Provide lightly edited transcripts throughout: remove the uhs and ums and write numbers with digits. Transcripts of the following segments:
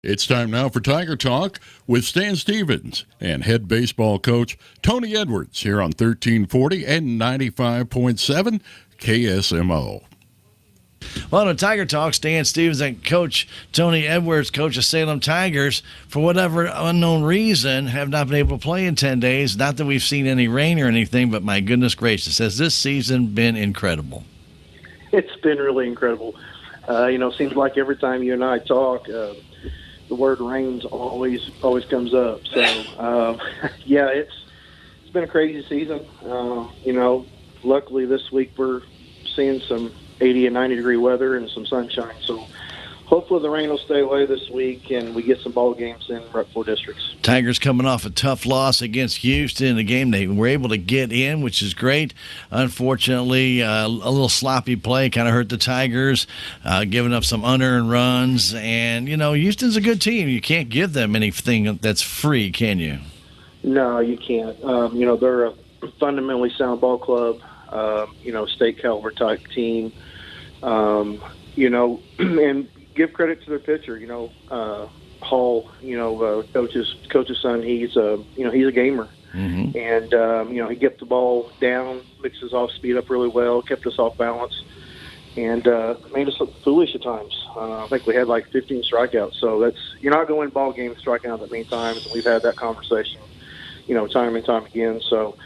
It's time now for Tiger Talk with Stan Stevens and head baseball coach Tony Edwards here on 1340 and 95.7 KSMO. Well, on Tiger Talk, Stan Stevens and Coach Tony Edwards, coach of Salem Tigers, for whatever unknown reason, have not been able to play in 10 days. Not that we've seen any rain or anything, but my goodness gracious, has this season been incredible? It's been really incredible. It seems like every time you and I talk, the word rains always comes up. So, it's been a crazy season. Luckily this week we're seeing some 80 and 90 degree weather and some sunshine. So hopefully the rain will stay away this week and we get some ball games in Rep 4 districts. Tigers coming off a tough loss against Houston, a game they were able to get in, which is great. Unfortunately, a little sloppy play kind of hurt the Tigers, giving up some unearned runs. And, Houston's a good team. You can't give them anything that's free, can you? No, you can't. They're a fundamentally sound ball club, state caliber type team. And give credit to their pitcher, Hall, coach's son. He's a gamer, and he kept the ball down, mixed his off speed up really well, kept us off balance, and made us look foolish at times. I think we had like 15 strikeouts. So you're not going to win ball games striking out that many times, and we've had that conversation, time and time again. So,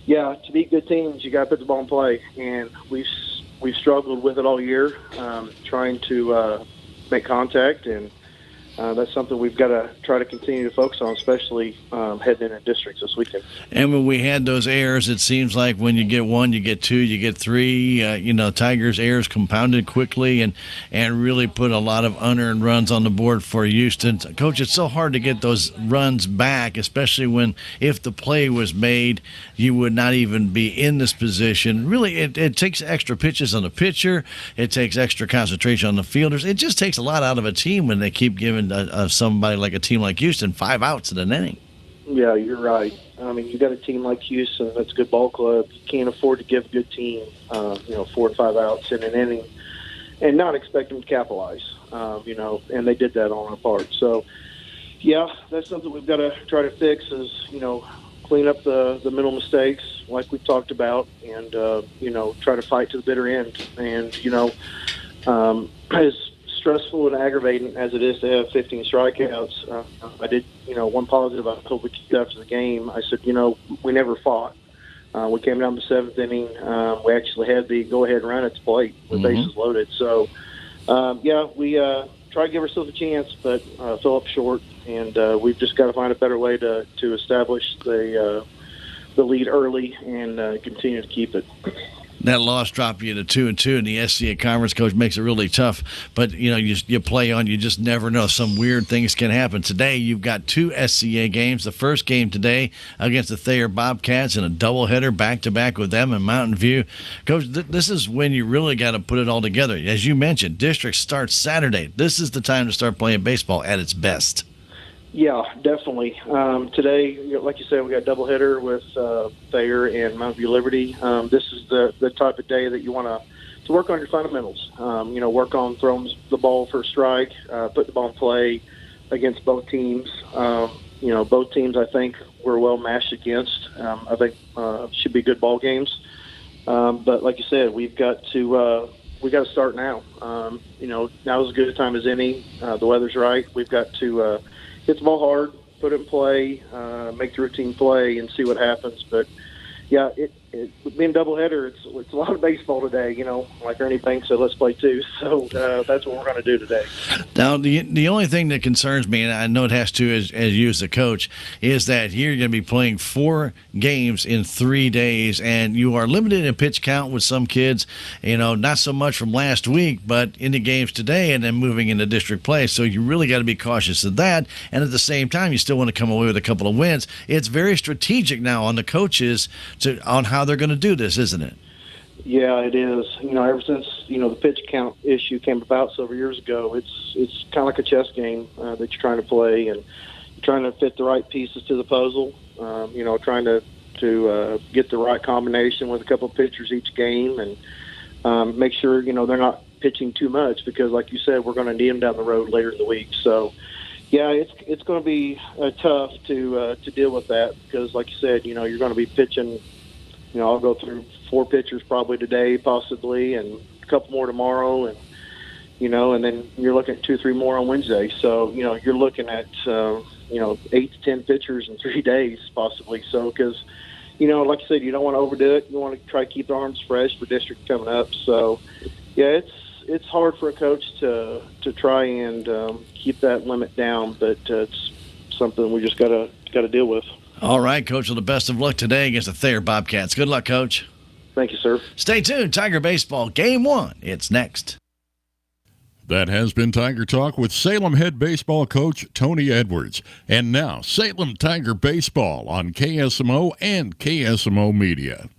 yeah, to beat good teams, you got to put the ball in play, and we've struggled with it all year, trying to make contact, and that's something we've got to try to continue to focus on, especially heading into districts this weekend. And when we had those errors, it seems like when you get one, you get two, you get three. Tigers' errors compounded quickly and really put a lot of unearned runs on the board for Houston. Coach, it's so hard to get those runs back, especially if the play was made, you would not even be in this position. Really, it takes extra pitches on the pitcher. It takes extra concentration on the fielders. It just takes a lot out of a team when they keep giving somebody like a team like Houston 5 outs in an inning. Yeah, you're right. I mean, you got a team like Houston that's a good ball club. You can't afford to give a good team, 4 to 5 outs in an inning and not expect them to capitalize, and they did that on our part. So, yeah, that's something we've got to try to fix is, clean up the mental mistakes like we've talked about and, try to fight to the bitter end. And, as stressful and aggravating as it is to have 15 strikeouts, I did, one positive I told the kids after the game. I said, we never fought. We came down the 7th inning. We actually had the go-ahead run at the plate with bases loaded. So, we try to give ourselves a chance, but fill up short. And we've just got to find a better way to establish the lead early and continue to keep it. That loss dropped you to 2-2, and the SCA Conference coach makes it really tough. But, you play on, you just never know. Some weird things can happen. Today, you've got 2 SCA games. The first game today against the Thayer Bobcats and a doubleheader back-to-back with them in Mountain View. Coach, this is when you really got to put it all together. As you mentioned, district starts Saturday. This is the time to start playing baseball at its best. Yeah, definitely. Today, like you said, we got a doubleheader with Thayer and Mountain View Liberty. This is the type of day that you want to work on your fundamentals. Work on throwing the ball for a strike, put the ball in play against both teams. Both teams I think we're well matched against. I think should be good ball games. But like you said, we got to start now. Now's as good a time as any. The weather's right. We've got to hit the ball hard, put it in play, make the routine play, and see what happens. But, yeah, being doubleheader, it's a lot of baseball today, like Ernie Banks said, let's play 2. So that's what we're going to do today. Now, the only thing that concerns me, and I know it has to as you as the coach, is that here you're going to be playing 4 games in 3 days, and you are limited in pitch count with some kids, not so much from last week, but in the games today and then moving into district play. So you really got to be cautious of that. And at the same time, you still want to come away with a couple of wins. It's very strategic now on the coaches on how they're going to do this, isn't it? Yeah, it is. Ever since the pitch count issue came about several years ago, it's kind of like a chess game that you're trying to play, and you're trying to fit the right pieces to the puzzle. Trying to get the right combination with a couple of pitchers each game, and make sure they're not pitching too much because, like you said, we're going to need them down the road later in the week. So, Yeah, it's going to be tough to deal with that because, like you said, you're going to be pitching. I'll go through 4 pitchers probably today, possibly, and a couple more tomorrow, and then you're looking at 2-3 more on Wednesday. So you're looking at 8 to 10 pitchers in 3 days, possibly. So because like I said, you don't want to overdo it. You want to try to keep the arms fresh for district coming up. So yeah, it's hard for a coach to try and keep that limit down, but it's something we just got to deal with. All right, Coach. Well, the best of luck today against the Thayer Bobcats. Good luck, Coach. Thank you, sir. Stay tuned. Tiger Baseball Game 1. It's next. That has been Tiger Talk with Salem head baseball coach Tony Edwards. And now, Salem Tiger Baseball on KSMO and KSMO Media.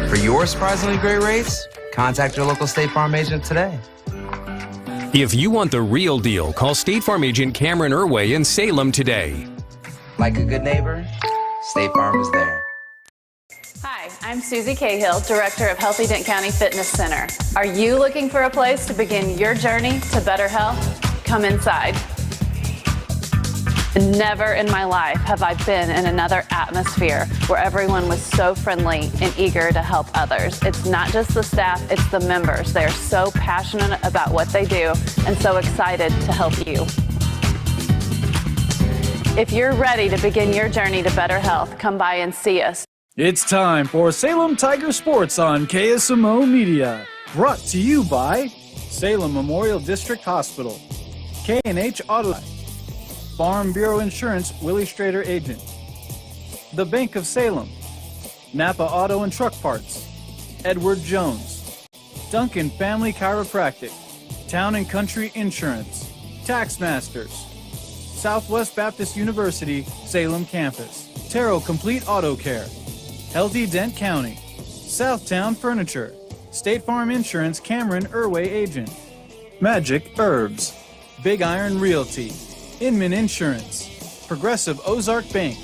For your surprisingly great rates, contact your local State Farm agent today. If you want the real deal, call State Farm agent Cameron Irway in Salem today. Like a good neighbor, State Farm is there. Hi, I'm Susie Cahill, Director of Healthy Dent County Fitness Center. Are you looking for a place to begin your journey to better health? Come inside. Never in my life have I been in another atmosphere where everyone was so friendly and eager to help others. It's not just the staff, it's the members. They are so passionate about what they do and so excited to help you. If you're ready to begin your journey to better health, come by and see us. It's time for Salem Tiger Sports on KSMO Media. Brought to you by Salem Memorial District Hospital, K&H Auto, Farm Bureau Insurance Willie Strader Agent, The Bank of Salem, Napa Auto and Truck Parts, Edward Jones, Duncan Family Chiropractic, Town and Country Insurance, Tax Masters, Southwest Baptist University, Salem Campus, Terrell Complete Auto Care, Healthy Dent County, Southtown Furniture, State Farm Insurance Cameron Irway Agent, Magic Herbs, Big Iron Realty, Inman Insurance, Progressive Ozark Bank,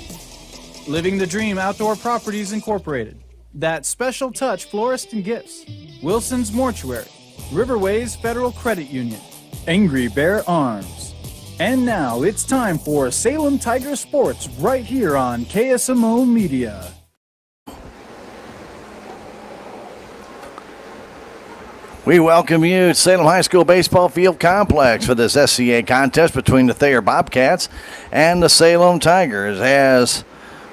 Living the Dream Outdoor Properties Incorporated, That Special Touch Florist and Gifts, Wilson's Mortuary, Riverways Federal Credit Union, Angry Bear Arms. And now it's time for Salem Tiger Sports right here on KSMO Media. We welcome you to Salem High School Baseball Field Complex for this SCA contest between the Thayer Bobcats and the Salem Tigers. As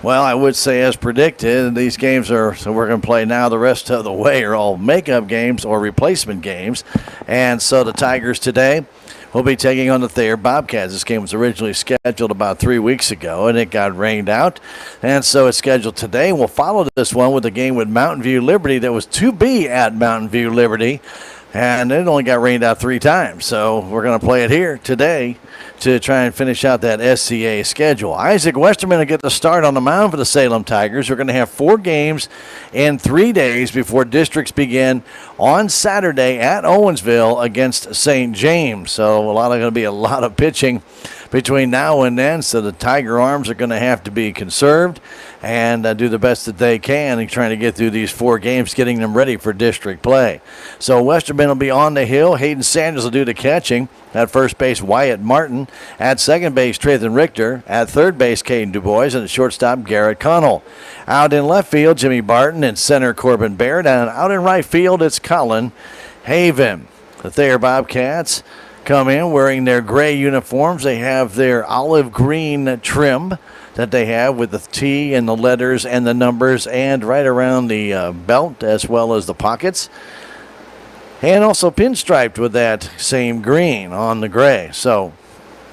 well, I would say as predicted, these games are, so we're going to play now the rest of the way, are all makeup games or replacement games. And so the Tigers today will be taking on the Thayer Bobcats. This game was originally scheduled about 3 weeks ago, and it got rained out. And so it's scheduled today. We'll follow this one with a game with Mountain View Liberty that was to be at Mountain View Liberty, and it only got rained out 3 times. So we're going to play it here today to try and finish out that SCA schedule. Isaac Westerman will get the start on the mound for the Salem Tigers. We're going to have 4 games in 3 days before districts begin on Saturday at Owensville against St. James. So going to be a lot of pitching between now and then, so the Tiger arms are going to have to be conserved and do the best that they can in trying to get through these 4 games, getting them ready for district play. So Westerman will be on the hill. Hayden Sanders will do the catching. At first base, Wyatt Martin. At second base, Trathan Richter. At third base, Caden DuBois. And at shortstop, Garrett Connell. Out in left field, Jimmy Barton. And center, Corbin Baird. And out in right field, it's Colin Haven. The Thayer Bobcats come in wearing their gray uniforms. They have their olive green trim that they have with the T and the letters and the numbers and right around the belt as well as the pockets. And also pinstriped with that same green on the gray. So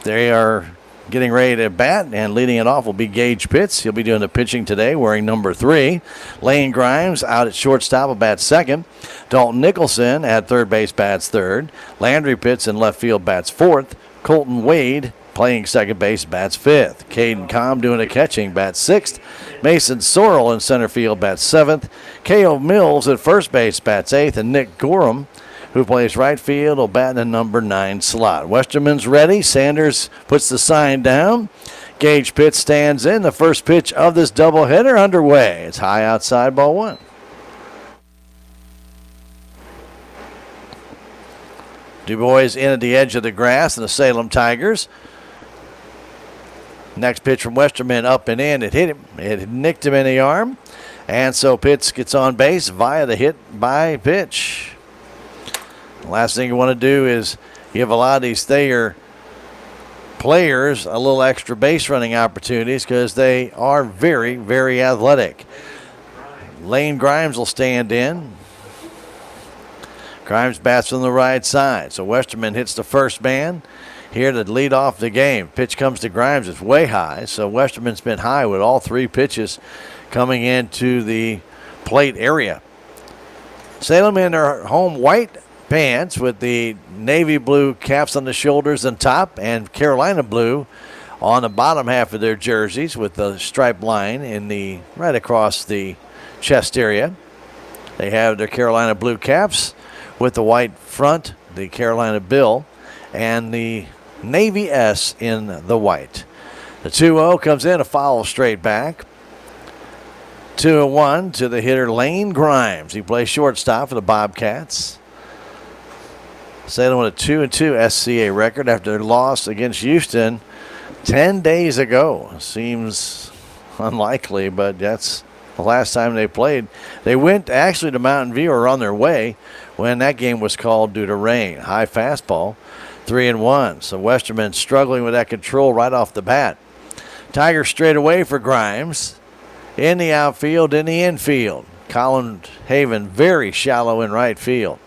they are getting ready to bat, and leading it off will be Gage Pitts. He'll be doing the pitching today wearing number 3. Lane Grimes out at shortstop will bat second. Dalton Nicholson at third base bats third. Landry Pitts in left field bats fourth. Colton Wade playing second base bats fifth. Caden Comm doing the catching bats sixth. Mason Sorrell in center field bats seventh. K.O. Mills at first base bats eighth. And Nick Gorham, who plays right field, will bat in the number 9 slot. Westerman's ready. Sanders puts the sign down. Gage Pitts stands in. The first pitch of this doubleheader underway. It's high outside, ball 1. Du Bois in at the edge of the grass, and the Salem Tigers. Next pitch from Westerman, up and in. It hit him. It nicked him in the arm. And so Pitts gets on base via the hit by pitch. The last thing you want to do is give a lot of these Thayer players a little extra base running opportunities because they are very, very athletic. Lane Grimes will stand in. Grimes bats from the right side. So Westerman hits the first man here to lead off the game. Pitch comes to Grimes. It's way high. So Westerman's been high with all 3 pitches coming into the plate area. Salem in their home white pants with the navy blue caps on the shoulders and top, and Carolina blue on the bottom half of their jerseys with the striped line in the right across the chest area. They have their Carolina blue caps with the white front, the Carolina bill, and the navy S in the white. The 2-0 comes in, a foul straight back. 2-1 to the hitter Lane Grimes. He plays shortstop for the Bobcats. Salem with a 2-2 SCA record after their loss against Houston 10 days ago. Seems unlikely, but that's the last time they played. They went actually to Mountain View, or on their way, when that game was called due to rain. High fastball, 3-1. So Westerman struggling with that control right off the bat. Tigers straight away for Grimes. In the outfield, in the infield. Colin Haven very shallow in right field.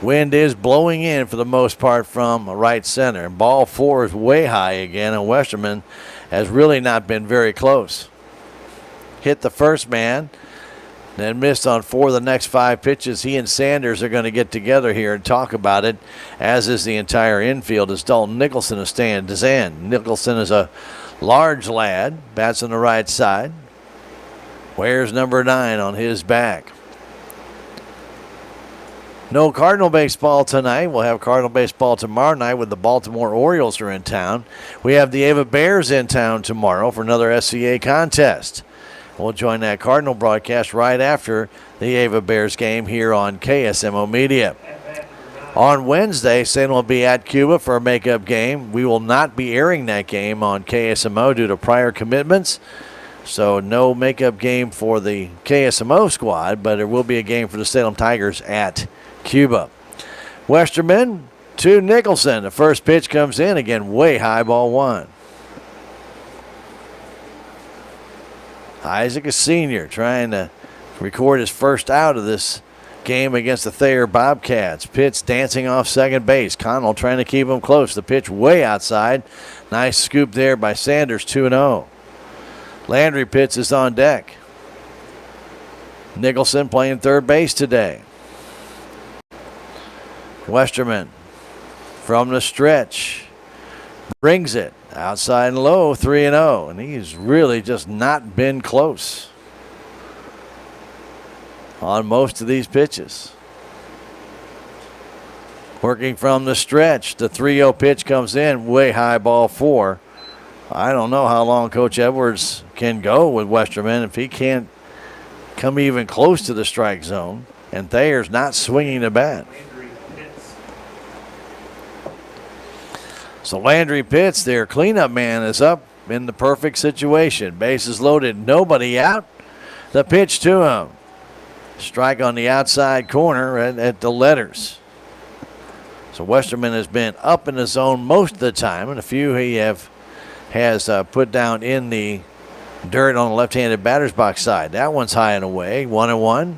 Wind is blowing in for the most part from right center. Ball 4 is way high again, and Westerman has really not been very close. Hit the first man, then missed on 4 of the next 5 pitches. He and Sanders are going to get together here and talk about it, as is the entire infield, as Dalton Nicholson is stands in. Nicholson is a large lad, bats on the right side. Wears number 9 on his back. No Cardinal baseball tonight. We'll have Cardinal baseball tomorrow night when the Baltimore Orioles are in town. We have the Ava Bears in town tomorrow for another SCA contest. We'll join that Cardinal broadcast right after the Ava Bears game here on KSMO Media. On Wednesday, Salem will be at Cuba for a makeup game. We will not be airing that game on KSMO due to prior commitments. So no makeup game for the KSMO squad, but there will be a game for the Salem Tigers at Cuba. Westerman to Nicholson. The first pitch comes in again, way high, ball 1. Isaac, a senior, trying to record his first out of this game against the Thayer Bobcats. Pitts dancing off second base. Connell trying to keep him close. The pitch way outside. Nice scoop there by Sanders, 2-0. Landry Pitts is on deck. Nicholson playing third base today. Westerman from the stretch brings it outside and low, 3-0, and he's really just not been close on most of these pitches. Working from the stretch, the 3-0 pitch comes in, way high, ball 4. I don't know how long Coach Edwards can go with Westerman if he can't come even close to the strike zone, and Thayer's not swinging the bat. So Landry Pitts, their cleanup man, is up in the perfect situation. Bases loaded, nobody out. The pitch to him. Strike on the outside corner at the letters. So Westerman has been up in the zone most of the time, and a few he has put down in the dirt on the left-handed batter's box side. That one's high and away, 1-1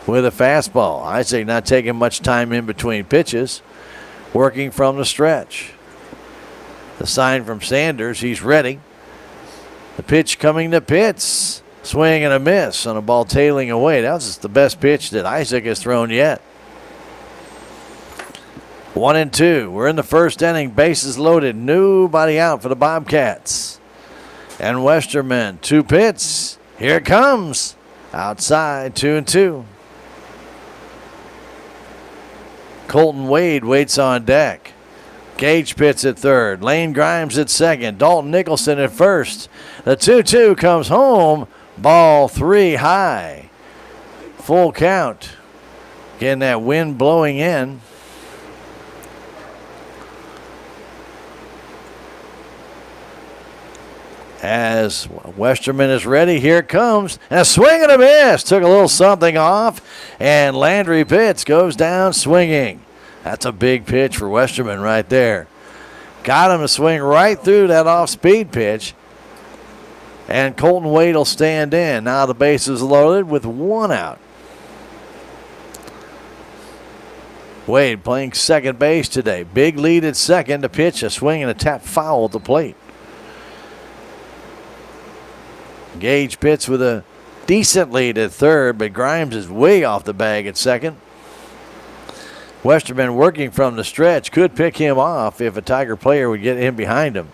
with a fastball. Isaac not taking much time in between pitches, working from the stretch. The sign from Sanders, he's ready. The pitch coming to Pitts. Swing and a miss on a ball tailing away. That was the best pitch that Isaac has thrown yet. 1-2. We're in the first inning. Bases loaded. Nobody out for the Bobcats. And Westerman, 2 Pitts. Here it comes. Outside, 2-2. Colton Wade waits on deck. Gage Pitts at third. Lane Grimes at second. Dalton Nicholson at first. The 2-2 comes home. Ball 3 high. Full count. Getting that wind blowing in. As Westerman is ready, here it comes. And a swing and a miss. Took a little something off. And Landry Pitts goes down swinging. That's a big pitch for Westerman right there. Got him to swing right through that off-speed pitch. And Colton Wade will stand in. Now the base is loaded with 1 out. Wade playing second base today. Big lead at second. To pitch a swing and a tap foul at the plate. Gage Pitts with a decent lead at third, but Grimes is way off the bag at second. Westerman working from the stretch. Could pick him off if a Tiger player would get in behind him.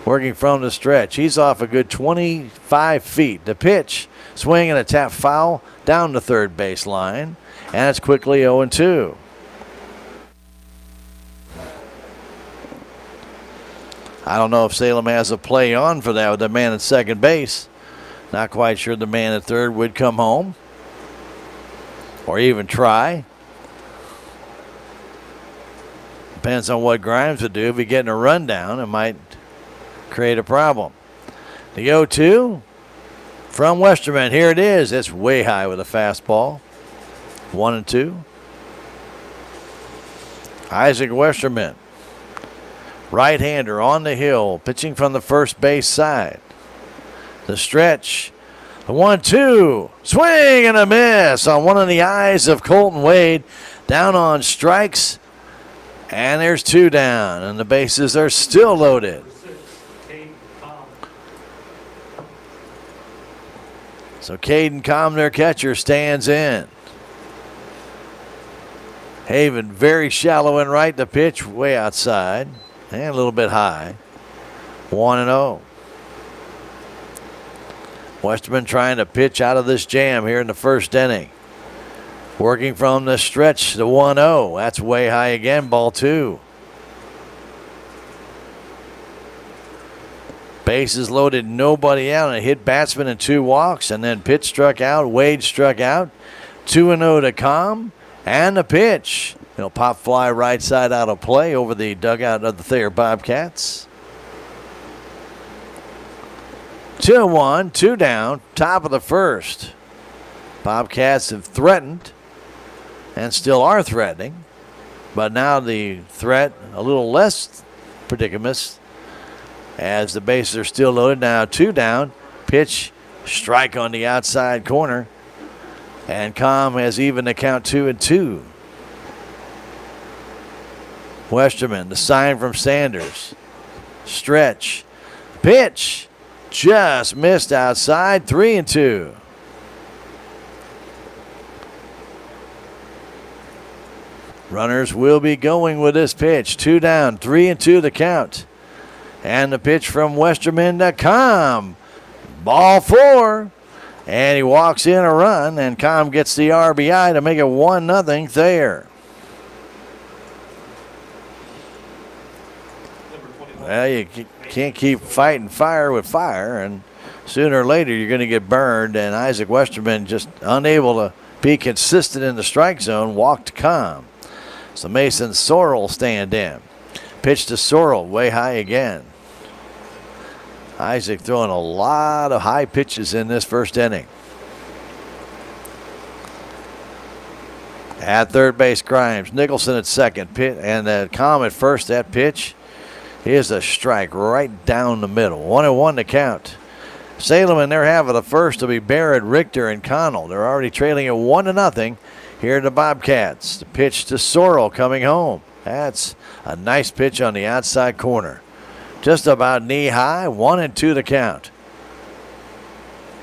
Working from the stretch. He's off a good 25 feet. The pitch, swing and a tap foul down the third base line. And it's quickly 0-2. I don't know if Salem has a play on for that with the man at second base. Not quite sure the man at third would come home or even try. Depends on what Grimes would do. If he's getting a rundown, it might create a problem. The 0-2 from Westerman. Here it is. It's way high with a fastball. 1-2. Isaac Westerman. Right-hander on the hill, pitching from the first base side. The stretch. The 1-2. Swing and a miss on one of the eyes of Colton Wade. Down on strikes. And there's 2 down. And the bases are still loaded. So Caden Comm, their catcher, stands in. Haven very shallow and right. The pitch way outside. And a little bit high. 1-0. Westerman trying to pitch out of this jam here in the first inning. Working from the stretch, the 1-0. That's way high again, ball 2. Bases loaded, nobody out. And a hit batsman and 2 walks. And then pitch struck out. Wade struck out. 2-0 to Comm. And the pitch. It'll pop fly right side out of play over the dugout of the Thayer Bobcats. 2-1, 2 down, top of the first. Bobcats have threatened and still are threatening, but now the threat a little less predicament as the bases are still loaded. Now 2 down, pitch, strike on the outside corner, and Comm has even the count 2-2. Westerman, the sign from Sanders. Stretch. Pitch. Just missed outside. 3-2. Runners will be going with this pitch. 2 down. 3-2 the count. And the pitch from Westerman to Comm. Ball 4. And he walks in a run. And Comm gets the RBI to make it 1-0 Thayer. Well, you can't keep fighting fire with fire, and sooner or later you're going to get burned. And Isaac Westerman just unable to be consistent in the strike zone, walked Comm. So Mason Sorrell stand in. Pitch to Sorrell, way high again. Isaac throwing a lot of high pitches in this first inning. At third base, Grimes. Nicholson at second. And Comm at first. That pitch is a strike right down the middle. 1-1 to count. Salem in their half of the first will be Barrett, Richter, and Connell. They're already trailing at 1-0 here in the Bobcats. The pitch to Sorrell coming home. That's a nice pitch on the outside corner. Just about knee high. 1-2 the count.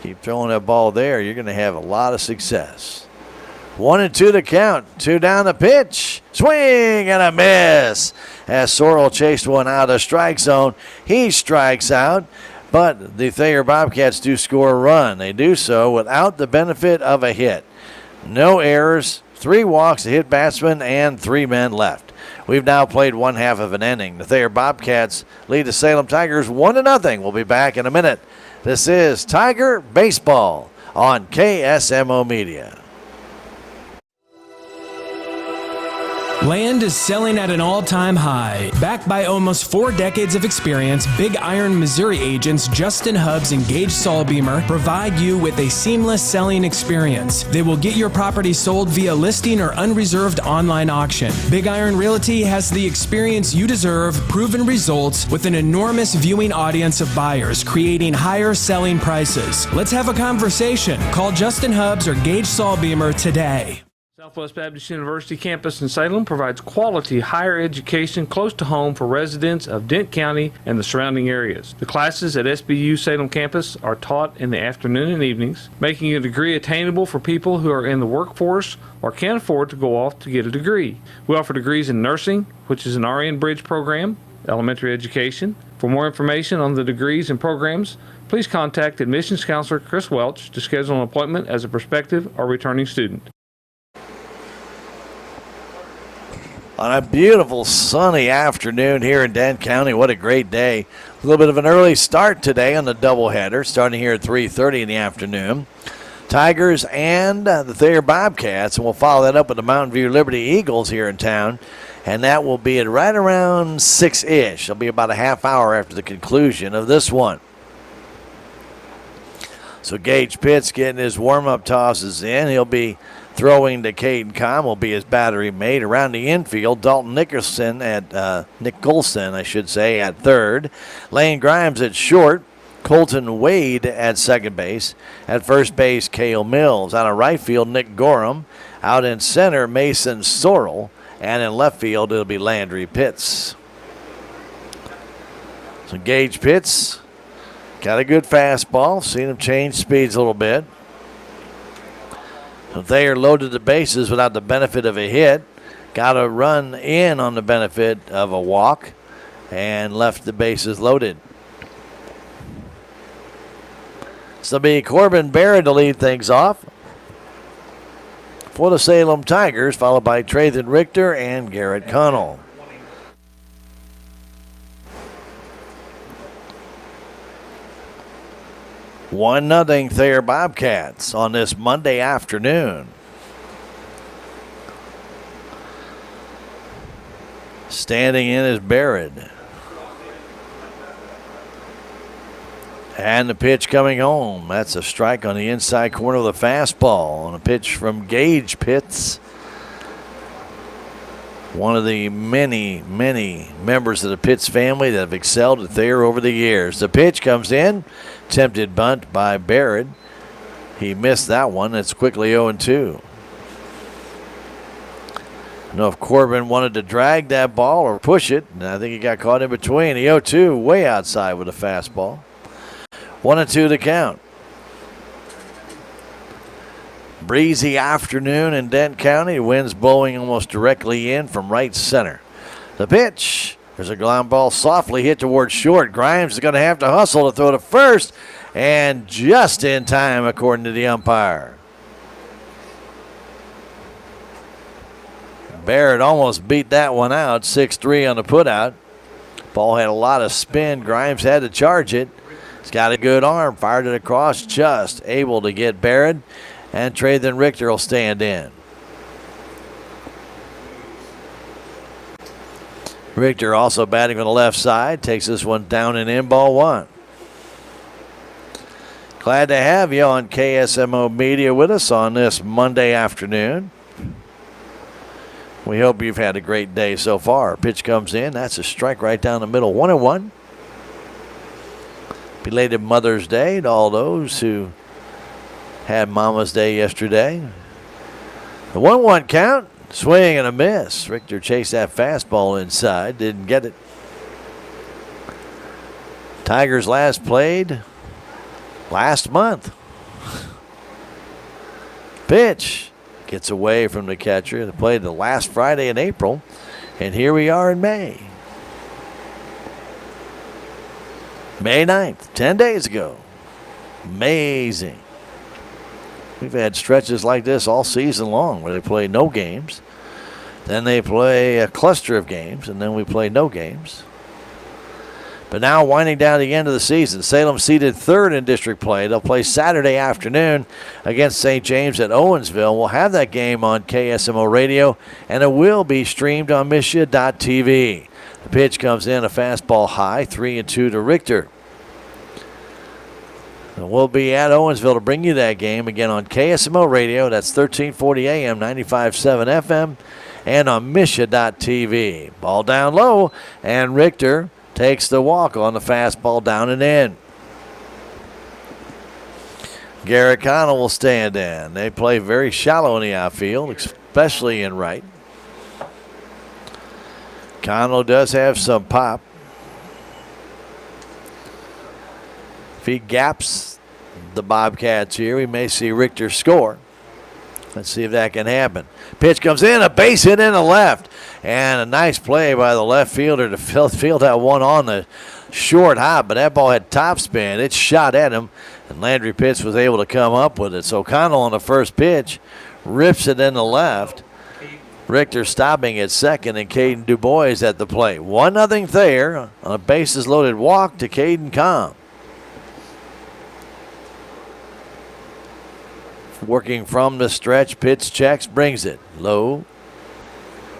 Keep throwing that ball there. You're going to have a lot of success. 1-2 the count. 2 down the pitch. Swing and a miss. As Sorrell chased one out of the strike zone, he strikes out. But the Thayer Bobcats do score a run. They do so without the benefit of a hit. No errors, 3 walks, a hit batsman, and 3 men left. We've now played one half of an inning. The Thayer Bobcats lead the Salem Tigers 1-0. We'll be back in a minute. This is Tiger Baseball on KSMO Media. Land is selling at an all-time high. Backed by almost 4 decades of experience, Big Iron Missouri agents Justin Hubbs and Gage Saulbeamer provide you with a seamless selling experience. They will get your property sold via listing or unreserved online auction. Big Iron Realty has the experience you deserve, proven results, with an enormous viewing audience of buyers, creating higher selling prices. Let's have a conversation. Call Justin Hubbs or Gage Saulbeamer today. Southwest Baptist University campus in Salem provides quality higher education close to home for residents of Dent County and the surrounding areas. The classes at SBU Salem campus are taught in the afternoon and evenings, making a degree attainable for people who are in the workforce or can't afford to go off to get a degree. We offer degrees in nursing, which is an RN Bridge program, elementary education. For more information on the degrees and programs, please contact admissions counselor Chris Welch to schedule an appointment as a prospective or returning student. On a beautiful sunny afternoon here in Dent County. What a great day. A little bit of an early start today on the doubleheader, starting here at 3:30 in the afternoon. Tigers and the Thayer Bobcats, and we'll follow that up with the Mountain View Liberty Eagles here in town, and that will be at right around 6-ish. It'll be about a half hour after the conclusion of this one. So Gage Pitts getting his warm-up tosses in. He'll be throwing to Caden Comm, will be his battery mate. Around the infield, Dalton Nicholson at third. Lane Grimes at short. Colton Wade at second base. At first base, Cale Mills. Out of right field, Nick Gorham. Out in center, Mason Sorrell. And in left field, it'll be Landry Pitts. So Gage Pitts got a good fastball. Seen him change speeds a little bit. Thayer loaded the bases without the benefit of a hit. Got a run in on the benefit of a walk and left the bases loaded. So it'll be Corbin Barrett to lead things off for the Salem Tigers, followed by Trathan Richter and Garrett Connell. One nothing Thayer Bobcats on this Monday afternoon. Standing in is Barrett. And the pitch coming home. That's a strike on the inside corner of the fastball. On a pitch from Gage Pitts. One of the many, many members of the Pitts family that have excelled at Thayer over the years. The pitch comes in. Attempted bunt by Barrett. He missed that one. It's quickly 0-2. I don't know if Corbin wanted to drag that ball or push it, and I think he got caught in between. The 0-2 way outside with a fastball. 1-2 to count. Breezy afternoon in Dent County. Winds blowing almost directly in from right center. The pitch. There's a ground ball softly hit towards short. Grimes is going to have to hustle to throw to first. And just in time, according to the umpire. Barrett almost beat that one out. 6-3 on the putout. Ball had a lot of spin. Grimes had to charge it. He's got a good arm. Fired it across, just able to get Barrett. And Trathan Richter will stand in. Richter also batting on the left side. Takes this one down and in, ball one. Glad to have you on KSMO Media with us on this Monday afternoon. We hope you've had a great day so far. Pitch comes in. That's a strike right down the middle. 1-1. Belated Mother's Day to all those who had Mama's Day yesterday. The 1-1 count. Swing and a miss. Richter chased that fastball inside. Didn't get it. Tigers last played last month. Pitch gets away from the catcher. They played the last Friday in April. And here we are in May. May 9th, 10 days ago. Amazing. We've had stretches like this all season long where they play no games. Then they play a cluster of games, and then we play no games. But now winding down the end of the season, Salem seeded third in district play. They'll play Saturday afternoon against St. James at Owensville. We'll have that game on KSMO radio, and it will be streamed on Misha.tv. The pitch comes in, a fastball high, 3-2 to Richter. And we'll be at Owensville to bring you that game again on KSMO radio. That's 1340 AM, 95.7 FM, and on Misha.tv. Ball down low, and Richter takes the walk on the fastball down and in. Garrett Connell will stand in. They play very shallow in the outfield, especially in right. Connell does have some pop. If he gaps the Bobcats here, we may see Richter score. Let's see if that can happen. Pitch comes in, a base hit in the left. And a nice play by the left fielder to field that one on the short hop. But that ball had topspin. It shot at him, and Landry Pitts was able to come up with it. So Connell on the first pitch rips it in the left. Richter stopping at second, and Caden DuBois at the plate. 1-0 Thayer on a bases loaded walk to Caden Comm. Working from the stretch, pitch checks, brings it low.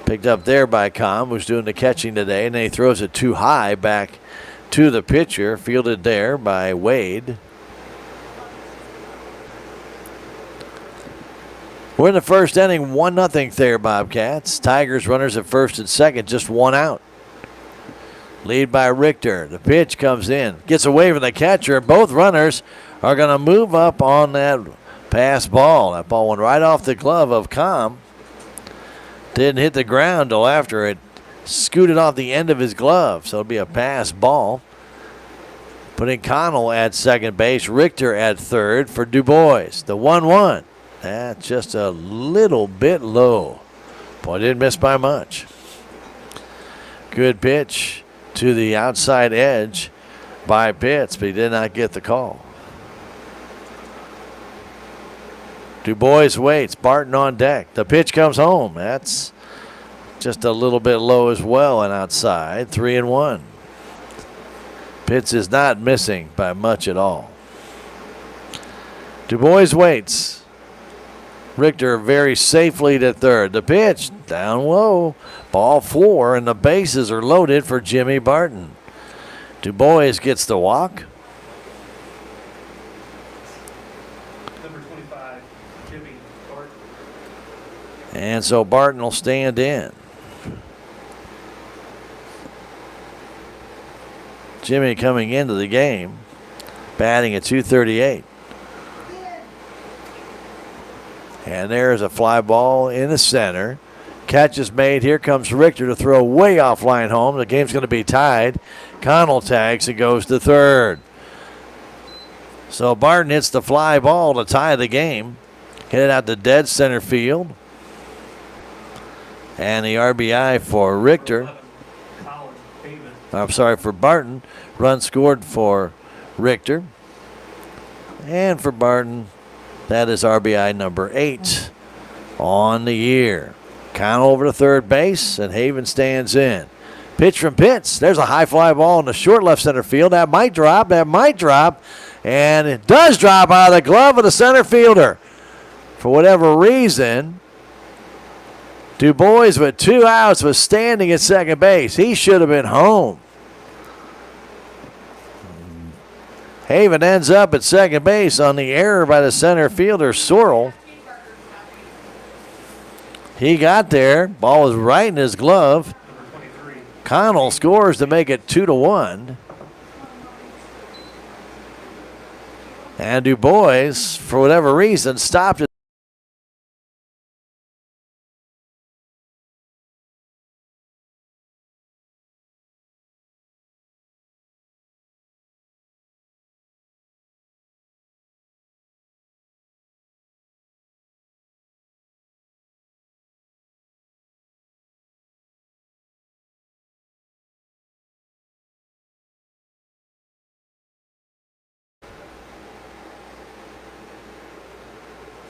Picked up there by Comm, who's doing the catching today, and then he throws it too high back to the pitcher, fielded there by Wade. We're in the first inning, 1-0 Thayer Bobcats. Tigers runners at first and second, just one out. Lead by Richter. The pitch comes in, gets away from the catcher. Both runners are going to move up on that pass ball. That ball went right off the glove of Comm. Didn't hit the ground till after it scooted off the end of his glove. So it'll be a pass ball. Putting Connell at second base, Richter at third for DuBois. The 1-1. That's just a little bit low. Boy, didn't miss by much. Good pitch to the outside edge by Pitts, but he did not get the call. DuBois waits. Barton on deck. The pitch comes home. That's just a little bit low as well and outside. 3-1. Pitts is not missing by much at all. DuBois waits. Richter very safely to third. The pitch down low. Ball 4, and the bases are loaded for Jimmy Barton. DuBois gets the walk. And so Barton will stand in. Jimmy coming into the game, batting at .238. And there's a fly ball in the center. Catch is made. Here comes Richter to throw way off line home. The game's going to be tied. Connell tags and goes to third. So Barton hits the fly ball to tie the game. Hit it out to dead center field. And the RBI for Richter. I'm sorry, for Barton. Run scored for Richter. And for Barton, that is RBI number 8 on the year. Connell over to third base, and Haven stands in. Pitch from Pitts. There's a high fly ball in the short left center field. That might drop. And it does drop out of the glove of the center fielder. For whatever reason, DuBois with 2 outs was standing at second base. He should have been home. Haven ends up at second base on the error by the center fielder, Sorrell. He got there. Ball was right in his glove. Connell scores to make it 2-1. And DuBois, for whatever reason, stopped it.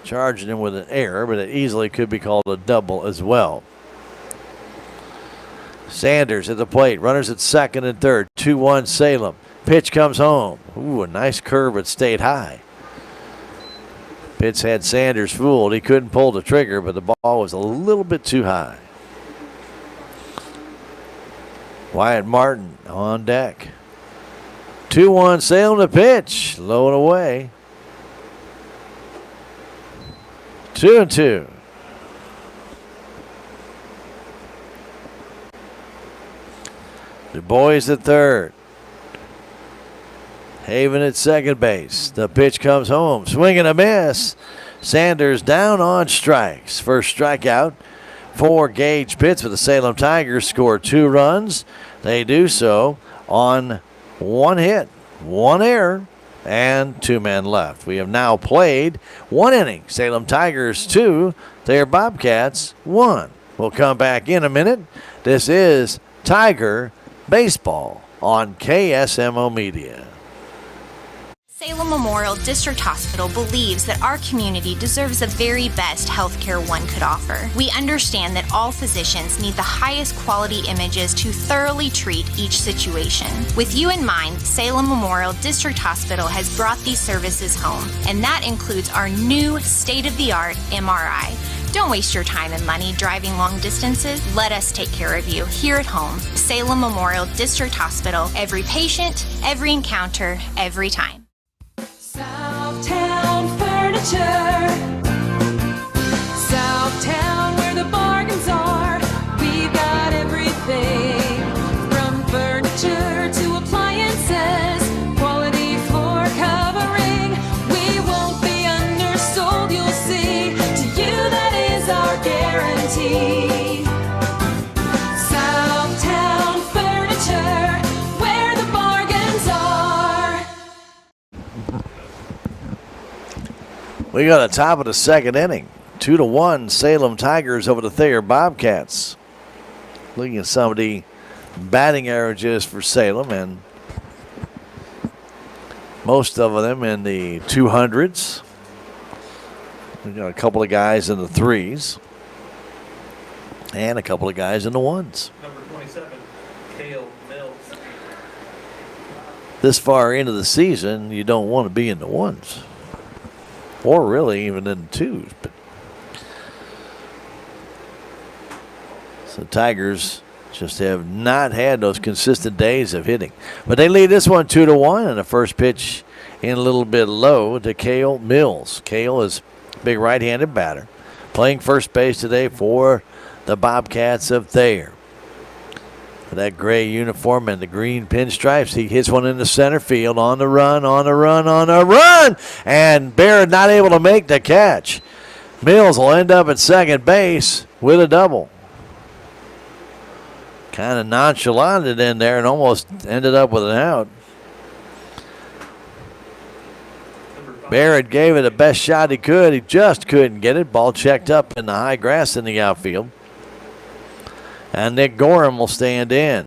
charging him with an error, but it easily could be called a double as well. Sanders at the plate. Runners at second and third. 2-1 Salem. Pitch comes home. Ooh, a nice curve, but stayed high. Pitch had Sanders fooled. He couldn't pull the trigger, but the ball was a little bit too high. Wyatt Martin on deck. 2-1 Salem to pitch. Low and away. 2-2. Du Bois at third. Haven at second base. The pitch comes home. Swing and a miss. Sanders down on strikes. First strikeout for Gage Pitts with the Salem Tigers. Score 2 runs. They do so on 1 hit, 1 error, and 2 men left. We have now played 1 inning. Salem Tigers 2, Thayer Bobcats 1. We'll come back in a minute. This is Tiger Baseball on KSMO Media. Salem Memorial District Hospital believes that our community deserves the very best healthcare one could offer. We understand that all physicians need the highest quality images to thoroughly treat each situation. With you in mind, Salem Memorial District Hospital has brought these services home, and that includes our new state-of-the-art MRI. Don't waste your time and money driving long distances. Let us take care of you here at home. Salem Memorial District Hospital. Every patient, every encounter, every time. Southtown Furniture. Southtown, where the bargains are. We've got everything from furniture to appliances. Quality floor covering. We won't be undersold, you'll see. To you, that is our guarantee. Southtown Furniture, where the bargains are. We got a top of the second inning. 2-1 Salem Tigers over the Thayer Bobcats. Looking at some of the batting averages for Salem, and most of them in the 200s. We got a couple of guys in the 3s. And a couple of guys in the 1s. Number 27, Cale Mills. This far into the season, you don't want to be in the 1s. Or really even in the 2s. But so Tigers just have not had those consistent days of hitting. But they lead this one 2-1, and the first pitch in a little bit low to Cale Mills. Cale is a big right-handed batter, playing first base today for the Bobcats of Thayer. That gray uniform and the green pinstripes. He hits one in the center field, on the run, on the run, on the run. And Barrett not able to make the catch. Mills will end up at second base with a double. Kind of nonchalanted in there and almost ended up with an out. Barrett gave it the best shot he could. He just couldn't get it. Ball checked up in the high grass in the outfield. And Nick Gorham will stand in.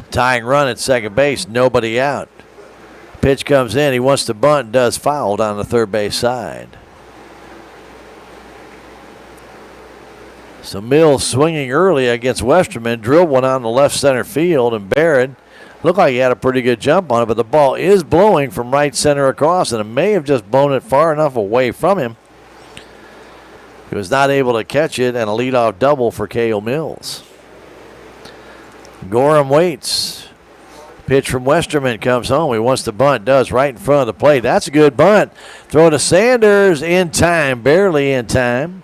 Tying run at second base, nobody out. Pitch comes in, he wants to bunt, does foul down the third base side. So Mills swinging early against Westerman, drilled one on the left center field, and Barrett looked like he had a pretty good jump on it, but the ball is blowing from right center across, and it may have just blown it far enough away from him. He was not able to catch it, and a leadoff double for Cale Mills. Gorham waits. Pitch from Westerman comes home. He wants to bunt, does right in front of the plate. That's a good bunt. Throw to Sanders in time, barely in time.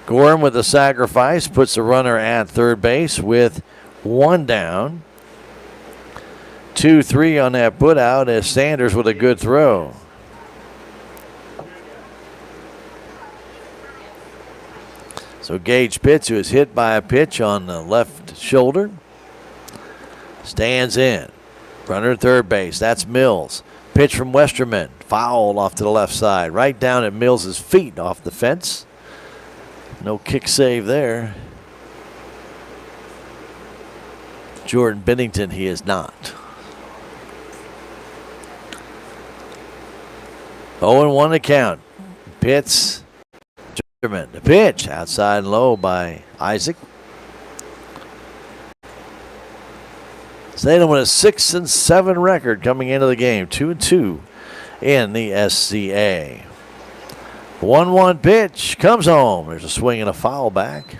Gorham with the sacrifice puts the runner at third base with 1 down. 2-3 on that put out as Sanders with a good throw. So Gage Pitts, who is hit by a pitch on the left shoulder, stands in. Runner at third base. That's Mills. Pitch from Westerman. Foul off to the left side. Right down at Mills' feet off the fence. No kick save there. Jordan Bennington, he is not. 0-1 to count. Pitts. The pitch outside and low by Isaac. Salem with a 6-7 record coming into the game, 2-2 in the SCA. 1-1 pitch comes home. There's a swing and a foul back.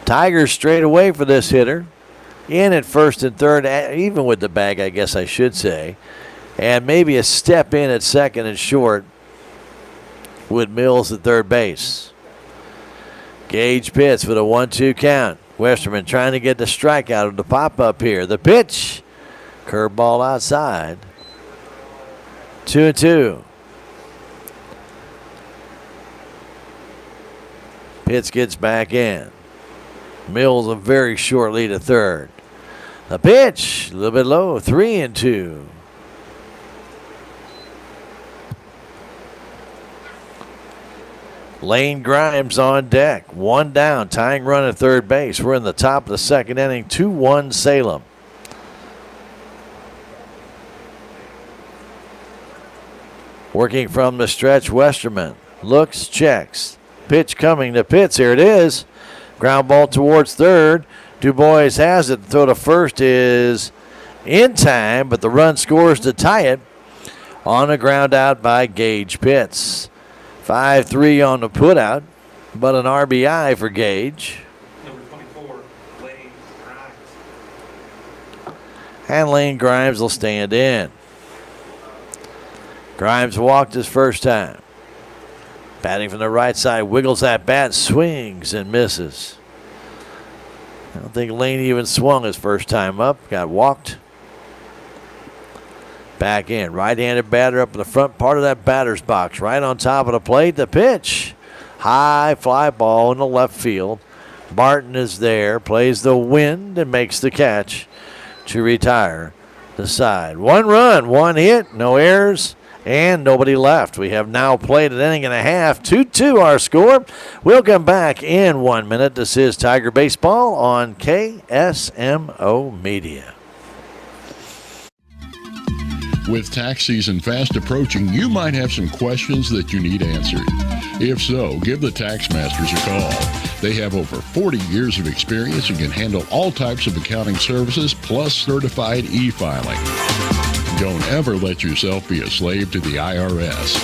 Tigers straight away for this hitter. In at first and third, even with the bag, I guess I should say. And maybe a step in at second and short with Mills at third base. Gage Pitts with a 1-2 count. Westerman trying to get the strikeout of the pop-up here. The pitch. Curveball outside. 2-2. Pitts gets back in. Mills a very short lead at third. The pitch, a little bit low, 3-2. Lane Grimes on deck. One down, tying run at third base. We're in the top of the second inning, 2-1 Salem. Working from the stretch, Westerman looks, checks. Pitch coming to Pitts. Here it is. Ground ball towards third. Du Bois has it. The throw to first is in time, but the run scores to tie it on a ground out by Gage Pitts. 5-3 on the putout, but an RBI for Gage. Number 24, Lane Grimes. And Lane Grimes will stand in. Grimes walked his first time. Batting from the right side, wiggles that bat, swings and misses. I don't think Lane even swung his first time up. Got walked. Back in. Right-handed batter up in the front part of that batter's box. Right on top of the plate. The pitch. High fly ball in the left field. Barton is there. Plays the wind and makes the catch to retire the side. 1 run, 1 hit, no errors, and nobody left. We have now played an inning and a half. 2-2 our score. We'll come back in 1 minute. This is Tiger Baseball on KSMO Media. With tax season fast approaching, you might have some questions that you need answered. If so, give the Tax Masters a call. They have over 40 years of experience and can handle all types of accounting services plus certified e-filing. Don't ever let yourself be a slave to the IRS.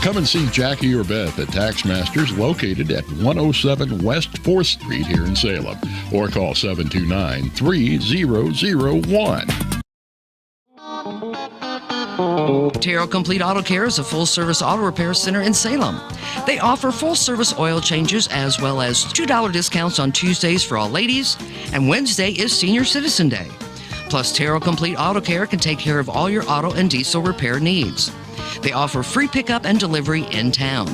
Come and see Jackie or Beth at Tax Masters, located at 107 West 4th Street here in Salem, or call 729-3001. Thayer Complete Auto Care is a full-service auto repair center in Salem. They offer full-service oil changes as well as $2 discounts on Tuesdays for all ladies, and Wednesday is Senior Citizen Day. Plus, Thayer Complete Auto Care can take care of all your auto and diesel repair needs. They offer free pickup and delivery in town.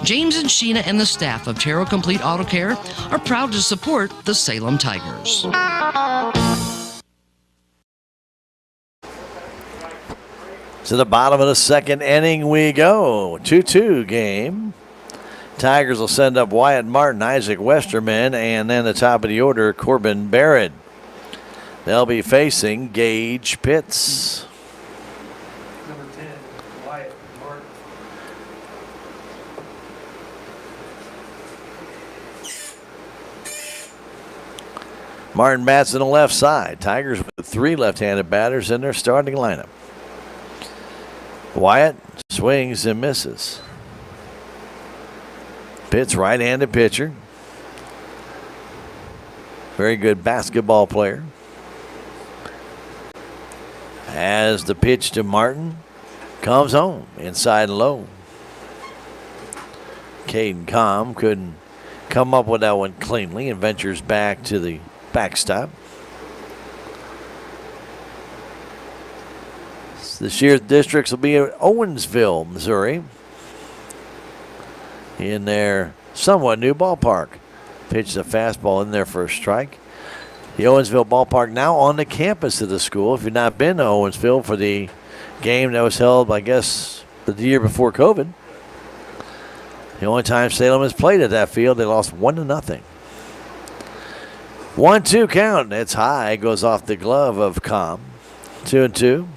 James and Sheena and the staff of Thayer Complete Auto Care are proud to support the Salem Tigers. To the bottom of the second inning we go. 2-2 game. Tigers will send up Wyatt Martin, Isaac Westerman, and then the top of the order, Corbin Barrett. They'll be facing Gage Pitts. Number 10, Wyatt Martin. Martin bats on the left side. Tigers with 3 left-handed batters in their starting lineup. Wyatt swings and misses. Pitts, right-handed pitcher. Very good basketball player. As the pitch to Martin comes home, inside and low. Caden Comm couldn't come up with that one cleanly and ventures back to the backstop. This year's districts will be at Owensville, Missouri, in their somewhat new ballpark. Pitches a fastball in there for a strike. The Owensville ballpark now on the campus of the school. If you've not been to Owensville for the game that was held, I guess, the year before COVID, the only time Salem has played at that field, they lost 1-0. 1-2 count. It's high. Goes off the glove of Comm. 2-2.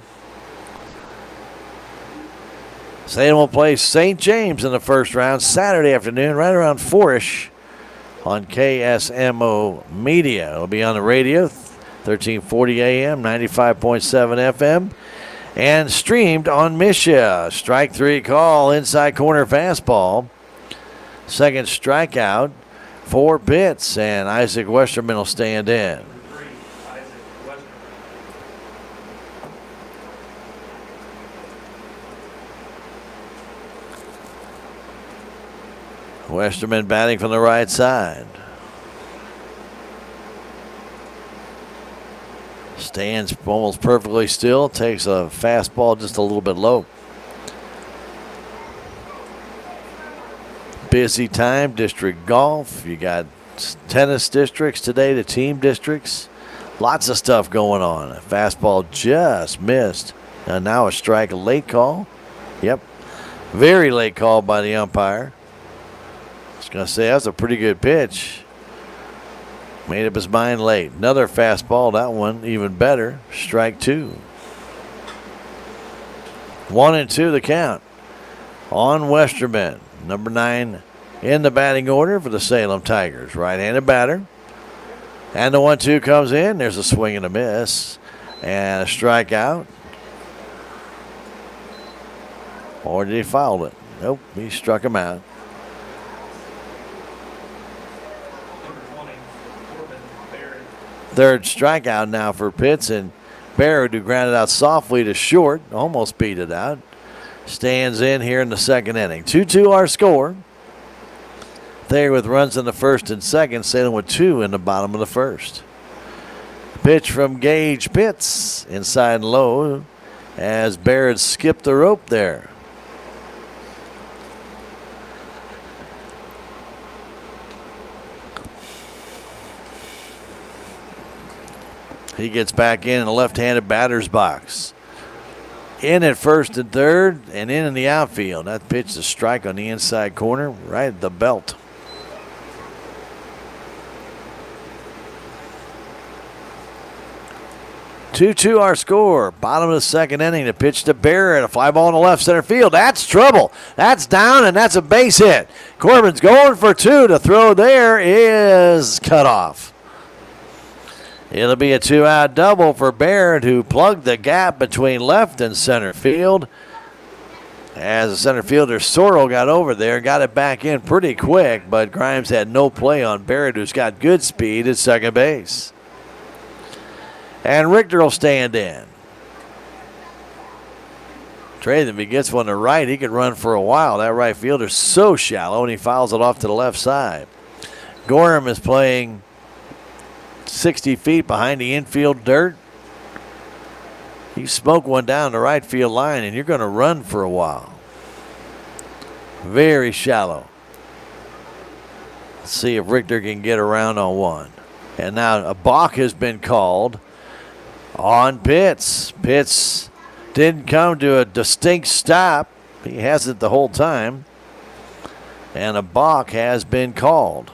Salem will play St. James in the first round Saturday afternoon, right around 4-ish on KSMO Media. It'll be on the radio, 1340 AM, 95.7 FM, and streamed on Misha. Strike 3 call, inside corner fastball. Second strikeout for Pitts, and Isaac Westerman will stand in. Westerman batting from the right side. Stands almost perfectly still. Takes a fastball just a little bit low. Busy time, district golf. You got tennis districts today, the team districts. Lots of stuff going on. A fastball just missed. And now a strike, a late call. Yep. Very late call by the umpire. I was going to say, that's a pretty good pitch. Made up his mind late. Another fastball, that one even better. Strike 2. 1-2 the count on Westerman. Number 9 in the batting order for the Salem Tigers. Right-handed batter. And the 1-2 comes in. There's a swing and a miss. And a strikeout. Or did he foul it? Nope, he struck him out. Third strikeout now for Pitts, and Barrett, who grounded out softly to short, almost beat it out, stands in here in the second inning. 2-2 our score. Thayer with runs in the first and second, Salem with 2 in the bottom of the first. Pitch from Gage Pitts, inside and low, as Barrett skipped the rope there. He gets back in the left-handed batter's box. In at first and third, and in the outfield. That pitch is a strike on the inside corner, right at the belt. Two our score. Bottom of the second inning. The pitch to Barrett. A fly ball in the left center field. That's trouble. That's down, and that's a base hit. Corbin's going for 2. The throw there is cut off. It'll be a 2-out double for Barrett, who plugged the gap between left and center field. As the center fielder Sorrell got over there, got it back in pretty quick, but Grimes had no play on Barrett, who's got good speed at second base. And Richter will stand in. Trey, if he gets one to right, he could run for a while. That right fielder's so shallow, and he fouls it off to the left side. Gorham is playing 60 feet behind the infield dirt. You smoke one down the right field line, and you're going to run for a while. Very shallow. Let's see if Richter can get around on one. And now a balk has been called on Pitts. Pitts didn't come to a distinct stop. He hasn't the whole time. And a balk has been called.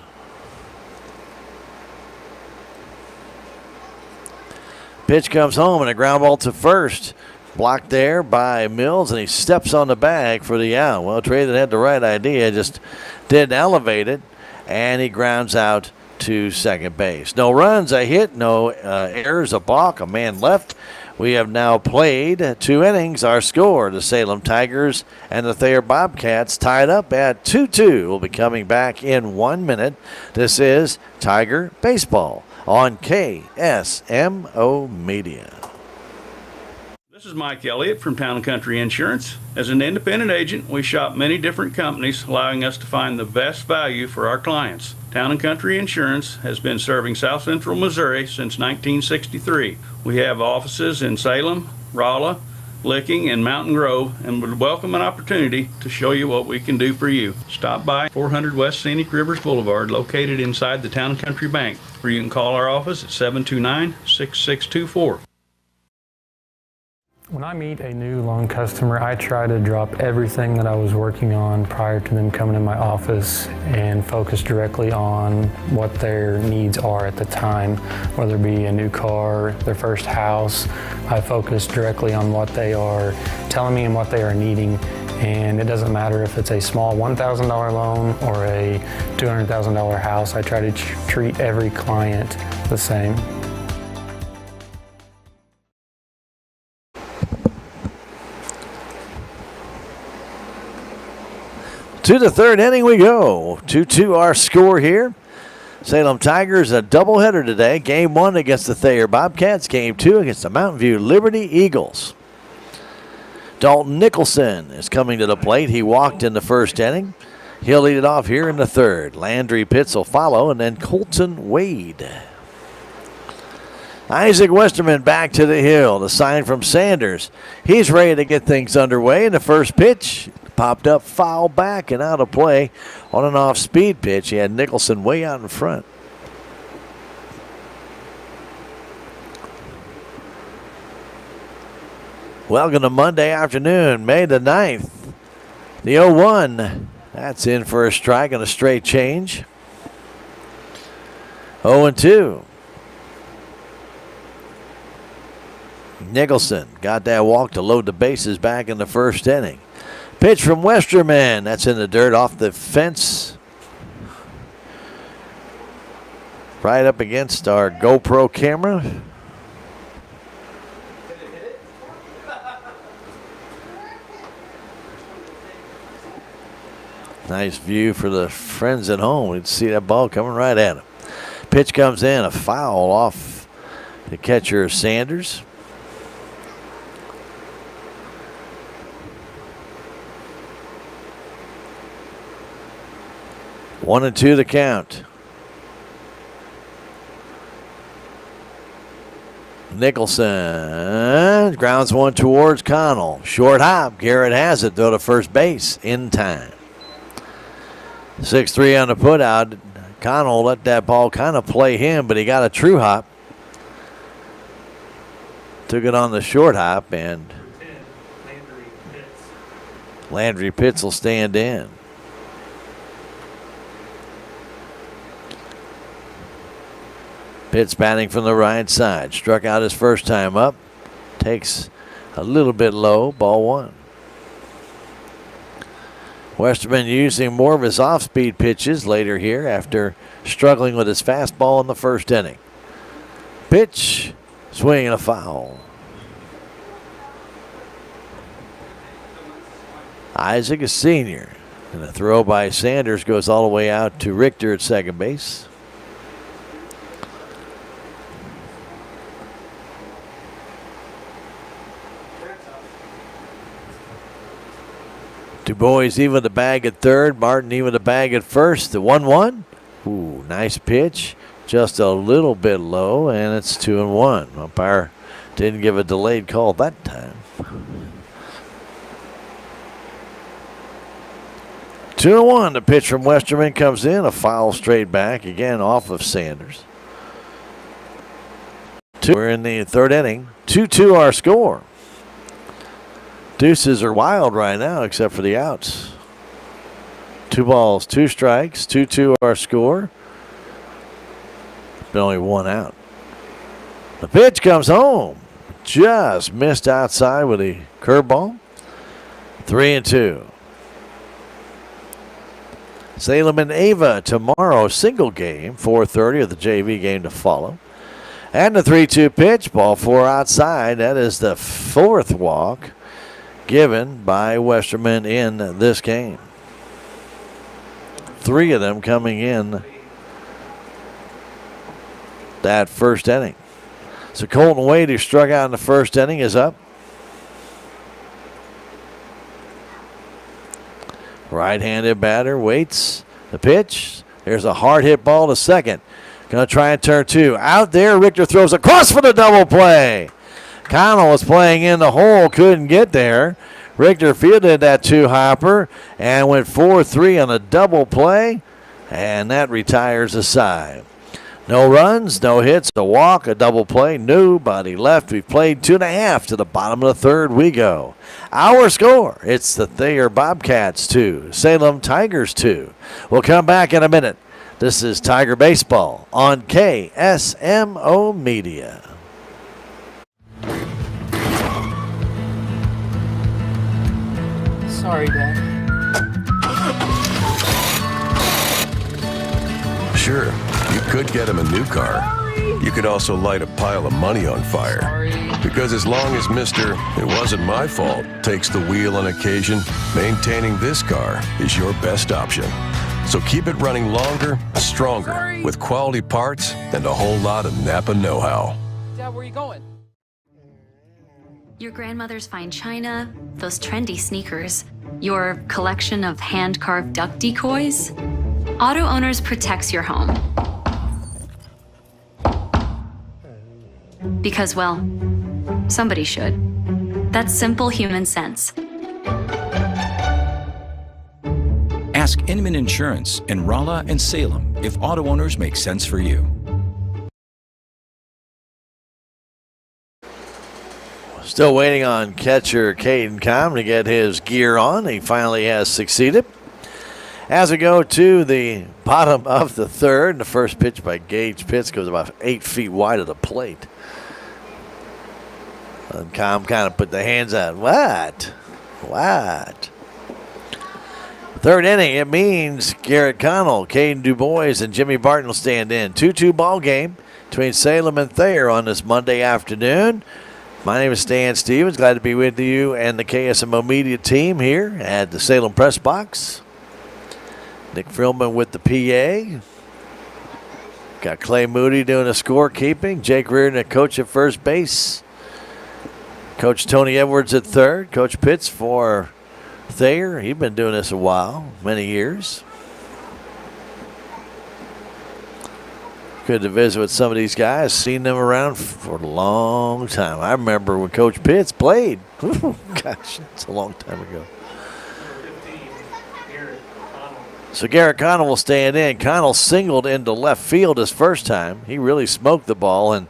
Pitch comes home and a ground ball to first. Blocked there by Mills, and he steps on the bag for the out. Well, Trey that had the right idea, just didn't elevate it, and he grounds out to second base. No runs, a hit, no errors, a balk, a man left. We have now played 2 innings. Our score, the Salem Tigers and the Thayer Bobcats tied up at 2-2. We'll be coming back in 1 minute. This is Tiger Baseball on KSMO Media. This is Mike Elliott from Town & Country Insurance. As an independent agent, we shop many different companies, allowing us to find the best value for our clients. Town & Country Insurance has been serving South Central Missouri since 1963. We have offices in Salem, Rolla, Licking, and Mountain Grove, and would welcome an opportunity to show you what we can do for you. Stop by 400 West Scenic Rivers Boulevard, located inside the Town & Country Bank, or you can call our office at 729-6624. When I meet a new loan customer, I try to drop everything that I was working on prior to them coming in my office and focus directly on what their needs are at the time, whether it be a new car, their first house. I focus directly on what they are telling me and what they are needing, And it doesn't matter if it's a small $1,000 loan or a $200,000 house. I try to treat every client the same. To the third inning we go. 2-2 our score here. Salem Tigers a doubleheader today. Game 1 against the Thayer Bobcats. Game 2 against the Mountain View Liberty Eagles. Dalton Nicholson is coming to the plate. He walked in the first inning. He'll lead it off here in the third. Landry Pitts will follow, and then Colton Wade. Isaac Westerman back to the hill. The sign from Sanders. He's ready to get things underway. In the first pitch, popped up foul back and out of play on an off-speed pitch. He had Nicholson way out in front. Welcome to Monday afternoon, May the 9th. The 0-1. That's in for a strike and a straight change. 0-2. Nicholson got that walk to load the bases back in the first inning. Pitch from Westerman. That's in the dirt off the fence. Right up against our GoPro camera. Nice view for the friends at home. We'd see that ball coming right at him. Pitch comes in, a foul off the catcher Sanders. One and two the count. Nicholson grounds one towards Connell. Short hop. Garrett has it, though, to first base in time. 6-3 on the putout. Connell let that ball kind of play him, but he got a true hop. Took it on the short hop, and Landry Pitts will stand in. Pitts batting from the right side. Struck out his first time up. Takes a little bit low. Ball one. Westerman using more of his off-speed pitches later here after struggling with his fastball in the first inning. Pitch. Swing and a foul. Isaac is senior. And the throw by Sanders goes all the way out to Richter at second base. Du Bois even the bag at third. Martin even the bag at first. The 1-1. Ooh, nice pitch. Just a little bit low, and it's 2-1. Umpire didn't give a delayed call that time. 2-1. The pitch from Westerman comes in. A foul straight back. Again, off of Sanders. We're in the third inning. 2-2 our score. Deuces are wild right now, except for the outs. 2 balls, 2 strikes, 2-2 our score. But only 1 out. The pitch comes home. Just missed outside with a curveball. 3-2. Salem and Ava tomorrow, single game, 4:30 of the JV game to follow. And the 3-2 pitch, ball 4 outside. That is the 4th walk given by Westerman in this game. 3 of them coming in that first inning. So Colton Wade, who struck out in the first inning, is up. Right-handed batter waits the pitch. There's a hard hit ball to second. Going to try and turn 2. Out there, Richter throws across for the double play. Connell was playing in the hole, couldn't get there. Richter fielded that 2-hopper and went 4-3 on a double play, and that retires the side. No runs, no hits, a walk, a double play, nobody left. We've played 2.5 to the bottom of the third we go. Our score, it's the Thayer Bobcats 2, Salem Tigers 2. We'll come back in a minute. This is Tiger Baseball on KSMO Media. Sorry, Dad. Sure, you could get him a new car. You could also light a pile of money on fire. Because as long as Mr. It wasn't my fault takes the wheel on occasion, maintaining this car is your best option. So keep it running longer, stronger, with quality parts and a whole lot of Napa know-how. Dad, where are you going? Your grandmother's fine china, those trendy sneakers, your collection of hand-carved duck decoys. Auto Owners protects your home. Because, well, somebody should. That's simple human sense. Ask Inman Insurance in Rolla and Salem if auto owners make sense for you. Still waiting on catcher Caden Comm to get his gear on. He finally has succeeded. As we go to the bottom of the third, the first pitch by Gage Pitts goes about 8 feet wide of the plate. And Comm kind of put the hands out. What? Third inning, it means Garrett Connell, Caden DuBois, and Jimmy Barton will stand in. 2-2 ball game between Salem and Thayer on this Monday afternoon. My name is Stan Stevens. Glad to be with you and the KSMO media team here at the Salem Press Box. Nick Frillman with the PA. Got Clay Moody doing the scorekeeping. Jake Reardon, a coach at first base. Coach Tony Edwards at third. Coach Pitts for Thayer. He's been doing this a while, many years. Good to visit with some of these guys. Seen them around for a long time. I remember when Coach Pitts played. Gosh, it's a long time ago. So Garrett Connell will stand in. Connell singled into left field his first time. He really smoked the ball, and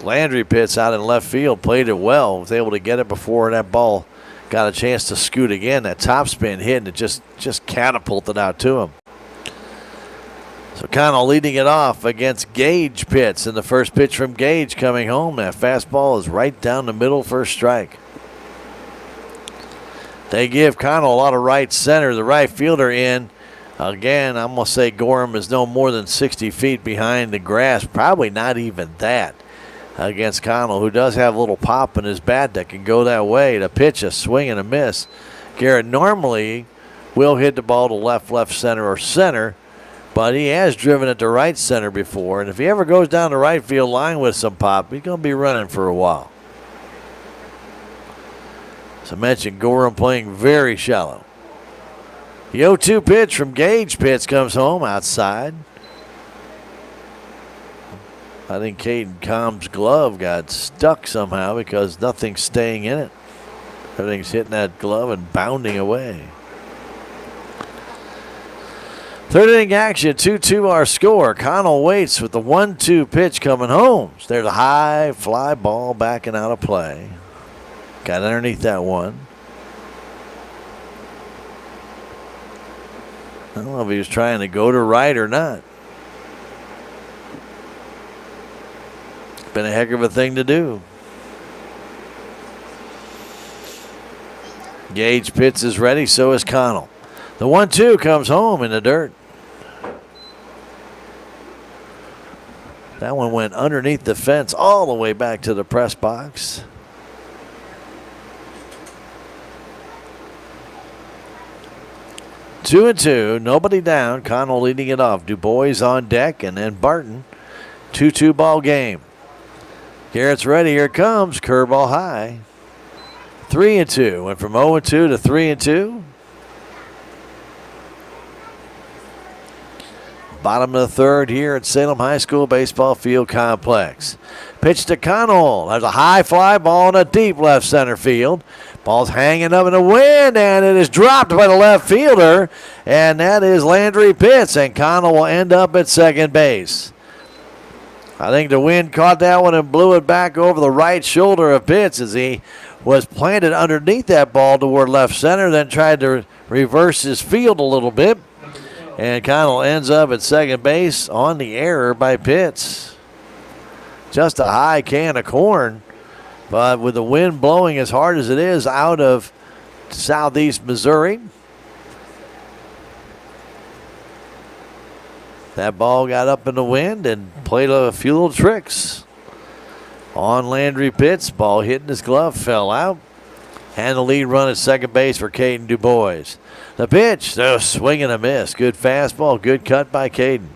Landry Pitts out in left field played it well. Was able to get it before that ball got a chance to scoot again. That topspin hit, and it just catapulted out to him. So Connell leading it off against Gage Pitts, and the first pitch from Gage coming home. That fastball is right down the middle for a strike. They give Connell a lot of right center. The right fielder in. Again, I'm going to say Gorham is no more than 60 feet behind the grass. Probably not even that against Connell, who does have a little pop in his bat that can go that way. To pitch a swing and a miss. Garrett normally will hit the ball to left center, or center, but he has driven it to right center before. And if he ever goes down the right field line with some pop, he's going to be running for a while. As I mentioned, Gorham playing very shallow. The 0-2 pitch from Gage Pitts comes home outside. I think Caden Comm's glove got stuck somehow because nothing's staying in it. Everything's hitting that glove and bounding away. Third inning action, 2-2 our score. Connell waits with the 1-2 pitch coming home. There's a high fly ball backing out of play. Got underneath that one. I don't know if he was trying to go to right or not. Been a heck of a thing to do. Gage Pitts is ready, so is Connell. The 1-2 comes home in the dirt. That one went underneath the fence all the way back to the press box. Two and two, nobody down. Connell leading it off. DuBois on deck, and then Barton. 2-2 ball game. Garrett's ready. Here it comes. Curveball high. 3-2. Went from 0-2 to 3-2. Bottom of the third here at Salem High School Baseball Field Complex. Pitch to Connell. There's a high fly ball in a deep left center field. Ball's hanging up in the wind, and it is dropped by the left fielder, and that is Landry Pitts, and Connell will end up at second base. I think the wind caught that one and blew it back over the right shoulder of Pitts as he was planted underneath that ball toward left center, then tried to reverse his field a little bit. And Connell ends up at second base on the error by Pitts. Just a high can of corn, but with the wind blowing as hard as it is out of Southeast Missouri. That ball got up in the wind and played a few little tricks on Landry Pitts. Ball hitting his glove, fell out. And the lead run at second base for Caden DuBois. The pitch, swing and a miss. Good fastball, good cut by Caden.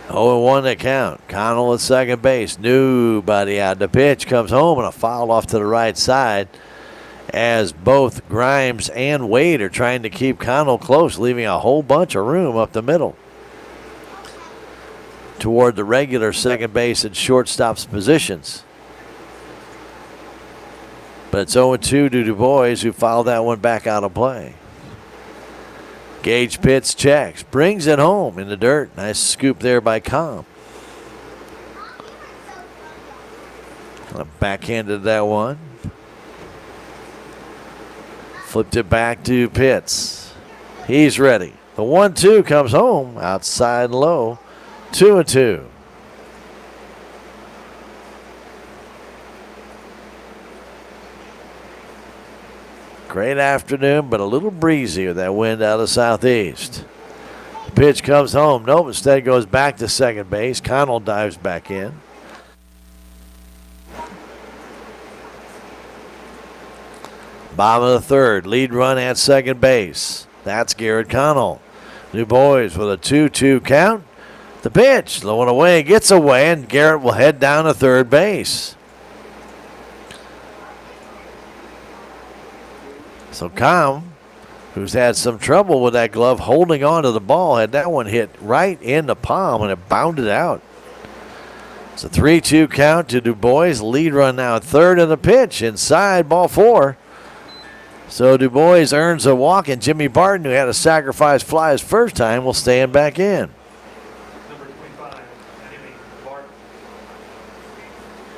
Oh, 1 to count. Connell at second base. Nobody out. The pitch comes home and a foul off to the right side as both Grimes and Wade are trying to keep Connell close, leaving a whole bunch of room up the middle toward the regular second base and shortstop's positions. But it's 0-2 to DuBois, who fouled that one back out of play. Gage Pitts checks, brings it home in the dirt. Nice scoop there by Com. Backhanded that one. Flipped it back to Pitts. He's ready. The 1-2 comes home outside low. 2-2. Great afternoon, but a little breezy with that wind out of southeast. The pitch comes home. Nope, instead goes back to second base. Connell dives back in. Bottom of the third. Lead run at second base. That's Garrett Connell. DuBois with a 2-2 count. The pitch, low and away, gets away, and Garrett will head down to third base. So Com, who's had some trouble with that glove holding on to the ball, had that one hit right in the palm, and it bounded out. It's a 3-2 count to DuBois. Lead run now at third, and the pitch inside, ball 4. So DuBois earns a walk, and Jimmy Barton, who had a sacrifice fly his first time, will stand back in.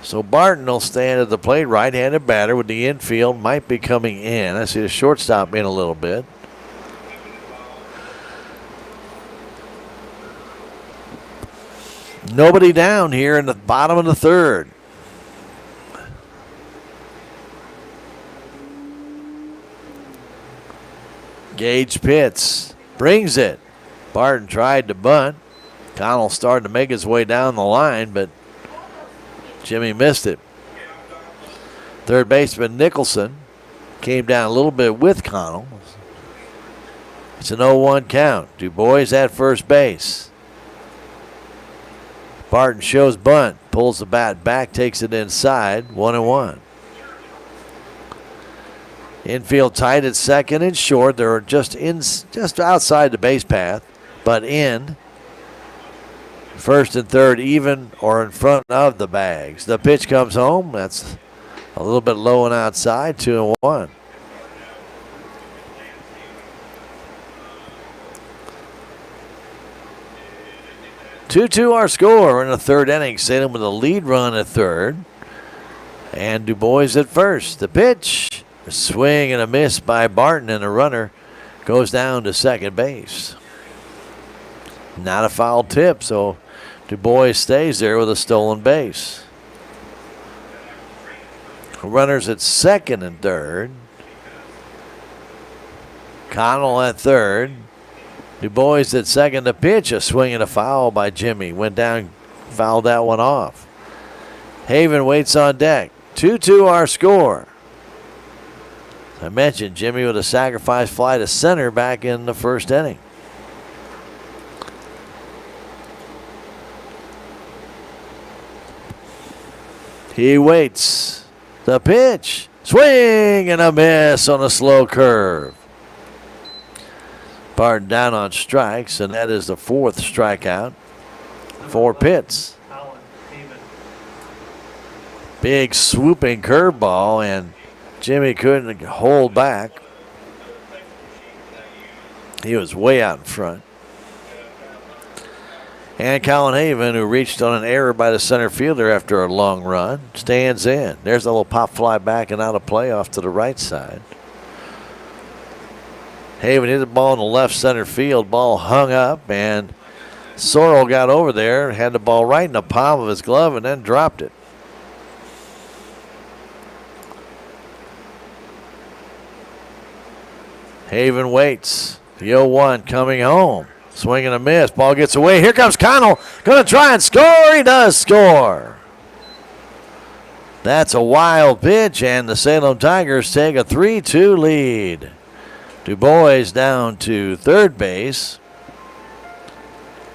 So Barton will stand at the plate, right-handed batter with the infield, might be coming in. I see the shortstop in a little bit. Nobody down here in the bottom of the third. Gage Pitts brings it. Barton tried to bunt. Connell started to make his way down the line, but Jimmy missed it. Third baseman Nicholson came down a little bit with Connell. It's an 0-1 count. DuBois at first base. Barton shows bunt, pulls the bat back, takes it inside, 1-1. Infield tight at second and short. They're just outside the base path, but in. First and third even or in front of the bags. The pitch comes home. That's a little bit low and outside, 2-1. Two our score in the third inning. Salem with a lead run at third. And DuBois at first. The pitch, a swing and a miss by Barton, and the runner goes down to second base. Not a foul tip, so DuBois stays there with a stolen base. Runners at second and third. Connell at third. DuBois at second. The pitch, a swing and a foul by Jimmy. Went down, fouled that one off. Haven waits on deck. 2-2 our score. I mentioned Jimmy with a sacrifice fly to center back in the first inning. He waits. The pitch. Swing and a miss on a slow curve. Barton down on strikes, and that is the fourth strikeout for Pitts. Big swooping curveball, and Jimmy couldn't hold back. He was way out in front. And Colin Haven, who reached on an error by the center fielder after a long run, stands in. There's a little pop fly back and out of play off to the right side. Haven hit the ball in the left center field. Ball hung up, and Sorrell got over there, had the ball right in the palm of his glove, and then dropped it. Haven waits. The 0-1 coming home. Swing and a miss. Ball gets away. Here comes Connell. Going to try and score. He does score. That's a wild pitch, and the Salem Tigers take a 3-2 lead. Du Bois down to third base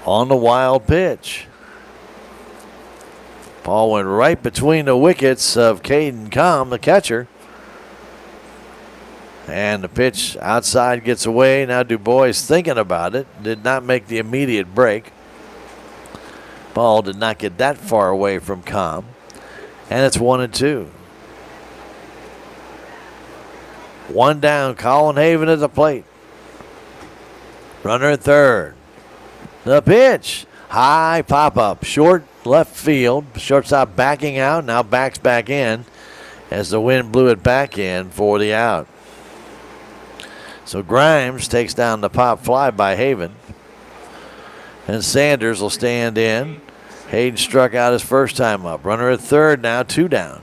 on the wild pitch. Ball went right between the wickets of Caden Comm, the catcher. And the pitch outside gets away. Now Du Bois thinking about it. Did not make the immediate break. Ball did not get that far away from Comm. And it's 1-2. One down, Colin Haven at the plate. Runner at third. The pitch. High pop-up. Short left field. Shortstop backing out. Now backs back in as the wind blew it back in for the out. So Grimes takes down the pop fly by Haven. And Sanders will stand in. Hayden struck out his first time up. Runner at third now, 2 down.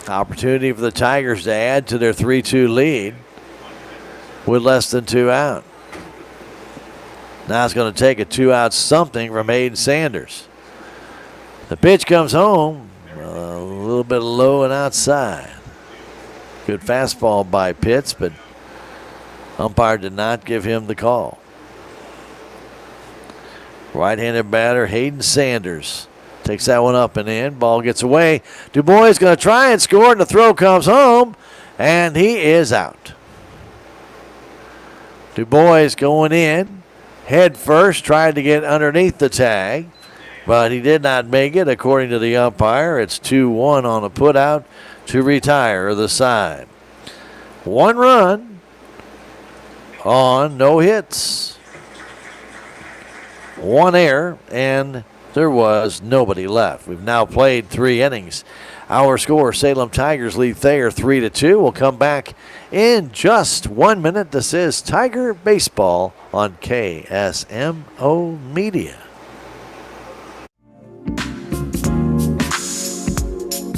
Opportunity for the Tigers to add to their 3-2 lead with less than 2 out. Now it's going to take a 2-out something from Hayden Sanders. The pitch comes home a little bit low and outside. Good fastball by Pitts, but umpire did not give him the call. Right-handed batter Hayden Sanders takes that one up and in. Ball gets away. Du Bois is going to try and score, and the throw comes home, and he is out. Du Bois going in, head first, tried to get underneath the tag, but he did not make it. According to the umpire, it's 2-1 on a putout to retire the side. 1 run on no hits. 1 error, and there was nobody left. We've now played 3 innings. Our score, Salem Tigers lead Thayer 3-2. We'll come back in just 1 minute. This is Tiger Baseball on KSMO Media.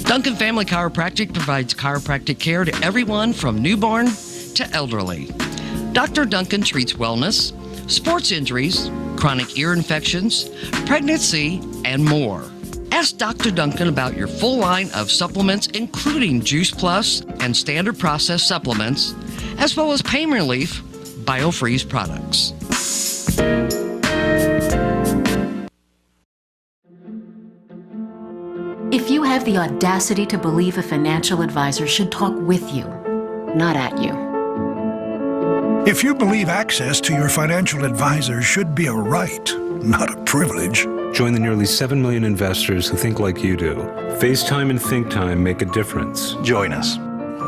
Duncan Family Chiropractic provides chiropractic care to everyone from newborn to elderly. Dr. Duncan treats wellness, sports injuries, chronic ear infections, pregnancy, and more. Ask Dr. Duncan about your full line of supplements, including Juice Plus and standard processed supplements, as well as pain relief, BioFreeze products. If you have the audacity to believe a financial advisor should talk with you, not at you. If you believe access to your financial advisor should be a right, not a privilege. Join the nearly 7 million investors who think like you do. FaceTime and Think Time make a difference. Join us.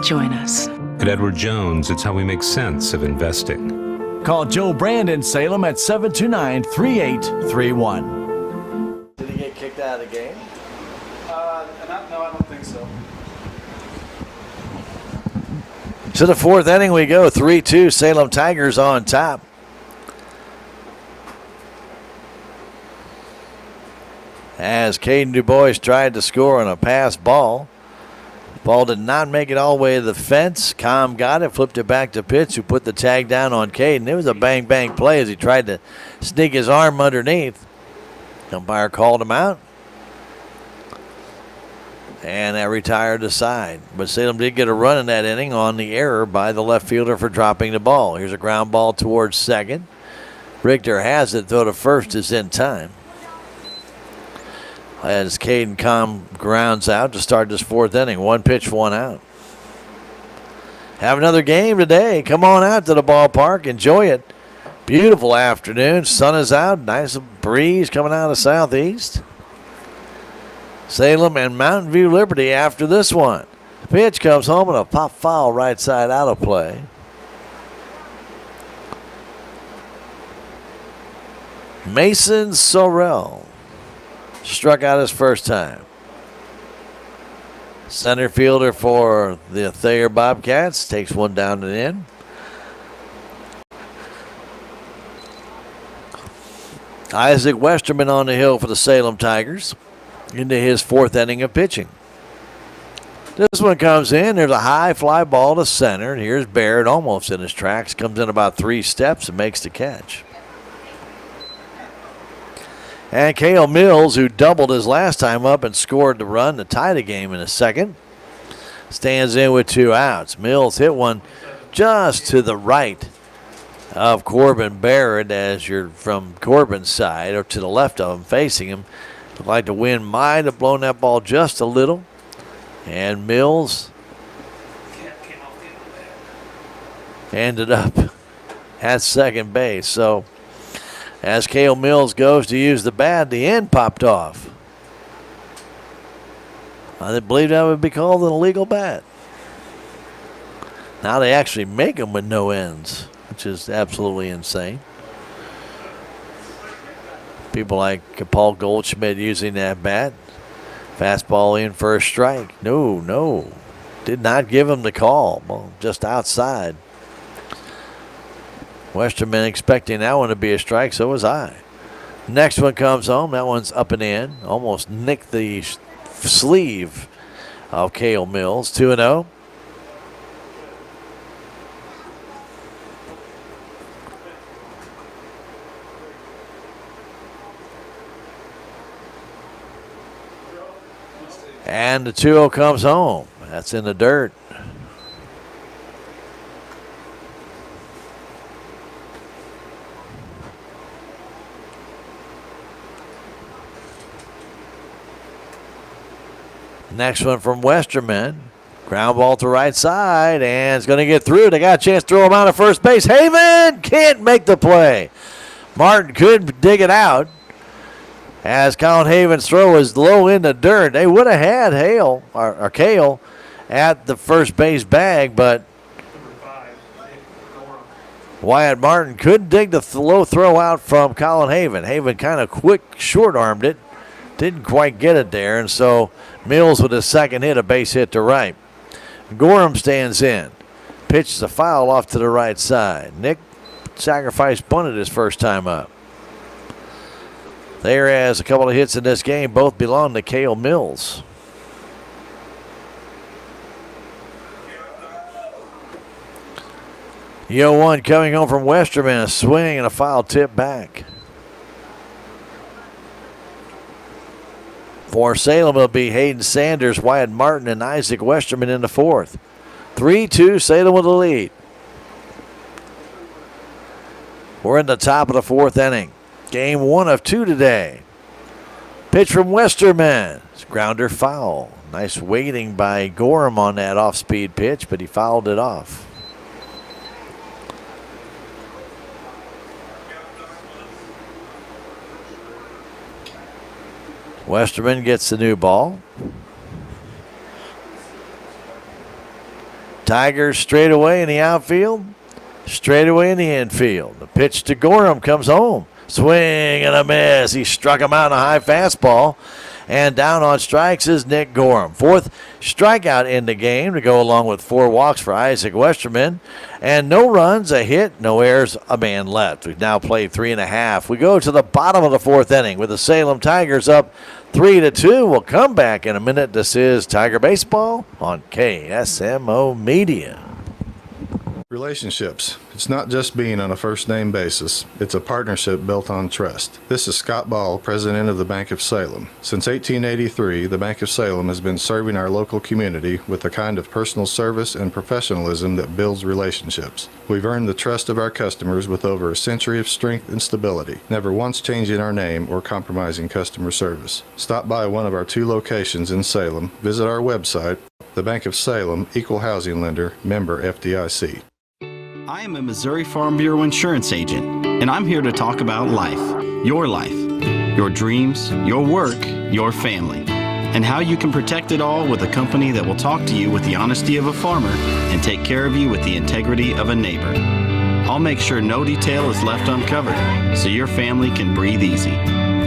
Join us. At Edward Jones, it's how we make sense of investing. Call Joe Brand in Salem at 729-3831. Did he get kicked out of the game? No, I don't think so. To the 4th inning we go. 3-2, Salem Tigers on top. As Caden Du Bois tried to score on a pass ball. Ball did not make it all the way to the fence. Comm got it, flipped it back to Pitts, who put the tag down on Caden. It was a bang-bang play as he tried to sneak his arm underneath. Umpire called him out. And that retired the side. But Salem did get a run in that inning on the error by the left fielder for dropping the ball. Here's a ground ball towards second. Richter has it, though to first is in time. As Caden Comm grounds out to start this 4th inning. 1 pitch, 1 out. Have another game today. Come on out to the ballpark. Enjoy it. Beautiful afternoon. Sun is out. Nice breeze coming out of the southeast. Salem and Mountain View Liberty after this one. The pitch comes home and a pop foul right side out of play. Mason Sorrell struck out his first time. Center fielder for the Thayer Bobcats takes one down and in. Isaac Westerman on the hill for the Salem Tigers into his 4th inning of pitching. This one comes in. There's a high fly ball to center. And here's Barrett almost in his tracks. Comes in about 3 steps and makes the catch. And Cale Mills, who doubled his last time up and scored the run to tie the game in a second, stands in with 2 outs. Mills hit one just to the right of Corbin Barrett as you're from Corbin's side, or to the left of him facing him. Looked like the wind might have blown that ball just a little. And Mills ended up at second base. So as Cale Mills goes to use the bat, the end popped off. I believe that would be called an illegal bat. Now they actually make them with no ends, which is absolutely insane. People like Paul Goldschmidt using that bat. Fastball in for a strike. No. Did not give him the call. Well, just outside. Westerman expecting that one to be a strike, so was I. Next one comes home. That one's up and in. Almost nicked the sleeve of Cale Mills. 2-0. And the 2-0 comes home. That's in the dirt. Next one from Westerman. Ground ball to right side, and it's going to get through. They got a chance to throw him out at first base. Haven can't make the play. Martin could dig it out. As Colin Haven's throw is low in the dirt, they would have had Cale at the first base bag, but Wyatt Martin couldn't dig the low throw out from Colin Haven. Haven kind of quick short-armed it, didn't quite get it there, and so Mills with his second hit, a base hit to right. Gorham stands in, pitches a foul off to the right side. Nick Sacrifice bunted his first time up. Thayer has a couple of hits in this game. Both belong to Cale Mills. The 0-1 coming home from Westerman. A swing and a foul tip back. For Salem, it'll be Hayden Sanders, Wyatt Martin, and Isaac Westerman in the fourth. 3-2, Salem with the lead. We're in the top of the fourth inning. Game 1 of 2 today. Pitch from Westerman. It's grounder foul. Nice waiting by Gorham on that off-speed pitch, but he fouled it off. Westerman gets the new ball. Tigers straight away in the outfield, straight away in the infield. The pitch to Gorham comes home. Swing and a miss. He struck him out on a high fastball. And down on strikes is Nick Gorham. Fourth strikeout in the game to go along with 4 walks for Isaac Westerman. And no runs, a hit, no errors, a man left. We've now played 3.5. We go to the bottom of the fourth inning with the Salem Tigers up 3-2. We'll come back in a minute. This is Tiger Baseball on KSMO Media. Relationships. It's not just being on a first-name basis. It's a partnership built on trust. This is Scott Ball, president of the Bank of Salem. Since 1883, the Bank of Salem has been serving our local community with the kind of personal service and professionalism that builds relationships. We've earned the trust of our customers with over a century of strength and stability, never once changing our name or compromising customer service. Stop by one of our 2 locations in Salem. Visit our website, the Bank of Salem, Equal Housing Lender, member FDIC. I am a Missouri Farm Bureau insurance agent, and I'm here to talk about life, your dreams, your work, your family, and how you can protect it all with a company that will talk to you with the honesty of a farmer and take care of you with the integrity of a neighbor. I'll make sure no detail is left uncovered so your family can breathe easy.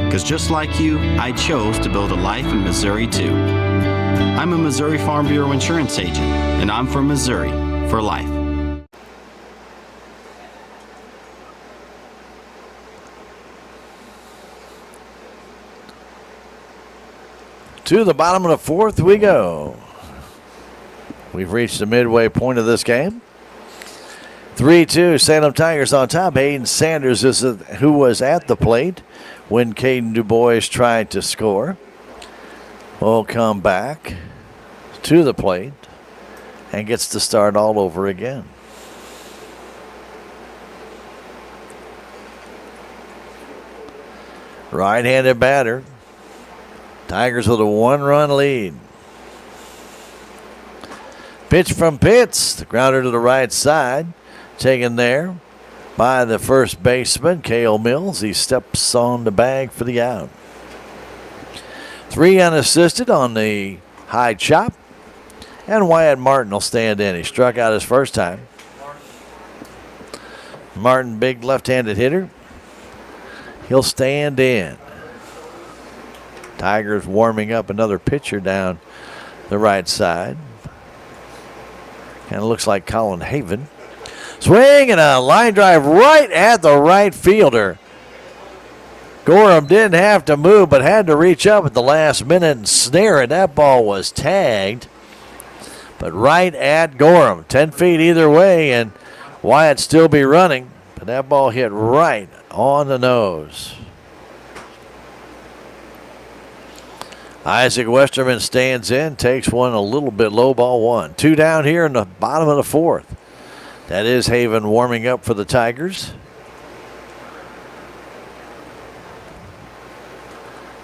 Because just like you, I chose to build a life in Missouri too. I'm a Missouri Farm Bureau insurance agent, and I'm from Missouri for life. To the bottom of the fourth we go. We've reached the midway point of this game. 3-2, Salem Tigers on top. Hayden Sanders is who was at the plate when Caden DuBois tried to score. Will come back to the plate and gets to start all over again. Right-handed batter. Tigers with a 1-run lead. Pitch from Pitts. The grounder to the right side. Taken there by the first baseman, Cale Mills. He steps on the bag for the out. 3 unassisted on the high chop. And Wyatt Martin will stand in. He struck out his first time. Martin, big left-handed hitter. He'll stand in. Tigers warming up another pitcher down the right side. Kind of looks like Colin Haven. Swing and a line drive right at the right fielder. Gorham didn't have to move, but had to reach up at the last minute and snare it. That ball was tagged, but right at Gorham. 10 feet either way, and Wyatt still be running, but that ball hit right on the nose. Isaac Westerman stands in, takes one a little bit low, ball 1. 2 down here in the bottom of the 4th. That is Haven warming up for the Tigers.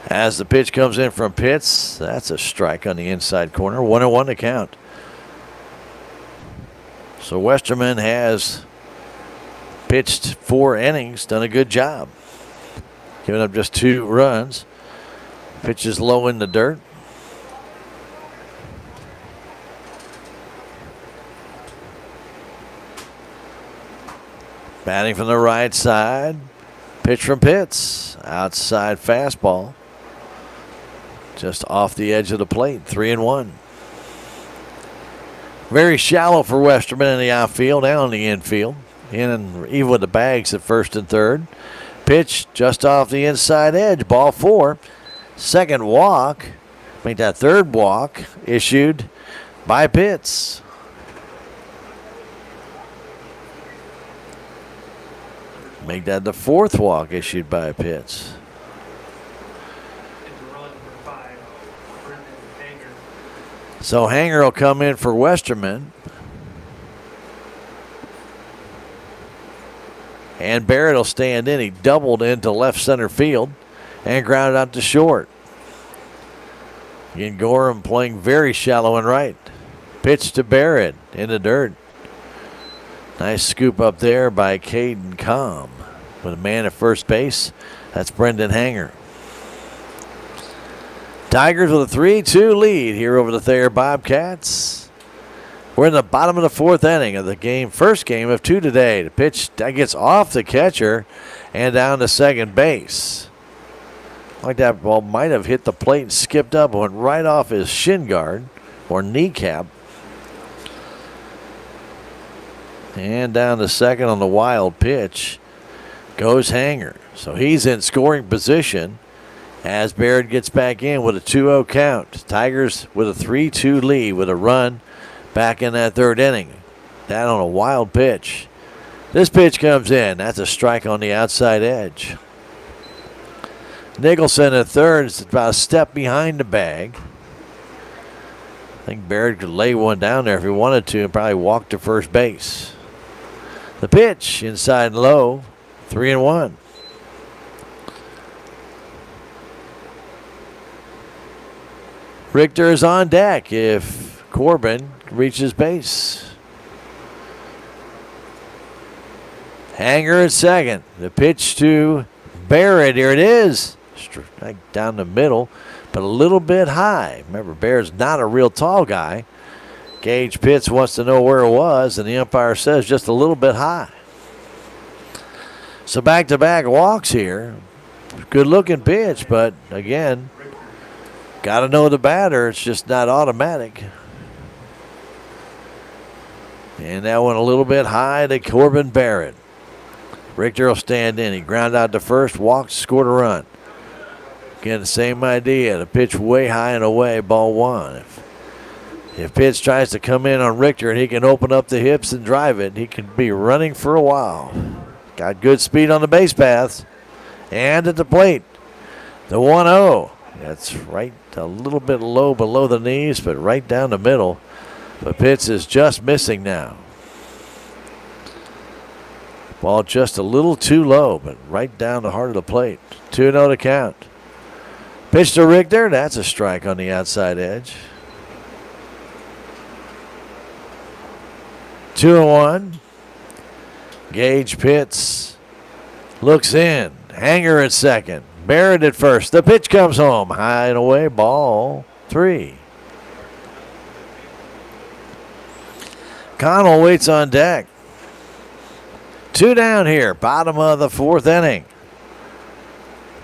As the pitch comes in from Pitts, that's a strike on the inside corner. 1-1 to count. So Westerman has pitched 4 innings, done a good job. Giving up just 2 runs. Pitch is low in the dirt. Batting from the right side. Pitch from Pitts. Outside fastball. Just off the edge of the plate. 3-1. Very shallow for Westerman in the outfield and on the infield. In and even with the bags at first and third. Pitch just off the inside edge. Ball 4. Second walk. Make that third walk issued by Pitts. Make that the 4th walk issued by Pitts. So Hanger will come in for Westerman. And Barrett will stand in. He doubled into left center field and grounded out to short. Again, Gorham playing very shallow and right. Pitch to Barrett in the dirt. Nice scoop up there by Caden Comm with a man at first base. That's Brendan Hanger. Tigers with a 3-2 lead here over the Thayer Bobcats. We're in the bottom of the 4th inning of the game, first game of 2 today. The pitch that gets off the catcher and down to second base. Like that ball might have hit the plate and skipped up and went right off his shin guard or kneecap. And down to second on the wild pitch goes Hanger. So he's in scoring position as Barrett gets back in with a 2-0 count. Tigers with a 3-2 lead with a run back in that 3rd inning. That on a wild pitch. This pitch comes in. That's a strike on the outside edge. Nicholson at third is about a step behind the bag. I think Barrett could lay one down there if he wanted to and probably walk to first base. The pitch inside low, 3-1. Richter is on deck if Corbin reaches base. Hanger at second. The pitch to Barrett. Here it is. Strike down the middle, but a little bit high. Remember, Barrett's not a real tall guy. Gage Pitts wants to know where it was, and the umpire says just a little bit high. So back-to-back walks here. Good-looking pitch, but again, got to know the batter. It's just not automatic. And that one a little bit high to Corbin Barrett. Richter will stand in. He ground out to first, walked, scored a run. Again, the same idea. The pitch way high and away, ball 1. If If pitch tries to come in on Richter and he can open up the hips and drive it, he can be running for a while. Got good speed on the base paths. And at the plate, the 1-0. That's right a little bit low below the knees, but right down the middle. The pitch is just missing now. Ball just a little too low, but right down the heart of the plate. 2-0 to count. Pitch to Richter. That's a strike on the outside edge. 2-1. Gage Pitts looks in. Hanger at second. Barrett at first. The pitch comes home. High and away. Ball 3. Connell waits on deck. 2 down here. Bottom of the 4th inning.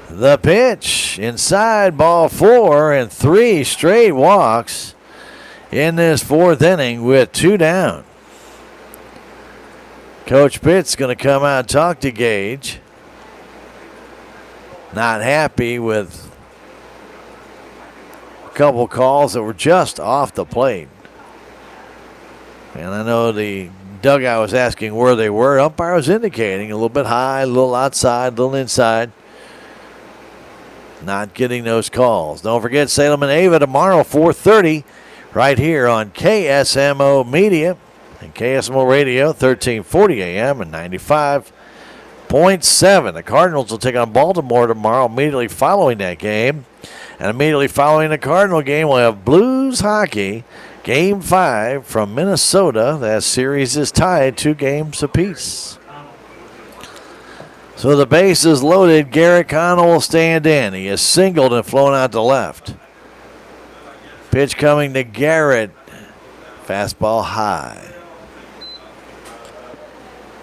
The pitch. Inside. Ball 4 and 3 straight walks in this 4th inning with 2 down. Coach Pitt's going to come out and talk to Gage. Not happy with a couple calls that were just off the plate. And I know the dugout was asking where they were. Umpire was indicating a little bit high, a little outside, a little inside. Not getting those calls. Don't forget Salem and Ava tomorrow, 4:30, right here on KSMO Media and KSMO Radio, 1340 AM and 95.7. The Cardinals will take on Baltimore tomorrow immediately following that game. And immediately following the Cardinal game, we'll have Blues hockey, Game 5 from Minnesota. That series is tied 2 games apiece. So the base is loaded. Garrett Connell will stand in. He is singled and flown out to left. Pitch coming to Garrett. Fastball high.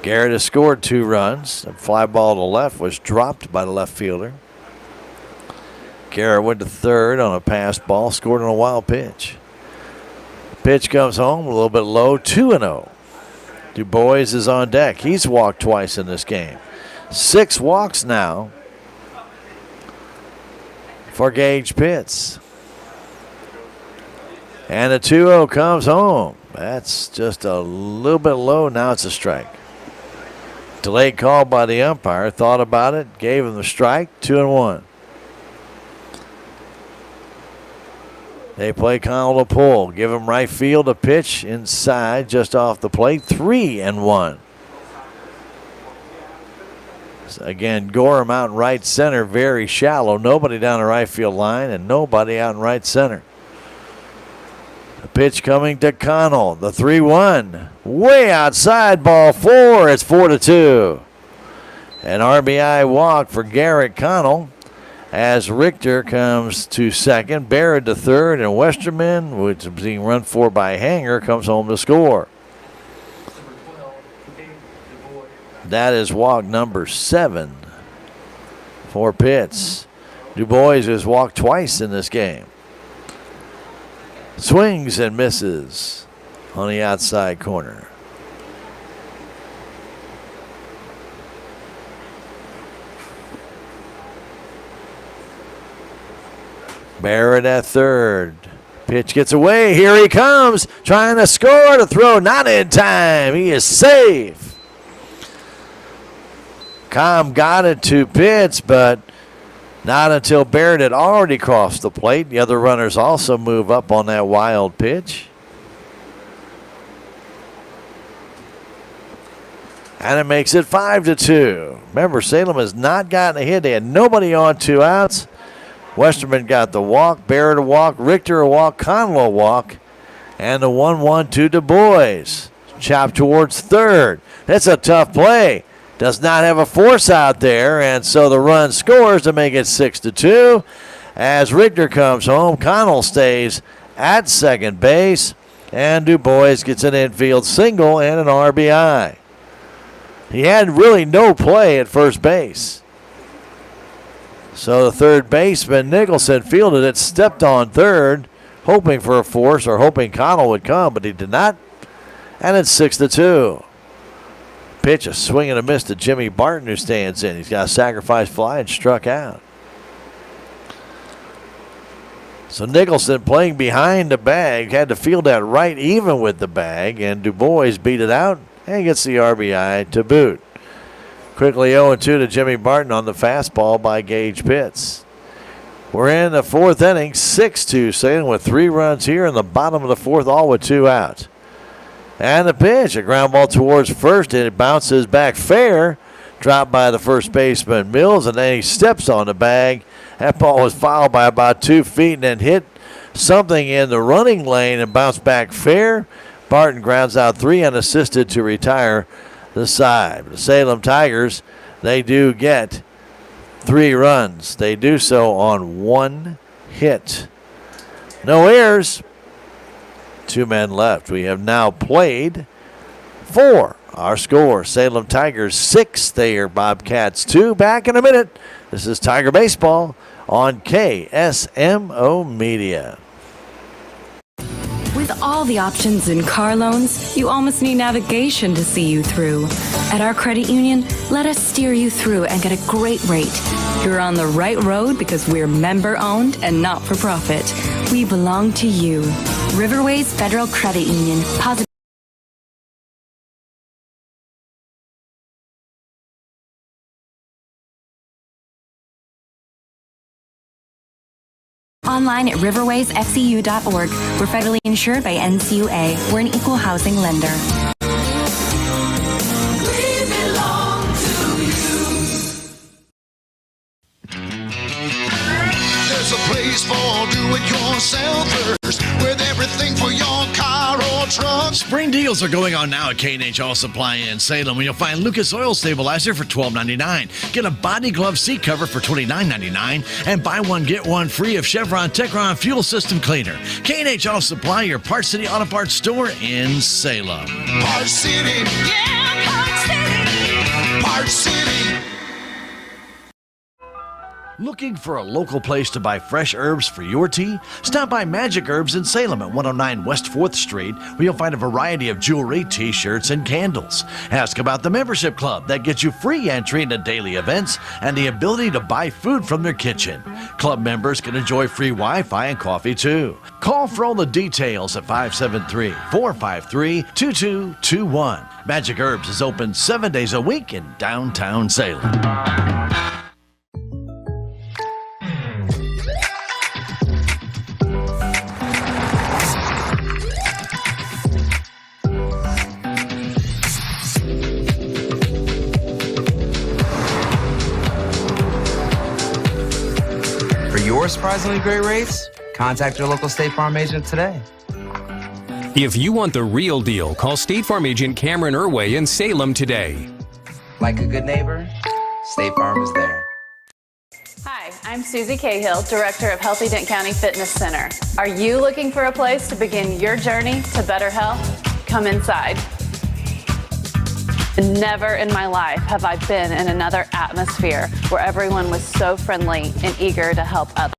Garrett has scored 2 runs. A fly ball to left was dropped by the left fielder. Garrett went to third on a pass ball, scored on a wild pitch. Pitch comes home a little bit low, 2-0. Du Bois is on deck. He's walked twice in this game. 6 walks now for Gage Pitts. And the 2-0 comes home. That's just a little bit low. Now it's a strike. Delayed call by the umpire. Thought about it. Gave him the strike. 2-1. They play Connell to pull. Give him right field. A pitch inside just off the plate. 3-1. So again, Gorham out in right center. Very shallow. Nobody down the right field line and nobody out in right center. The pitch coming to Connell. The 3-1. Way outside, ball 4. It's 4-2. An RBI walk for Garrett Connell as Richter comes to second, Barrett to third, and Westerman, which is being run for by Hanger, comes home to score. That is walk number 7 for Pitts. Du Bois has walked twice in this game. Swings and misses on the outside corner. Barrett at third. Pitch gets away. Here he comes. Trying to score. The throw not in time. He is safe. Com got it to Pitts, but not until Barrett had already crossed the plate. The other runners also move up on that wild pitch. And it makes it 5-2. Remember, Salem has not gotten a hit. They had nobody on 2 outs. Westerman got the walk, Barrett a walk, Richter a walk, Connell a walk, and the 1-1 to Du Bois. Chopped towards third. That's a tough play. Does not have a force out there, and so the run scores to make it 6-2. As Richter comes home, Connell stays at second base, and Du Bois gets an infield single and an RBI. He had really no play at first base. So the third baseman, Nicholson, fielded it, stepped on third, hoping for a force or hoping Connell would come, but he did not. And it's 6-2. Pitch, a swing and a miss to Jimmy Barton, who stands in. He's got a sacrifice fly and struck out. So Nicholson playing behind the bag, had to field that right even with the bag, and Du Bois beat it out and gets the RBI to boot. Quickly 0-2 to Jimmy Barton on the fastball by Gage Pitts. We're in the fourth inning, 6-2 Salem with 3 runs here in the bottom of the fourth, all with 2 out. And the pitch, a ground ball towards first, and it bounces back fair. Dropped by the first baseman Mills, and then he steps on the bag. That ball was fouled by about 2 feet and then hit something in the running lane and bounced back fair. Barton grounds out 3 unassisted to retire the side. The Salem Tigers, they do get 3 runs. They do so on 1 hit. No errors. 2 men left. We have now played 4. Our score, Salem Tigers 6, Thayer Bobcats 2. Back in a minute. This is Tiger Baseball on KSMO Media. With all the options in car loans, you almost need navigation to see you through. At our credit union, let us steer you through and get a great rate. You're on the right road because we're member-owned and not-for-profit. We belong to you. Riverways Federal Credit Union. Positive. Online at riverwaysfcu.org. We're federally insured by NCUA. We're an equal housing lender. We belong to you. There's a place for do-it-yourselfers with everything for your car or truck. Spring deals are going on now at K&H All Supply in Salem, where you'll find Lucas Oil Stabilizer for $12.99. Get a body glove seat cover for $29.99. And buy one, get one free of Chevron Techron Fuel System Cleaner. K&H All Supply, your Parts City Auto Parts store in Salem. Parts City. Yeah, Parts City. Parts City. Looking for a local place to buy fresh herbs for your tea? Stop by Magic Herbs in Salem at 109 West 4th Street, where you'll find a variety of jewelry, t-shirts, and candles. Ask about the membership club that gets you free entry into daily events and the ability to buy food from their kitchen. Club members can enjoy free Wi-Fi and coffee too. Call for all the details at 573-453-2221. Magic Herbs is open 7 days a week in downtown Salem. Your surprisingly great rates? Contact your local State Farm agent today. If you want the real deal, call State Farm agent Cameron Irway in Salem today. Like a good neighbor, State Farm is there. Hi, I'm Susie Cahill, Director of Healthy Dent County Fitness Center. Are you looking for a place to begin your journey to better health? Come inside. Never in my life have I been in another atmosphere where everyone was so friendly and eager to help others.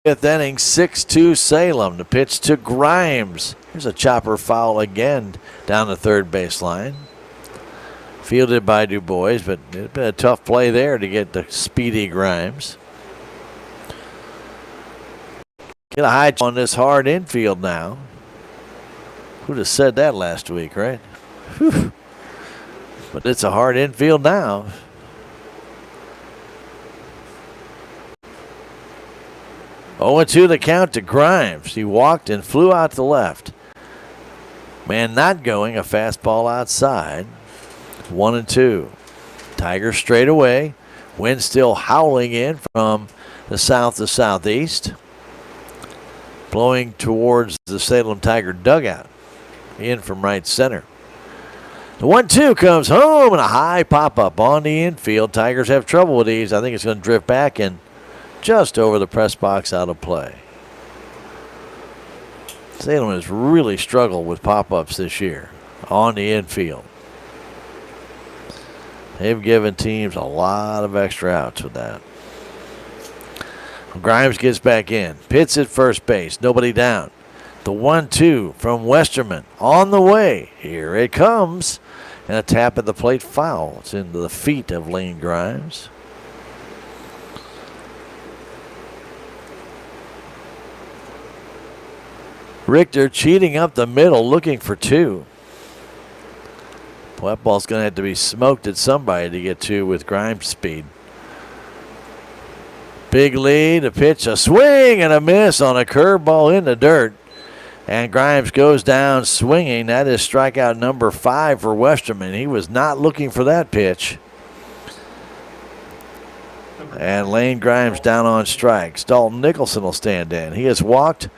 Fifth inning, 6-2 Salem. The pitch to Grimes. Here's a chopper foul again down the third baseline. Fielded by Du Bois, but it's been a tough play there to get the speedy Grimes. Get a high on this hard infield now. Who'd have said that last week, right? Whew. But it's a hard infield now. Oh, 2 the count to Grimes. He walked and flew out to left. Man not going, a fastball outside. 1-2. Tigers straight away. Wind still howling in from the south to southeast. Blowing towards the Salem Tiger dugout. In from right center. The 1-2 comes home and a high pop-up on the infield. Tigers have trouble with these. I think it's going to drift back and just over the press box out of play. Salem has really struggled with pop-ups this year on the infield. They've given teams a lot of extra outs with that. Grimes gets back in. Pitts at first base. Nobody down. The 1-2 from Westerman on the way. Here it comes. And a tap at the plate foul. It's into the feet of Lane Grimes. Richter cheating up the middle, looking for two. Well, that ball's going to have to be smoked at somebody to get two with Grimes' speed. Big lead, a pitch, a swing, and a miss on a curveball in the dirt. And Grimes goes down swinging. That is strikeout number 5 for Westerman. He was not looking for that pitch. And Lane Grimes down on strikes. Dalton Nicholson will stand in. He has walked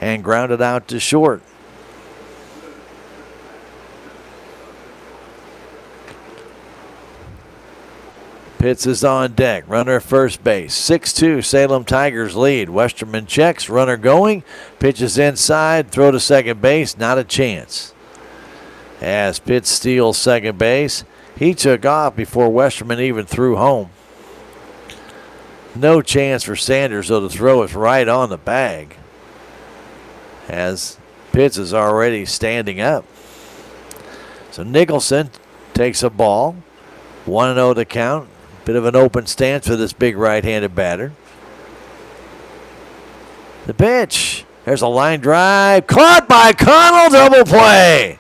and grounded out to short. Pitts is on deck. Runner at first base. 6-2 Salem Tigers lead. Westerman checks. Runner going. Pitches inside. Throw to second base. Not a chance. As Pitts steals second base. He took off before Westerman even threw home. No chance for Sanders, though the throw is right on the bag. As Pitts is already standing up. So Nicholson takes a ball. 1-0 to count. Bit of an open stance for this big right-handed batter. The pitch. There's a line drive. Caught by Connell. Double play.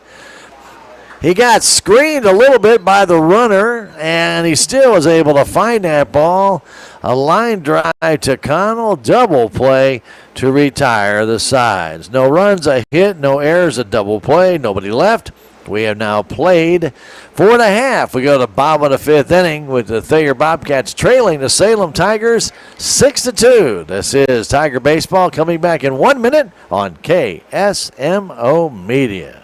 He got screened a little bit by the runner, and he still was able to find that ball. A line drive to Connell. Double play to retire the sides. No runs, a hit. No errors, a double play. Nobody left. We have now played 4.5. We go to bottom of the 5th inning with the Thayer Bobcats trailing the Salem Tigers 6-2. This is Tiger Baseball coming back in 1 minute on KSMO Media.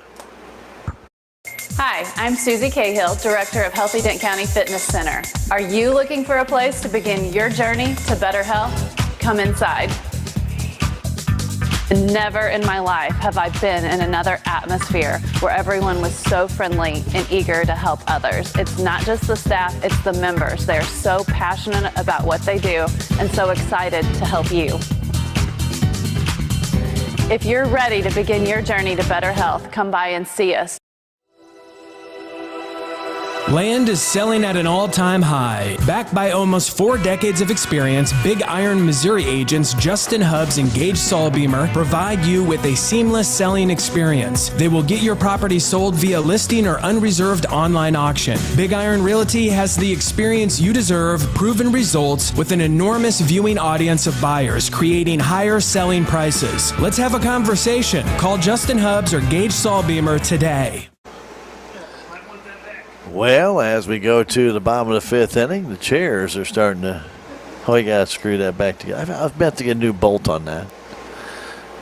Hi, I'm Susie Cahill, Director of Healthy Dent County Fitness Center. Are you looking for a place to begin your journey to better health? Come inside. Never in my life have I been in another atmosphere where everyone was so friendly and eager to help others. It's not just the staff, it's the members. They're so passionate about what they do and so excited to help you. If you're ready to begin your journey to better health, come by and see us. Land is selling at an all-time high. Backed by almost 4 decades of experience, Big Iron Missouri agents Justin Hubbs and Gage Saulbeamer provide you with a seamless selling experience. They will get your property sold via listing or unreserved online auction. Big Iron Realty has the experience you deserve, proven results, with an enormous viewing audience of buyers, creating higher selling prices. Let's have a conversation. Call Justin Hubbs or Gage Saulbeamer today. Well, as we go to the bottom of the 5th inning, the chairs are starting to... Oh, you got to screw that back together. I was about to get a new bolt on that.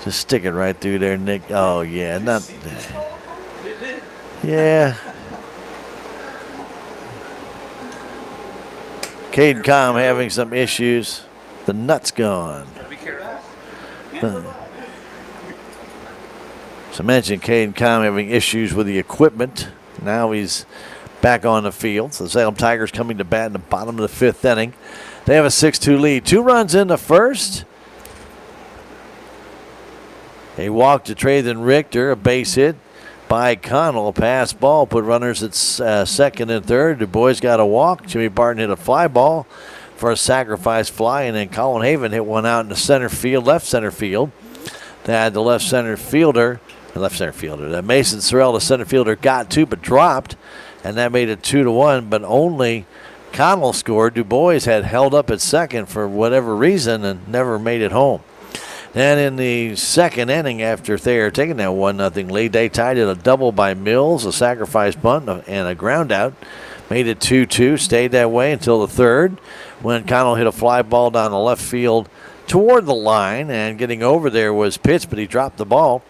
Just stick it right through there, Nick. Oh, yeah. Not... Yeah. Caden Com having some issues. The nut's gone. Be careful. So I mentioned Caden Com having issues with the equipment. Now he's back on the field. So the Salem Tigers coming to bat in the bottom of the 5th inning. They have a 6-2 lead. 2 runs in the first. A walk to Trevathan Richter, a base hit by Connell. A pass ball put runners at second and third. Du Bois got a walk. Jimmy Barton hit a fly ball for a sacrifice fly, and then Colin Haven hit one out in the center field, left center field. That the left center fielder, that Mason Sorrell, the center fielder, got to but dropped. And that made it 2-1, but only Connell scored. Du Bois had held up at second for whatever reason and never made it home. Then in the second inning, after Thayer taking that 1-0 lead, they tied it a double by Mills, a sacrifice bunt, and a ground out. Made it 2-2, stayed that way until the third, when Connell hit a fly ball down the left field toward the line, and getting over there was Pitts, but he dropped the ball.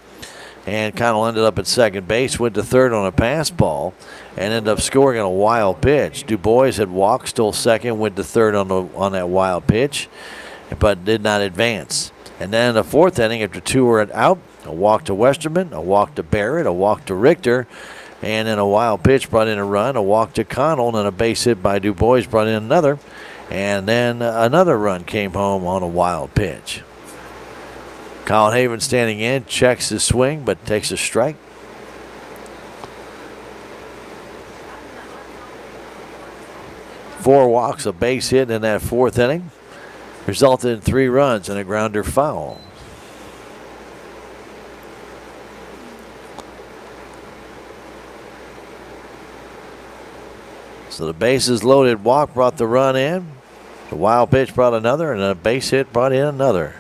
And Connell ended up at second base, went to third on a pass ball, and ended up scoring on a wild pitch. Du Bois had walked, stole second, went to third on that wild pitch, but did not advance. And then in the 4th inning, after 2 were out, a walk to Westerman, a walk to Barrett, a walk to Richter, and then a wild pitch brought in a run, a walk to Connell, and then a base hit by Du Bois brought in another. And then another run came home on a wild pitch. Colin Haven standing in, checks his swing, but takes a strike. Four walks, a base hit in that 4th inning, resulted in 3 runs and a grounder foul. So the bases loaded walk brought the run in. The wild pitch brought another, and a base hit brought in another.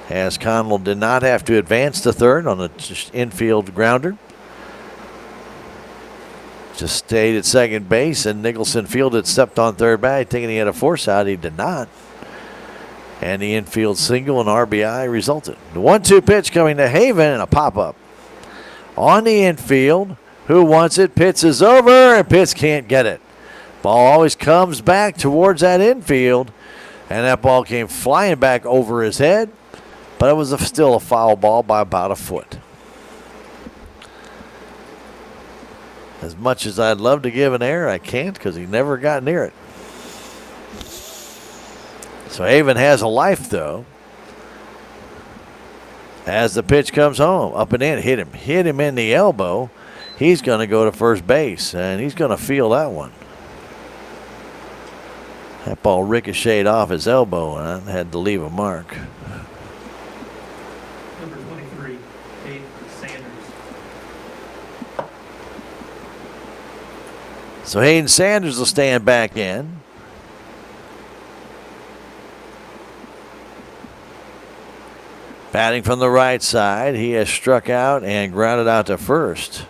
As Connell did not have to advance to third on an infield grounder. Just stayed at second base, and Nicholson fielded, stepped on third base, thinking he had a force out. He did not. And the infield single and RBI resulted. The 1-2 pitch coming to Haven, and a pop-up. On the infield, who wants it? Pitts is over, and Pitts can't get it. Ball always comes back towards that infield, and that ball came flying back over his head, but it was still a foul ball by about a foot. As much as I'd love to give an error, I can't because he never got near it. So Haven has a life, though. As the pitch comes home, up and in, hit him in the elbow. He's going to go to first base, and he's going to feel that one. That ball ricocheted off his elbow, and I had to leave a mark. Number 23, Dave Sanders. So Hayden Sanders will stand back in. Batting from the right side, he has struck out and grounded out to first.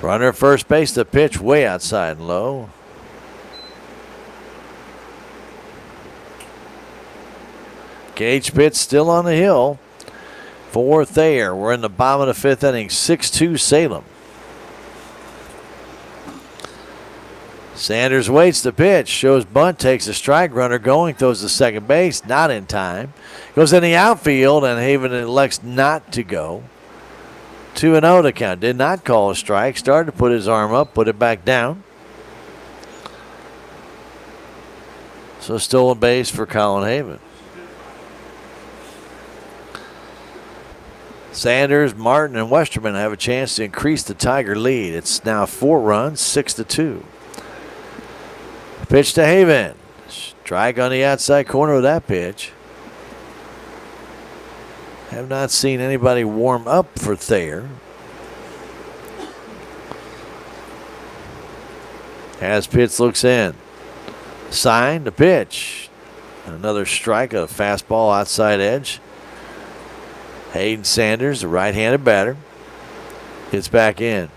Runner at first base, the pitch way outside and low. Gage pitch still on the hill for Thayer. We're in the bottom of the fifth inning, 6-2 Salem. Sanders waits the pitch, shows bunt, takes a strike, runner going, throws to second base, not in time. Goes in the outfield, and Haven elects not to go. 2-0 to count. Did not call a strike, started to put his arm up, put it back down. So stolen base for Colin Haven. Sanders, Martin, and Westerman have a chance to increase the Tiger lead. It's now 4 runs, 6-2. Pitch to Haven. Strike on the outside corner of that pitch. Have not seen anybody warm up for Thayer. As Pitts looks in. Sign the pitch. Another strike, a fastball outside edge. Hayden Sanders, the right-handed batter, hits back in.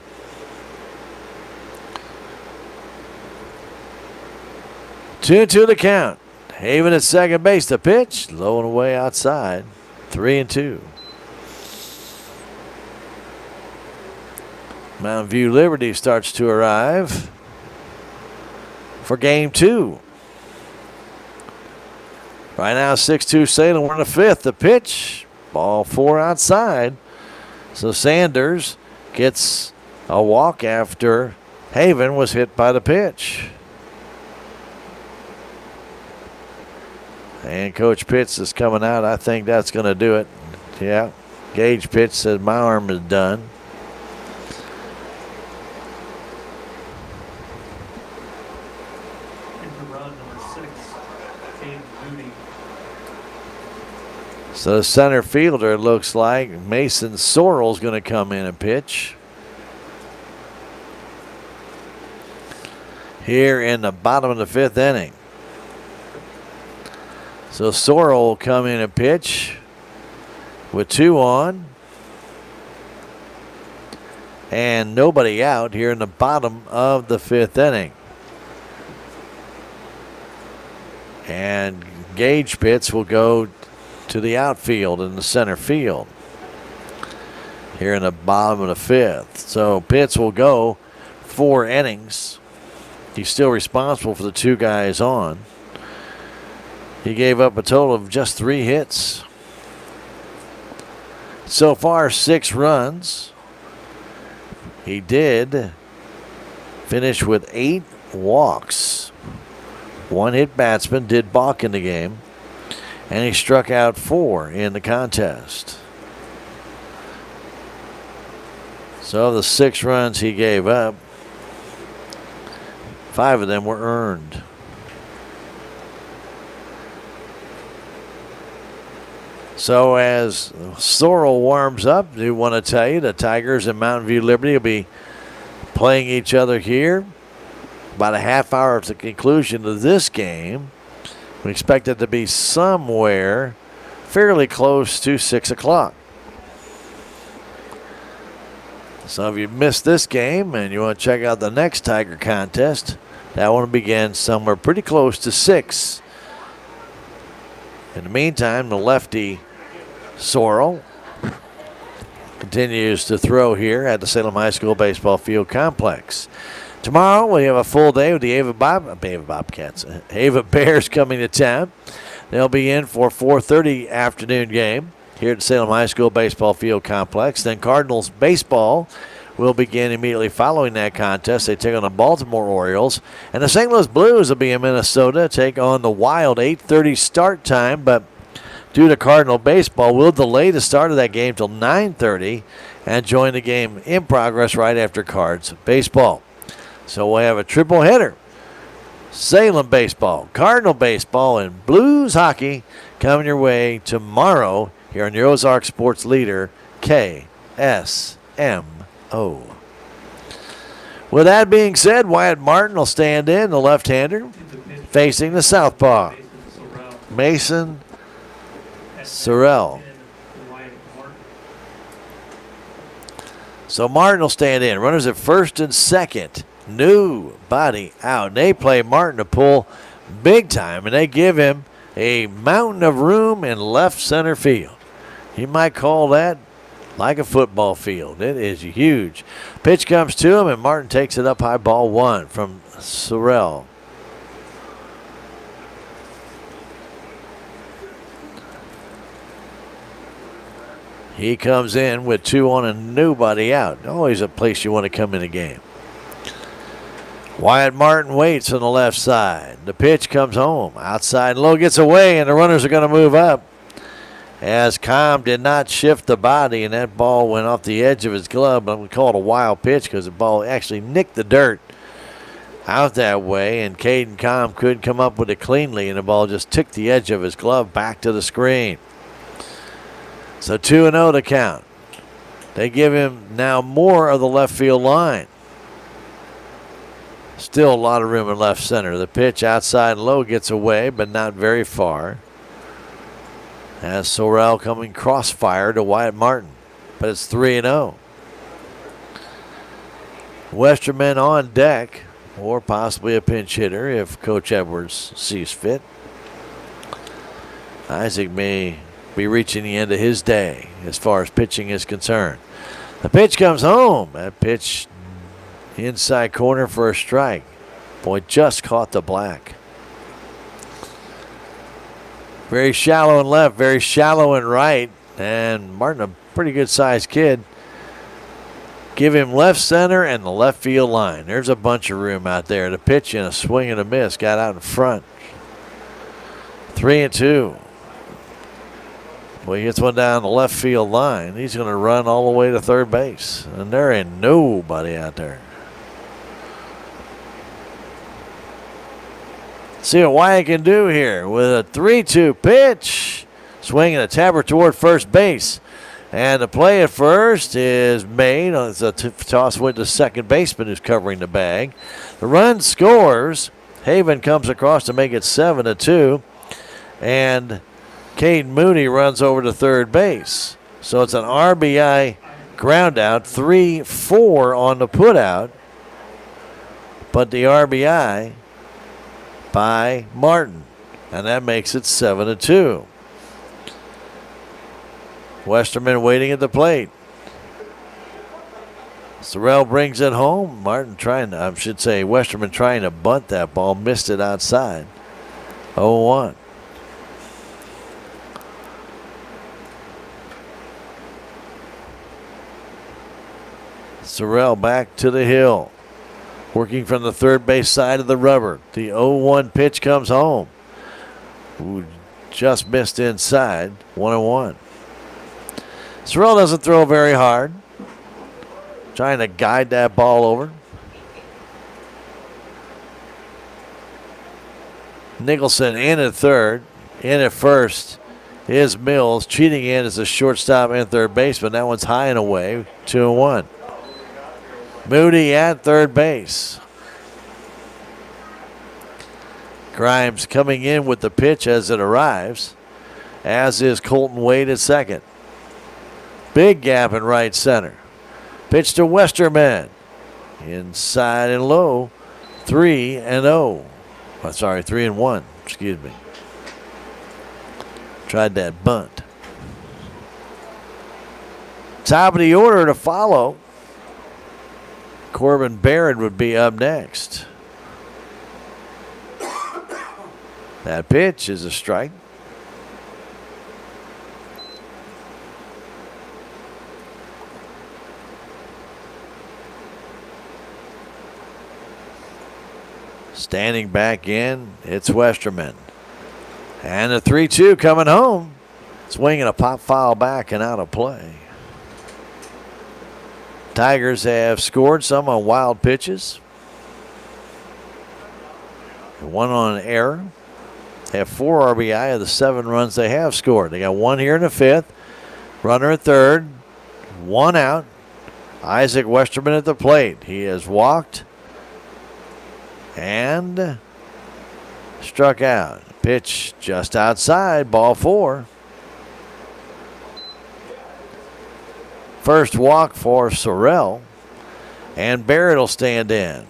Two the count. Haven at second base. The pitch, low and away outside. 3-2. Mountain View Liberty starts to arrive for game 2. Right now, 6-2 Salem. We're in the fifth. The pitch, ball 4 outside. So Sanders gets a walk after Haven was hit by the pitch. And Coach Pitts is coming out. I think that's going to do it. Yeah. Gage Pitts says my arm is done. So the center fielder looks like Mason Sorrell's going to come in and pitch. Here in the bottom of the fifth inning. So Sorrell will come in and pitch with 2 on. And nobody out here in the bottom of the fifth inning. And Gage Pitts will go to the outfield in the center field here in the bottom of the fifth. So Pitts will go 4 innings. He's still responsible for the 2 guys on. He gave up a total of just 3 hits. So far, 6 runs. He did finish with 8 walks. 1 hit batsman did balk in the game. And he struck out 4 in the contest. So of the 6 runs he gave up, 5 of them were earned. So as Sorrell warms up, I do want to tell you the Tigers and Mountain View Liberty will be playing each other here. About a half hour to the conclusion of this game. We expect it to be somewhere fairly close to 6 o'clock. So if you missed this game and you want to check out the next Tiger contest, that one begins somewhere pretty close to 6. In the meantime, the lefty Sorrell continues to throw here at the Salem High School baseball field complex. Tomorrow we have a full day with the Ava Bears coming to town. They'll be in for a 4:30 afternoon game here at the Salem High School baseball field complex. Then Cardinals baseball will begin immediately following that contest. They take on the Baltimore Orioles. And the St. Louis Blues will be in Minnesota, take on the Wild. 8:30 start time, but due to Cardinal baseball, we'll delay the start of that game till 9:30 and join the game in progress right after Cards baseball. So we'll have a triple header. Salem baseball, Cardinal baseball, and Blues hockey coming your way tomorrow here on your Ozark Sports Leader, KSMO. With that being said, Wyatt Martin will stand in, the left-hander, facing the southpaw. Mason Sorrell. So Martin will stand in. Runners at first and second. Nobody out. And they play Martin to pull big time, and they give him a mountain of room in left center field. You might call that like a football field. It is huge. Pitch comes to him, and Martin takes it up high, ball one from Sorrell. He comes in with 2 on and nobody out. Always a place you want to come in a game. Wyatt Martin waits on the left side. The pitch comes home. Outside low, gets away, and the runners are going to move up. As Comm did not shift the body, and that ball went off the edge of his glove. But we call it a wild pitch because the ball actually nicked the dirt out that way, and Caden Comm couldn't come up with it cleanly, and the ball just ticked the edge of his glove back to the screen. So 2-0 to count. They give him now more of the left field line. Still a lot of room in left center. The pitch outside low gets away, but not very far. As Sorrell coming crossfire to Wyatt Martin. But it's 3-0. Westerman on deck, or possibly a pinch hitter if Coach Edwards sees fit. Isaac may be reaching the end of his day as far as pitching is concerned. The pitch comes home. That pitch inside corner for a strike. Boy, just caught the black. Very shallow in left, very shallow in right. And Martin, a pretty good sized kid. Give him left center and the left field line. There's a bunch of room out there. The pitch and a swing and a miss got out in front. 3-2. Well, he gets one down the left field line. He's going to run all the way to third base. And there ain't nobody out there. See what Wyatt can do here with a 3-2 pitch. Swinging a tabber toward first base. And the play at first is made. It's a toss went to second baseman who's covering the bag. The run scores. Haven comes across to make it 7-2. And Cade Mooney runs over to third base. So it's an RBI ground out, 3-4 on the put out. But the RBI by Martin. And that makes it 7-2. Westerman waiting at the plate. Sorrell brings it home. Westerman trying to bunt that ball. Missed it outside. 0-1. Sorrell back to the hill. Working from the third base side of the rubber. The 0-1 pitch comes home. Ooh, just missed inside. 1-1. Sorrell doesn't throw very hard. Trying to guide that ball over. Nicholson in at third. In at first is Mills. Cheating in as a shortstop and third baseman. That one's high and away. 2-1. Moody at third base. Grimes coming in with the pitch as it arrives, as is Colton Wade at second. Big gap in right center. Pitch to Westerman. Inside and low. 3-0. Oh, sorry, 3-1. Excuse me. Tried that bunt. Top of the order to follow. Corbin Barrett would be up next. That pitch is a strike. Standing back in, it's Westerman. And the 3-2 coming home. Swinging a pop foul back and out of play. Tigers have scored some on wild pitches. One on an error. They have 4 RBI of the 7 runs they have scored. They got 1 here in the 5th. Runner at third. 1 out. Isaac Westerman at the plate. He has walked and struck out. Pitch just outside. Ball 4. First walk for Sorrell. And Barrett will stand in.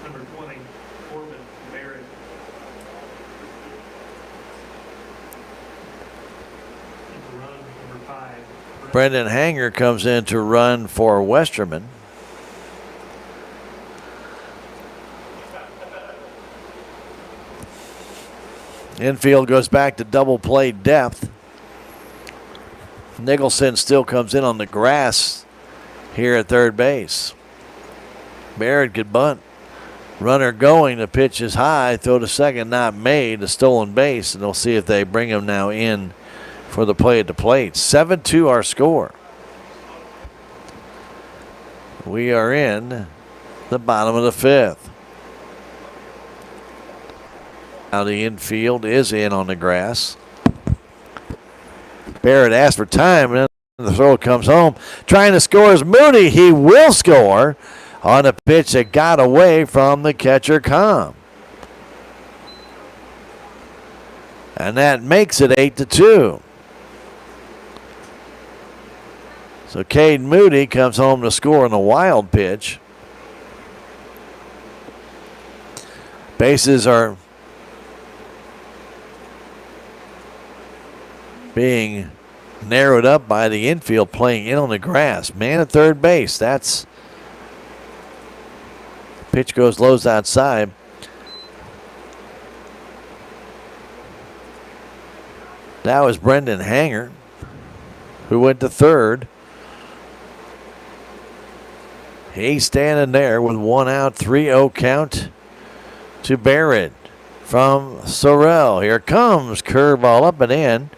Number 20, Corbin Barrett. Run, number 5. Brendan Hanger comes in to run for Westerman. Infield goes back to double play depth. Nicholson still comes in on the grass here at third base. Barrett could bunt. Runner going, the pitch is high, throw to second, not made, a stolen base, and they'll see if they bring him now in for the play at the plate. 7-2 our score. We are in the bottom of the 5th. Now the infield is in on the grass. Barrett asked for time, and then the throw comes home. Trying to score is Moody. He will score on a pitch that got away from the catcher, Com. And that makes it 8-2. So Cade Moody comes home to score on a wild pitch. Bases are being narrowed up by the infield playing in on the grass. Man at third base. That's pitch goes lows outside. That was Brendan Hanger, who went to third. He's standing there with 1 out, 3-0 count to Barrett from Sorrell. Here comes curveball up and in.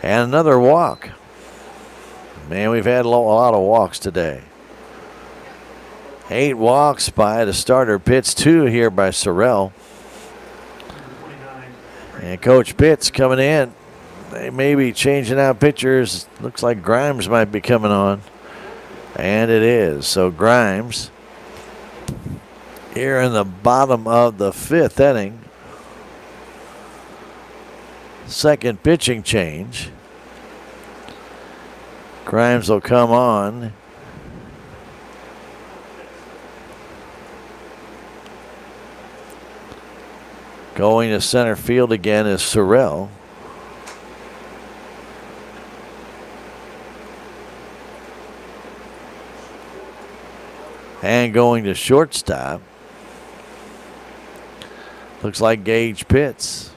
And another walk. Man, we've had a lot of walks today. 8 walks by the starter. Pitts 2 here by Sorrell. And Coach Pitts coming in. They may be changing out pitchers. Looks like Grimes might be coming on. And it is. So Grimes here in the bottom of the 5th inning. Second pitching change. Grimes will come on. Going to center field again is Sorrell. And going to shortstop. Looks like Gage Pitts.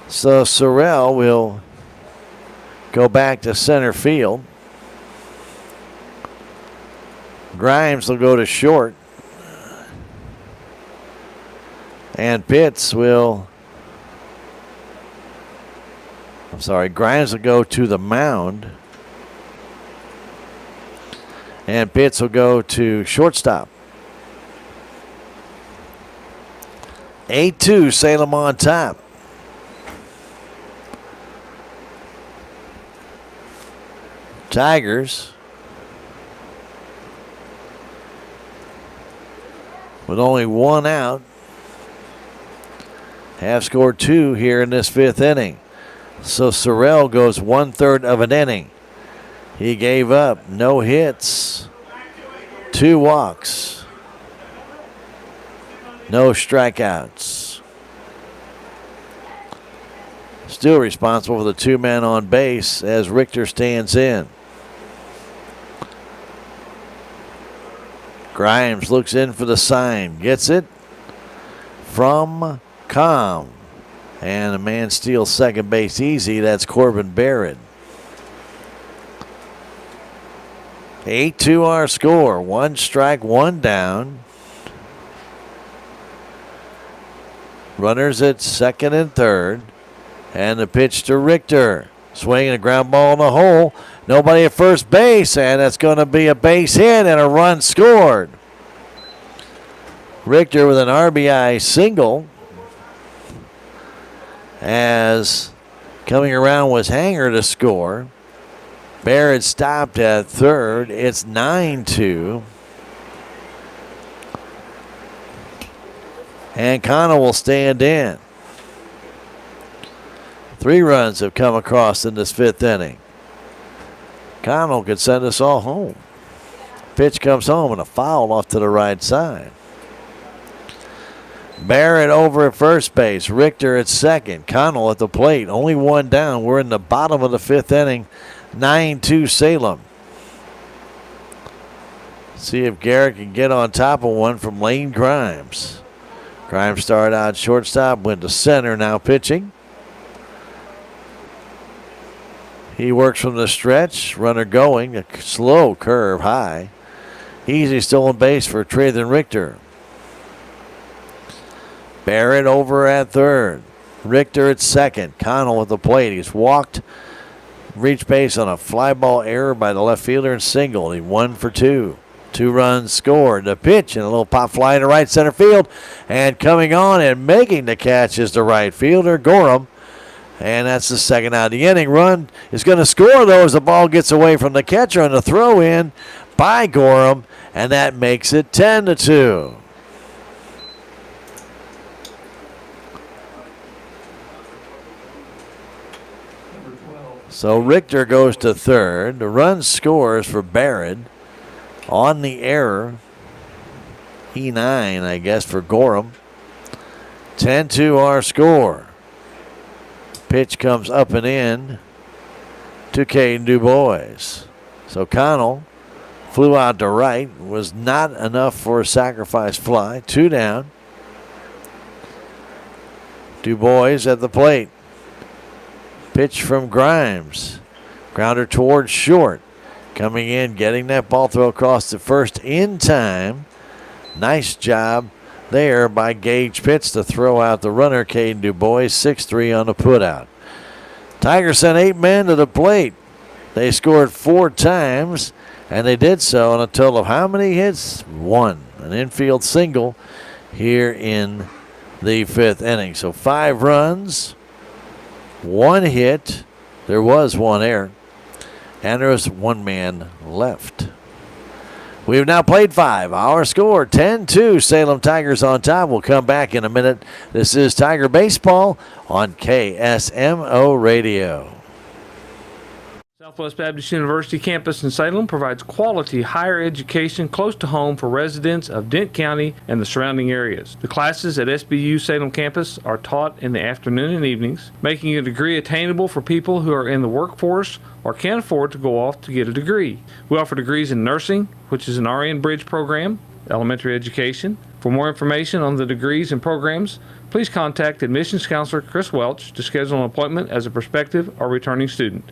So Sorrell will go back to center field. Grimes will go to short. And Pitts will, Grimes will go to the mound. And Pitts will go to shortstop. 8-2, Salem on top. Tigers with only one out have scored 2 here in this 5th inning. So Sorrell goes 1/3 of an inning. He gave up no hits, 2 walks, no strikeouts. Still responsible for the 2 men on base as Richter stands in. Grimes looks in for the sign, gets it from Com. And a man steals second base easy. That's Corbin Barrett. 8-2 our score. 1 strike, 1 down. Runners at second and third. And the pitch to Richter. Swinging a ground ball in the hole. Nobody at first base. And that's going to be a base hit and a run scored. Richter with an RBI single. As coming around was Hanger to score. Barrett stopped at third. It's 9-2. And Connell will stand in. 3 runs have come across in this 5th inning. Connell could send us all home. Pitch comes home and a foul off to the right side. Barrett over at first base. Richter at second. Connell at the plate. Only 1 down. We're in the bottom of the 5th inning. 9-2 Salem. See if Garrett can get on top of one from Lane Grimes. Grimes started out shortstop, went to center, now pitching. He works from the stretch. Runner going. A slow curve high. Easy stolen base for Trevathan Richter. Barrett over at third. Richter at second. Connell at the plate. He's walked, reached base on a fly ball error by the left fielder and singled. He 1 for 2. 2 runs scored. The pitch and a little pop fly to right center field. And coming on and making the catch is the right fielder, Gorham. And that's the second out of the inning. Run is going to score, though, as the ball gets away from the catcher on the throw in by Gorham. And that makes it 10-2. So Richter goes to third. The run scores for Barrett on the error. E9, I guess, for Gorham. 10-2 our score. Pitch comes up and in to Caden DuBois. So Connell flew out to right. Was not enough for a sacrifice fly. 2 down. DuBois at the plate. Pitch from Grimes. Grounder towards short. Coming in, getting that ball throw across the first in time. Nice job there by Gage Pitts to throw out the runner, Caden DuBois. 6-3 on the putout. Tigers sent 8 men to the plate. They scored 4 times, and they did so on a total of how many hits? 1. An infield single here in the 5th inning. So 5 runs. 1 hit. There was 1 error. And there was 1 man left. We have now played 5. Our score 10-2. Salem Tigers on top. We'll come back in a minute. This is Tiger Baseball on KSMO Radio. Southwest Baptist University campus in Salem provides quality higher education close to home for residents of Dent County and the surrounding areas. The classes at SBU Salem campus are taught in the afternoon and evenings, making a degree attainable for people who are in the workforce or can't afford to go off to get a degree. We offer degrees in nursing, which is an RN Bridge program, elementary education. For more information on the degrees and programs, please contact admissions counselor Chris Welch to schedule an appointment as a prospective or returning student.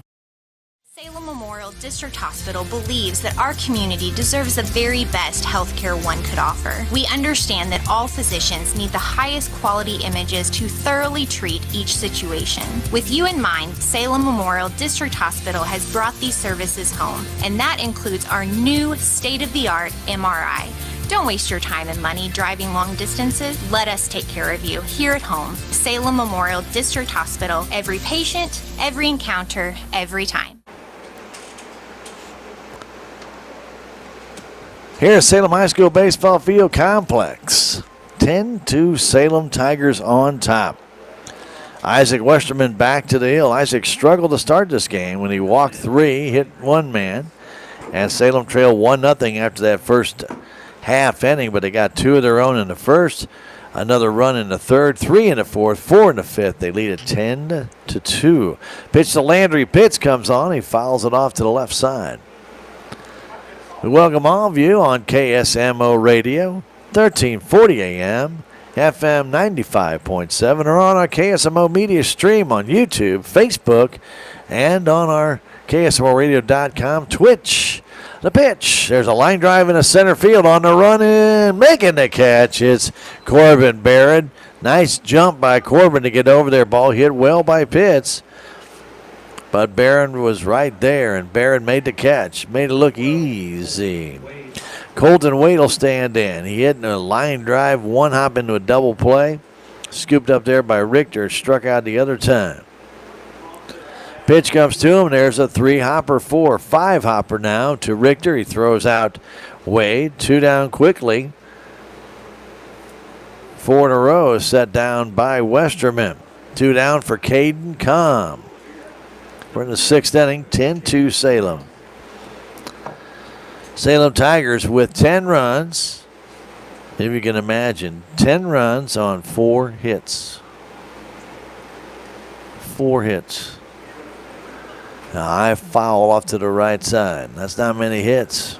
Salem Memorial District District Hospital believes that our community deserves the very best healthcare one could offer. We understand that all physicians need the highest quality images to thoroughly treat each situation. With you in mind, Salem Memorial District Hospital has brought these services home, and that includes our new state-of-the-art MRI. Don't waste your time and money driving long distances. Let us take care of you here at home. Salem Memorial District Hospital. Every patient, every encounter, every time. Here at Salem High School Baseball Field Complex. 10-2 Salem Tigers on top. Isaac Westerman back to the hill. Isaac struggled to start this game when he walked 3, hit 1 man. And Salem trailed 1-0 after that first half inning, but they got 2 of their own in the first, another run in the third, 3 in the fourth, 4 in the fifth. They lead it 10-2. Pitch to Landry. Pitts comes on. He fouls it off to the left side. We welcome all of you on KSMO Radio, 1340 AM, FM 95.7, or on our KSMO media stream on YouTube, Facebook, and on our KSMOradio.com Twitch. The pitch. There's a line drive in the center field on the run in. Making the catch. It's Corbin Barrett. Nice jump by Corbin to get over there. Ball hit well by Pitts. But Barron was right there, and Barron made the catch. Made it look easy. Colton Wade will stand in. He hit a line drive, 1 hop into a double play. Scooped up there by Richter. Struck out the other time. Pitch comes to him. There's a 3-hopper, 5-hopper now to Richter. He throws out Wade. 2 down quickly. 4 in a row is set down by Westerman. 2 down for Caden Comm. We're in the 6th inning, 10-2 Salem. Salem Tigers with 10 runs. If you can imagine, 10 runs on 4 hits. 4 hits. A high foul off to the right side. That's not many hits.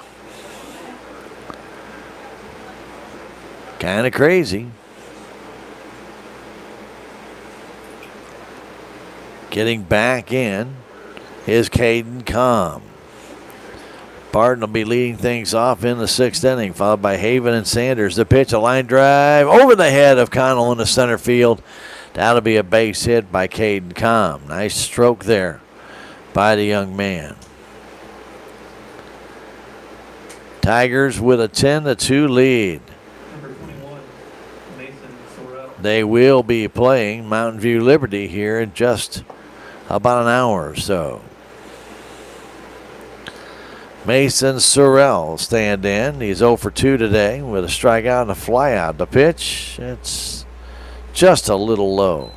Kind of crazy. Getting back in is Caden Comm. Barton will be leading things off in the 6th inning, followed by Haven and Sanders. The pitch, a line drive over the head of Connell in the center field. That'll be a base hit by Caden Comm. Nice stroke there by the young man. Tigers with a 10-2 lead. They will be playing Mountain View Liberty here in just about an hour or so. Mason Sorrell will stand in. He's 0 for 2 today with a strikeout and a flyout. The pitch, it's just a little low.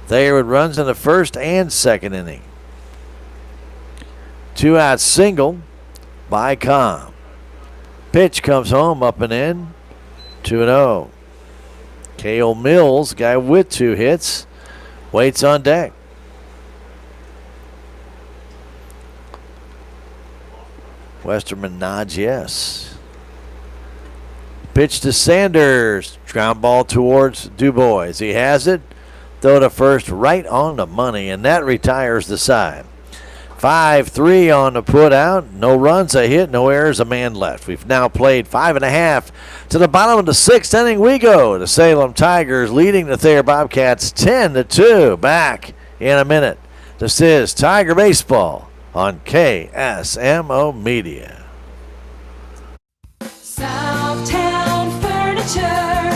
Thayer with runs in the 1st and 2nd inning. 2-out single by Comm. Pitch comes home, up and in. 2-0. Cale Mills, guy with 2 hits, waits on deck. Westerman nods yes. Pitch to Sanders. Ground ball towards DuBois. He has it. Throw to first right on the money, and that retires the side. 5-3 on the put out. No runs, a hit, no errors, a man left. We've now played 5.5. To the bottom of the 6th inning we go. The Salem Tigers leading the Thayer Bobcats 10-2. Back in a minute. This is Tiger Baseball on KSMO Media. Southtown Furniture.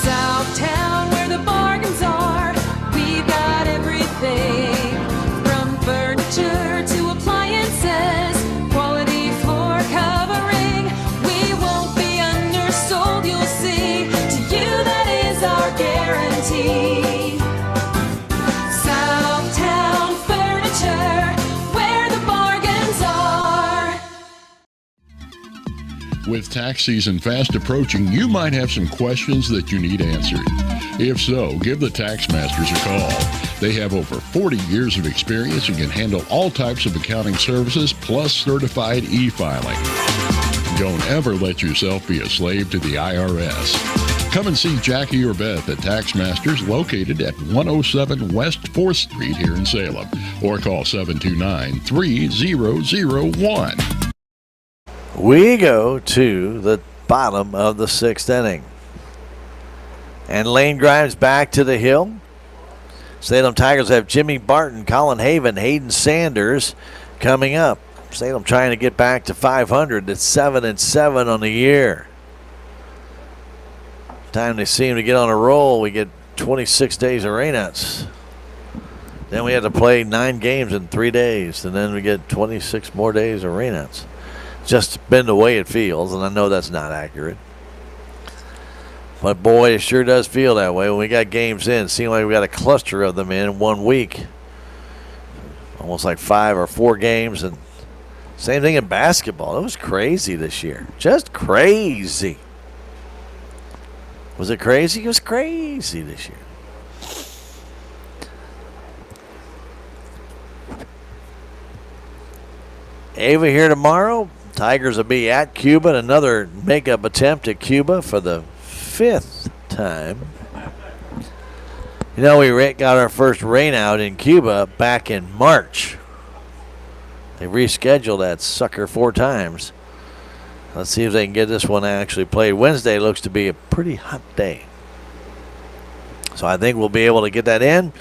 Southtown, where the bargains are. We've got everything from furniture to appliances. Quality floor covering. We won't be undersold, you'll see. To you, that is our guarantee. Southtown Furniture, where the bargains are. With tax season fast approaching, you might have some questions that you need answered. If so, give the Tax Masters a call. They have over 40 years of experience and can handle all types of accounting services plus certified e-filing. Don't ever let yourself be a slave to the IRS. Come and see Jackie or Beth at Taxmasters, located at 107 West 4th Street here in Salem, or call 729-3001. We go to the bottom of the 6th inning. And Lane Grimes back to the hill. Salem Tigers have Jimmy Barton, Colin Haven, Hayden Sanders coming up. Salem trying to get back to 500. It's 7-7 on the year. Time they seem to get on a roll, we get 26 days of rainouts. Then we had to play 9 games in 3 days, and then we get 26 more days of rainouts. Just been the way it feels, and I know that's not accurate. But boy, it sure does feel that way when we got games in. It seems like we got a cluster of them in 1 week. Almost like 5 or 4 games, and same thing in basketball. It was crazy this year. Just crazy. Was it crazy? It was crazy this year. Ava here tomorrow. Tigers will be at Cuba. Another makeup attempt at Cuba for the 5th time. You know, we got our first rain out in Cuba back in March. They rescheduled that sucker 4 times. Let's see if they can get this one actually played. Wednesday looks to be a pretty hot day. So I think we'll be able to get that in.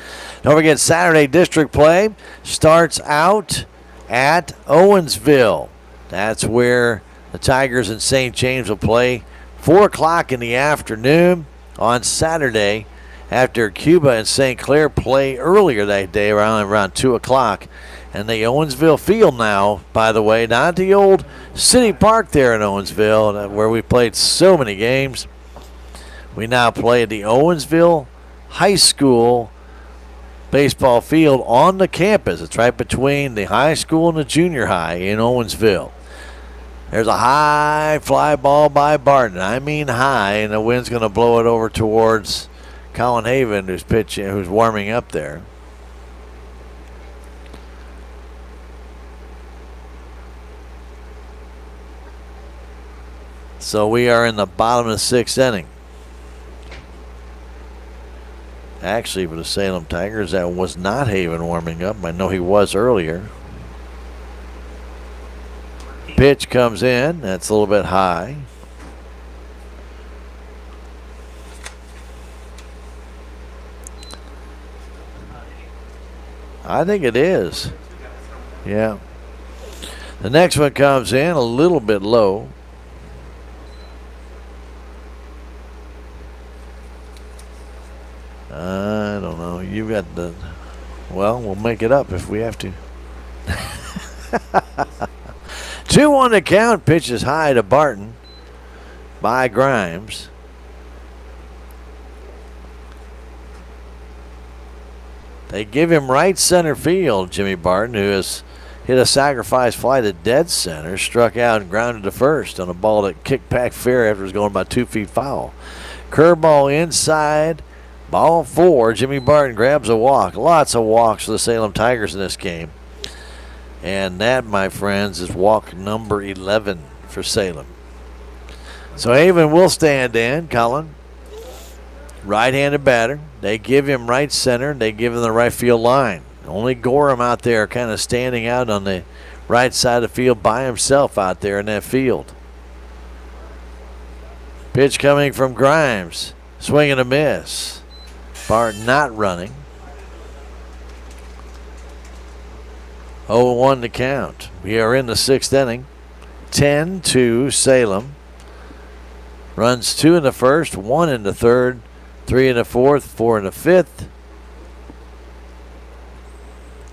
Don't forget, Saturday district play starts out at Owensville. That's where the Tigers and St. James will play. 4 o'clock in the afternoon on Saturday, after Cuba and St. Clair play earlier that day around 2 o'clock. And the Owensville field now, by the way, not the old City Park there in Owensville where we played so many games. We now play at the Owensville High School baseball field on the campus. It's right between the high school and the junior high in Owensville. There's a high fly ball by Barton. I mean high, and the wind's going to blow it over towards Colin Haven, who's warming up there. So we are in the bottom of the 6th inning. Actually, for the Salem Tigers, that was not Haven warming up. I know he was earlier. Pitch comes in. That's a little bit high. I think it is. Yeah. The next one comes in a little bit low. I don't know. You got the. Well, we'll make it up if we have to. 2-1 to count. Pitches high to Barton by Grimes. They give him right center field, Jimmy Barton, who has hit a sacrifice fly to dead center, struck out and grounded to first on a ball that kicked back fair after it was going about 2 feet foul. Curveball inside. Ball 4. Jimmy Barton grabs a walk. Lots of walks for the Salem Tigers in this game. And that, my friends, is walk number 11 for Salem. So Haven will stand in. Cullen, right-handed batter. They give him right center. They give him the right field line. Only Gorham out there kind of standing out on the right side of the field by himself out there in that field. Pitch coming from Grimes. Swing and a miss. Barton not running. 0-1 to count. We are in the 6th inning. 10-2 Salem. Runs 2 in the first, 1 in the third, 3 in the fourth, 4 in the fifth.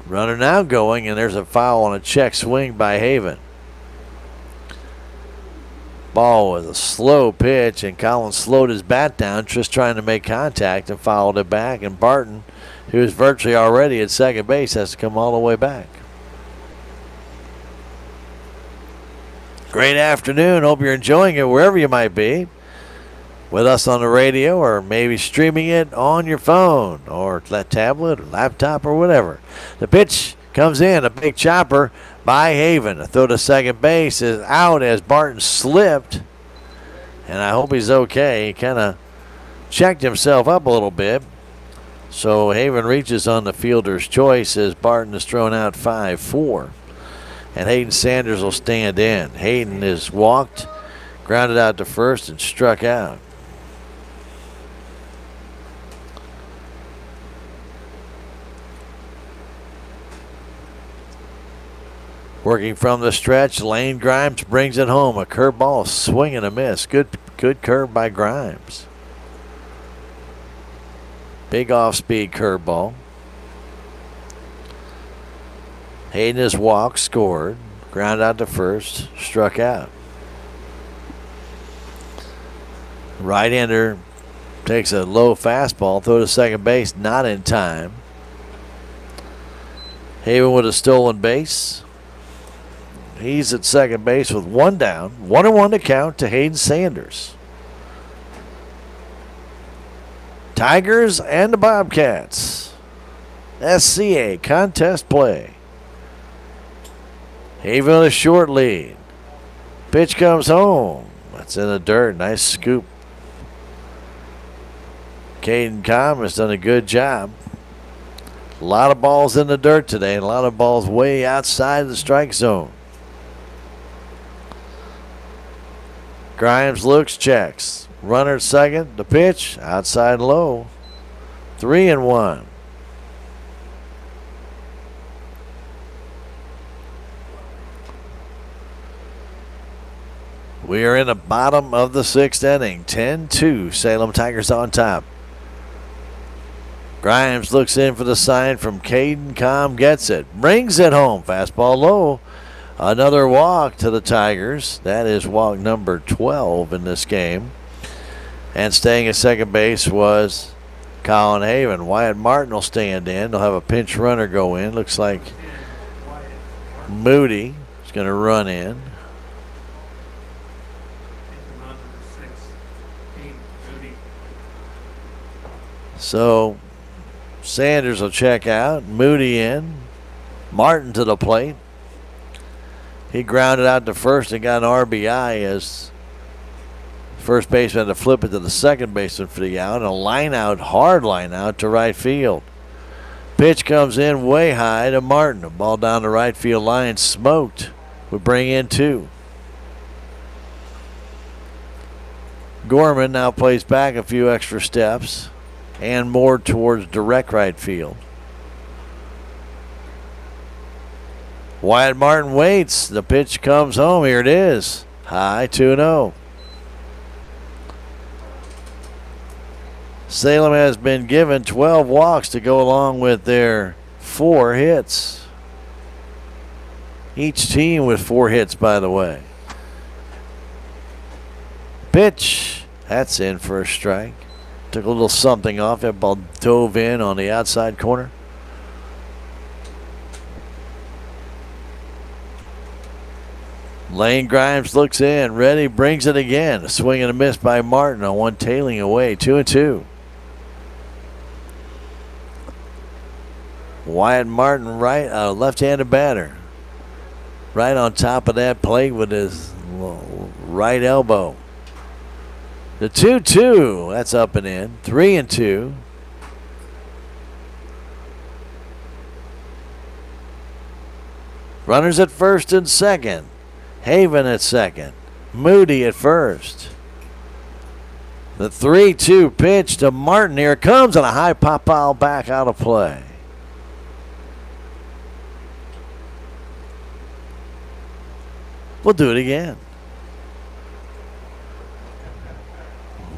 Runner now going, and there's a foul on a check swing by Haven. Ball was a slow pitch, and Collins slowed his bat down, just trying to make contact, and fouled it back. And Barton, who is virtually already at second base, has to come all the way back. Great afternoon. Hope you're enjoying it wherever you might be. With us on the radio, or maybe streaming it on your phone or that tablet or laptop or whatever. The pitch comes in, a big chopper by Haven. A throw to second base is out as Barton slipped, and I hope he's okay. He kind of checked himself up a little bit. So Haven reaches on the fielder's choice as Barton is thrown out 5-4. And Hayden Sanders will stand in. Hayden is walked, grounded out to first, and struck out. Working from the stretch, Lane Grimes brings it home. A curveball, swing and a miss. Good curve by Grimes. Big off-speed curveball. Hayden is walked, scored, ground out to first, struck out. Right-hander takes a low fastball, throw to second base, not in time. Haven with a stolen base. He's at second base with one down. 1-1 to count to Hayden Sanders. Tigers and the Bobcats. SCA contest play. Haven with a short lead. Pitch comes home. That's in the dirt. Nice scoop. Caden Comm has done a good job. A lot of balls in the dirt today and a lot of balls way outside the strike zone. Grimes looks, checks. Runner at second. The pitch outside low. 3-1. We are in the bottom of the sixth inning. 10-2. Salem Tigers on top. Grimes looks in for the sign from Caden Comm. Gets it. Brings it home. Fastball low. Another walk to the Tigers. That is walk number 12 in this game. And staying at second base was Colin Haven. Wyatt Martin will stand in. They'll have a pinch runner go in. Looks like Moody is going to run in. So Sanders will check out. Moody in. Martin to the plate. He grounded out to first and got an RBI as first baseman had to flip it to the second baseman for the out. And a line out, hard line out to right field. Pitch comes in way high to Martin. The ball down the right field line, smoked. Would bring in two. Gorman now plays back a few extra steps and more towards direct right field. Wyatt Martin waits. The pitch comes home. Here it is. High 2-0. Salem has been given 12 walks to go along with their 4 hits. Each team with 4 hits, by the way. Pitch. That's in for a strike. Took a little something off. That ball dove in on the outside corner. Lane Grimes looks in, ready, brings it again. A swing and a miss by Martin on one tailing away, 2-2. Wyatt Martin, right, left-handed batter. Right on top of that plate with his right elbow. The 2-2, that's up and in, 3-2. Runners at first and second. Haven at second. Moody at first. The 3-2 pitch to Martin. Here it comes on a high pop foul back out of play. We'll do it again.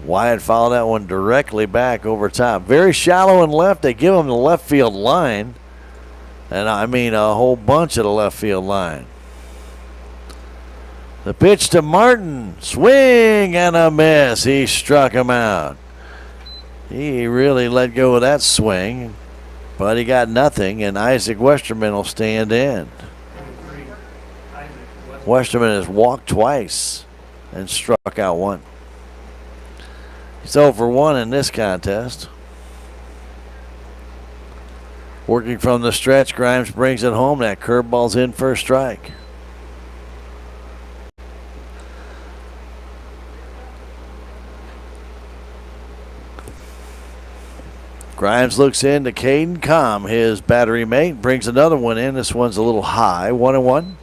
Wyatt fouled that one directly back over top. Very shallow and left. They give him the left field line. And I mean a whole bunch of the left field line. The pitch to Martin. Swing and a miss. He struck him out. He really let go of that swing. But he got nothing. And Isaac Westerman will stand in. Westerman has walked twice and struck out one. He's 0 for 1 in this contest. Working from the stretch, Grimes brings it home. That curveball's in for a strike. Grimes looks in to Caden Com, his battery mate. Brings another one in. This one's a little high. 1-1.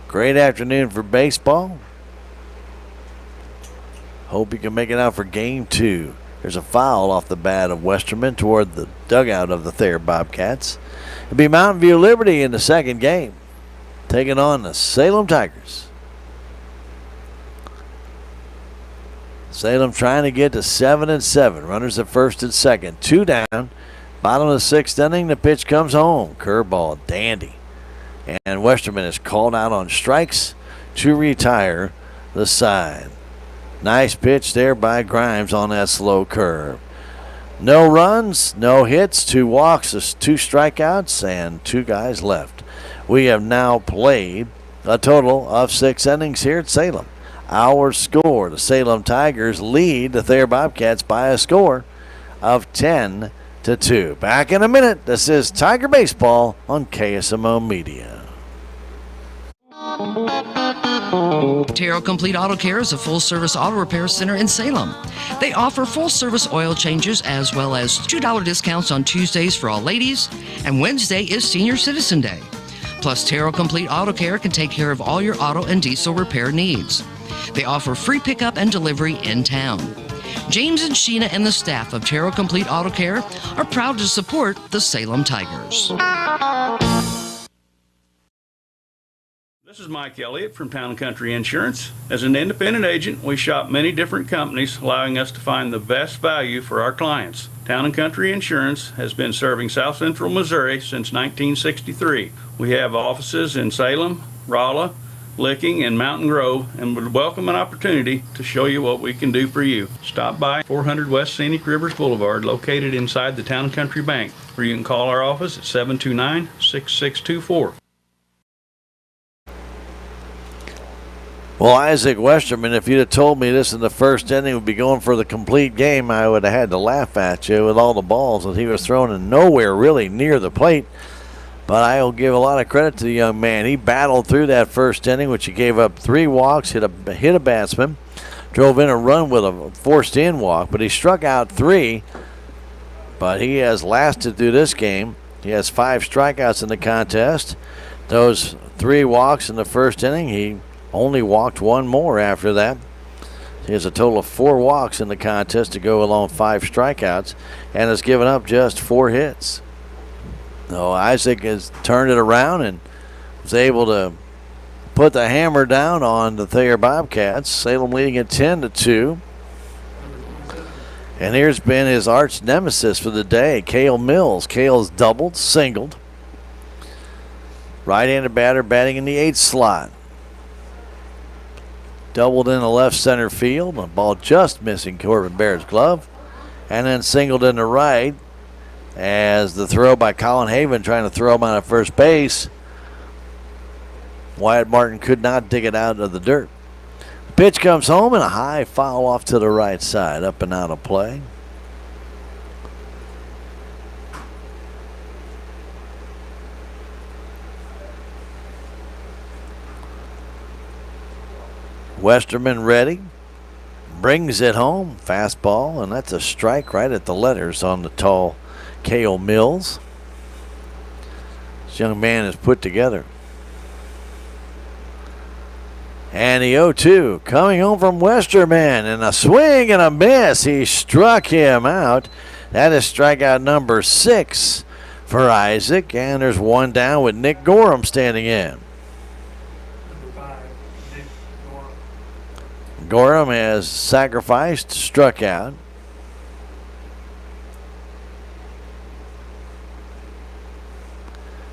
Great afternoon for baseball. Hope you can make it out for game 2. There's a foul off the bat of Westerman toward the dugout of the Thayer Bobcats. It'll be Mountain View Liberty in the second game, taking on the Salem Tigers. Salem trying to get to 7-7. Runners at first and second. 2 down. Bottom of the 6th inning. The pitch comes home. Curveball, dandy. And Westerman is called out on strikes to retire the side. Nice pitch there by Grimes on that slow curve. No runs, no hits, 2 walks, 2 strikeouts, and 2 guys left. We have now played a total of 6 innings here at Salem. Our score, the Salem Tigers lead the Thayer Bobcats by a score of 10-2. Back in a minute. This is Tiger Baseball on KSMO Media. Thayer Complete Auto Care is a full-service auto repair center in Salem. They offer full-service oil changes as well as $2 discounts on Tuesdays for all ladies, and Wednesday is Senior Citizen Day. Plus, Thayer Complete Auto Care can take care of all your auto and diesel repair needs. They offer free pickup and delivery in town. James and Sheena and the staff of Thayer Complete Auto Care are proud to support the Salem Tigers. This is Mike Elliott from Town & Country Insurance. As an independent agent, we shop many different companies, allowing us to find the best value for our clients. Town & Country Insurance has been serving South Central Missouri since 1963. We have offices in Salem, Rolla, Licking, and Mountain Grove, and would welcome an opportunity to show you what we can do for you. Stop by 400 West Scenic Rivers Boulevard, located inside the Town & Country Bank, or you can call our office at 729-6624. Well, Isaac Westerman, if you'd have told me this in the first inning would be going for the complete game, I would have had to laugh at you with all the balls that he was throwing in nowhere really near the plate. But I will give a lot of credit to the young man. He battled through that first inning, which he gave up 3 walks, hit a batsman, drove in a run with a forced-in walk, but he struck out 3. But he has lasted through this game. He has 5 strikeouts in the contest. Those 3 walks in the first inning, he only walked 1 more after that. He has a total of 4 walks in the contest to go along 5 strikeouts, and has given up just 4 hits. So Isaac has turned it around and was able to put the hammer down on the Thayer Bobcats. Salem leading at 10-2. And here's been his arch nemesis for the day, Cale Mills. Cale's doubled, singled. Right-handed batter batting in the 8th slot. Doubled in the left center field. The ball just missing Corbin Barrett's glove. And then singled in the right as the throw by Colin Haven trying to throw him out of first base. Wyatt Martin could not dig it out of the dirt. The pitch comes home and a high foul off to the right side. Up and out of play. Westerman ready. Brings it home. Fastball, and that's a strike right at the letters on the tall Cale Mills. This young man is put together. And the 0-2 coming home from Westerman, and a swing and a miss. He struck him out. That is strikeout number 6 for Isaac, and there's 1 down with Nick Gorham standing in. Gorham has sacrificed, struck out.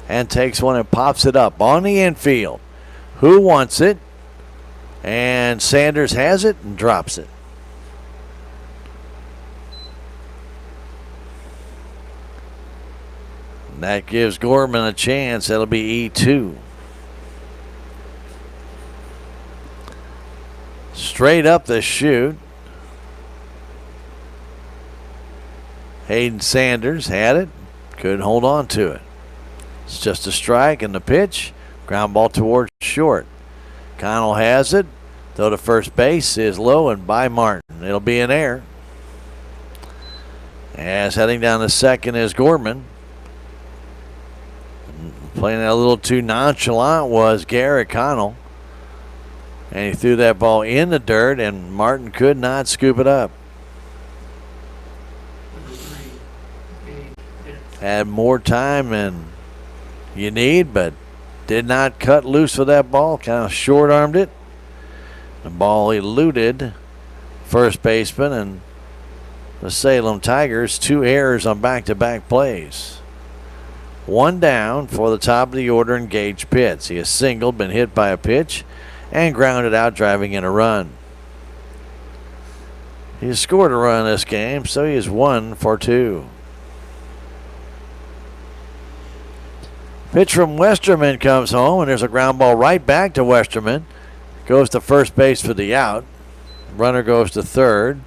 And takes one and pops it up on the infield. Who wants it? And Sanders has it and drops it. And that gives Gorman a chance. That'll be E2. Straight up the chute. Hayden Sanders had it. Couldn't hold on to it. It's just a strike, and the pitch. Ground ball towards short. Connell has it. Though to first base is low and by Martin. It'll be an error. As heading down to second is Gorman. Playing that a little too nonchalant was Garrett Connell. And he threw that ball in the dirt, and Martin could not scoop it up. Had more time than you need, but did not cut loose with that ball. Kind of short-armed it. The ball eluded first baseman, and the Salem Tigers, 2 errors on back-to-back plays. 1 down for the top of the order in Gage Pitts. He has singled, been hit by a pitch, and grounded out, driving in a run. He has scored a run this game, so he is 1 for 2. Pitch from Westerman comes home, and there's a ground ball right back to Westerman. Goes to first base for the out. Runner goes to third.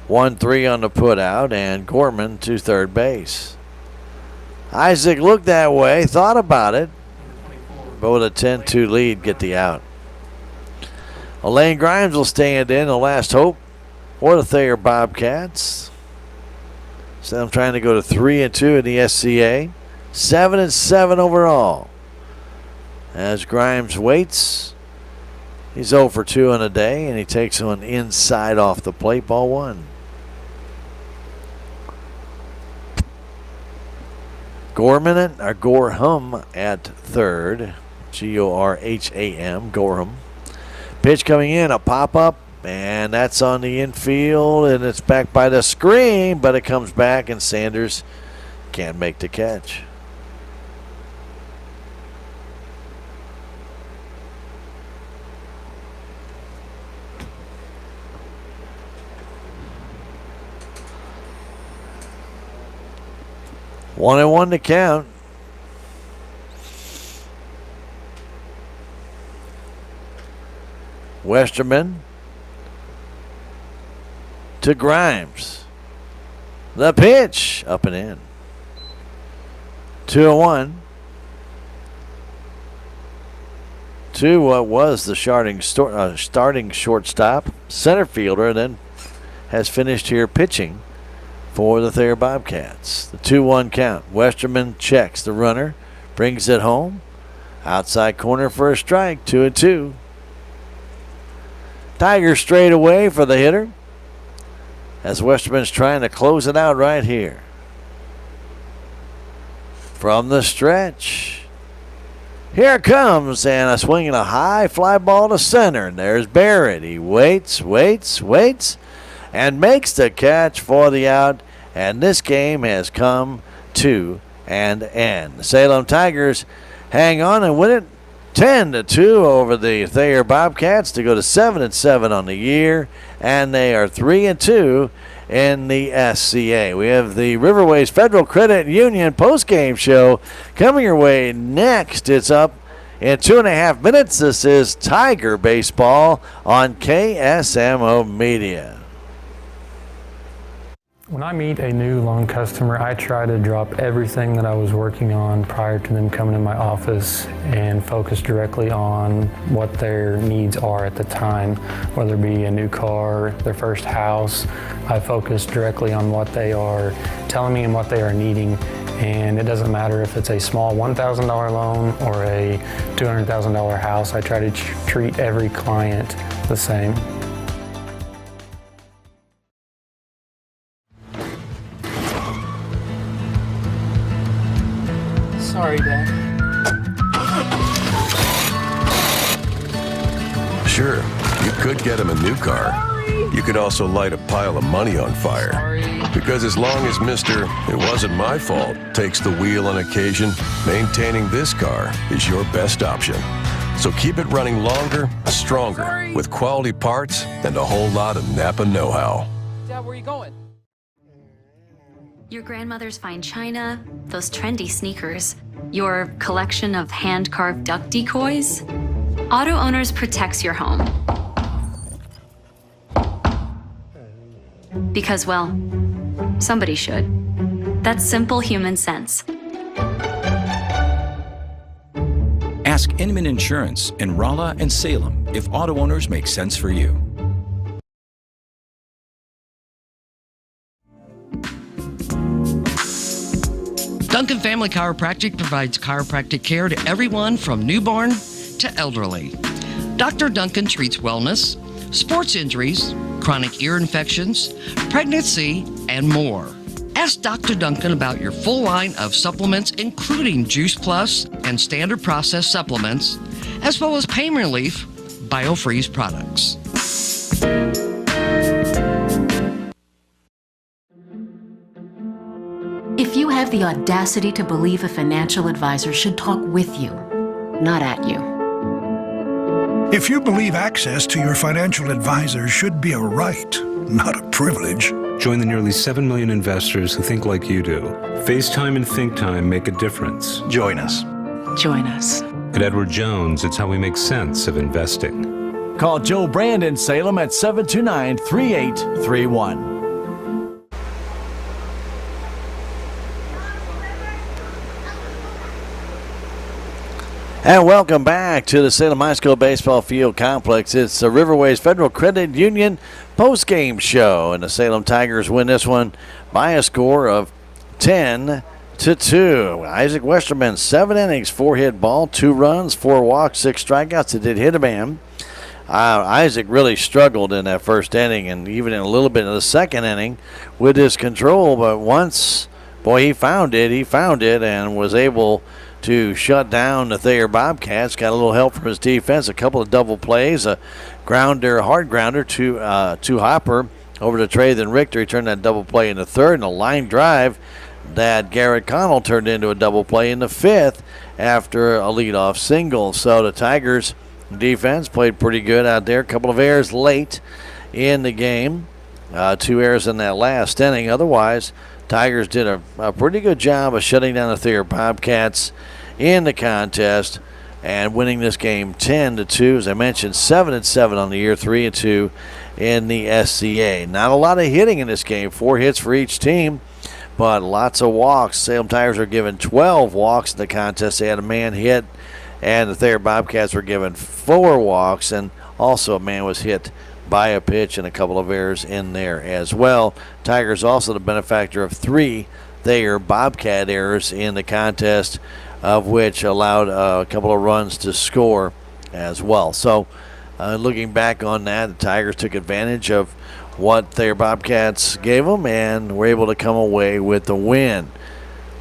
1-3 on the put out, and Gorman to third base. Isaac looked that way, thought about it, but with a 10-2 lead, get the out. Elaine Grimes will stand in, the last hope for the Thayer Bobcats. So I'm trying to go to 3-2 in the SCA. 7-7 overall. As Grimes waits, he's 0 for 2 on a day, and he takes one inside off the plate, ball 1. Gorham at third. Gorham, Gorham. Pitch coming in, a pop-up, and that's on the infield, and it's back by the screen, but it comes back, and Sanders can't make the catch. One and one to count. Westerman to Grimes. The pitch up and in. 2-1 to what was the starting shortstop, center fielder, and then has finished here pitching for the Thayer Bobcats. The 2-1 count. Westerman checks the runner, brings it home. Outside corner for a strike, 2-2. Tigers straight away for the hitter, as Westerman's trying to close it out right here. From the stretch, here it comes, and a swinging a high fly ball to center. And there's Barrett. He waits, and makes the catch for the out. And this game has come to an end. The Salem Tigers hang on and win it 10-2 over the Thayer Bobcats to go to 7-7 on the year, and they are 3-2 in the SCA. We have the Riverways Federal Credit Union postgame show coming your way next. It's up in 2.5 minutes. This is Tiger Baseball on KSMO Media. When I meet a new loan customer, I try to drop everything that I was working on prior to them coming in my office and focus directly on what their needs are at the time, whether it be a new car, their first house. I focus directly on what they are telling me and what they are needing. And it doesn't matter if it's a small $1,000 loan or a $200,000 house. I try to treat every client the same. Sorry, Dad. Sure, you could get him a new car. You could also light a pile of money on fire. Because as long as Mr. It wasn't my fault takes the wheel on occasion, maintaining this car is your best option. So keep it running longer, stronger, with quality parts and a whole lot of Napa know-how. Dad, where are you going? Your grandmother's fine china, those trendy sneakers, your collection of hand-carved duck decoys. Auto Owners protects your home. Because, well, somebody should. That's simple human sense. Ask Inman Insurance in Rolla and Salem if auto owners make sense for you. Duncan Family Chiropractic provides chiropractic care to everyone from newborn to elderly. Dr. Duncan treats wellness, sports injuries, chronic ear infections, pregnancy, and more. Ask Dr. Duncan about your full line of supplements, including Juice Plus and standard processed supplements, as well as pain relief, BioFreeze products. If you have the audacity to believe a financial advisor should talk with you, not at you. If you believe access to your financial advisor should be a right, not a privilege. Join the nearly 7 million investors who think like you do. FaceTime and Think Time make a difference. Join us. Join us. At Edward Jones, it's how we make sense of investing. Call Joe Brand in Salem at 729-3831. And welcome back to the Salem High School Baseball Field Complex. It's the Riverways Federal Credit Union postgame show, and the Salem Tigers win this one by a score of 10-2. Isaac Westerman, 7 innings, 4 hit ball, 2 runs, 4 walks, 6 strikeouts. It did hit a man. Isaac really struggled in that first inning and even in a little bit of the second inning with his control, but once, boy, he found it and was able to shut down the Thayer Bobcats. Got a little help from his defense, a couple of double plays, a hard grounder to Hopper over to Trevathan Richter. He turned that double play in the third, and a line drive that Garrett Connell turned into a double play in the fifth after a leadoff single. So the Tigers defense played pretty good out there. A couple of errors late in the game, 2 errors in that last inning. Otherwise, Tigers did a pretty good job of shutting down the Thayer Bobcats in the contest and winning this game 10-2. As I mentioned, 7-7 on the year, 3-2 in the SCA. Not a lot of hitting in this game, 4 hits for each team, but lots of walks. Salem Tigers are given 12 walks in the contest. They had a man hit, and the Thayer Bobcats were given 4 walks, and also a man was hit by a pitch and a couple of errors in there as well. Tigers also the benefactor of 3 Thayer Bobcat errors in the contest, of which allowed a couple of runs to score as well. So looking back on that, the Tigers took advantage of what Thayer Bobcats gave them and were able to come away with the win.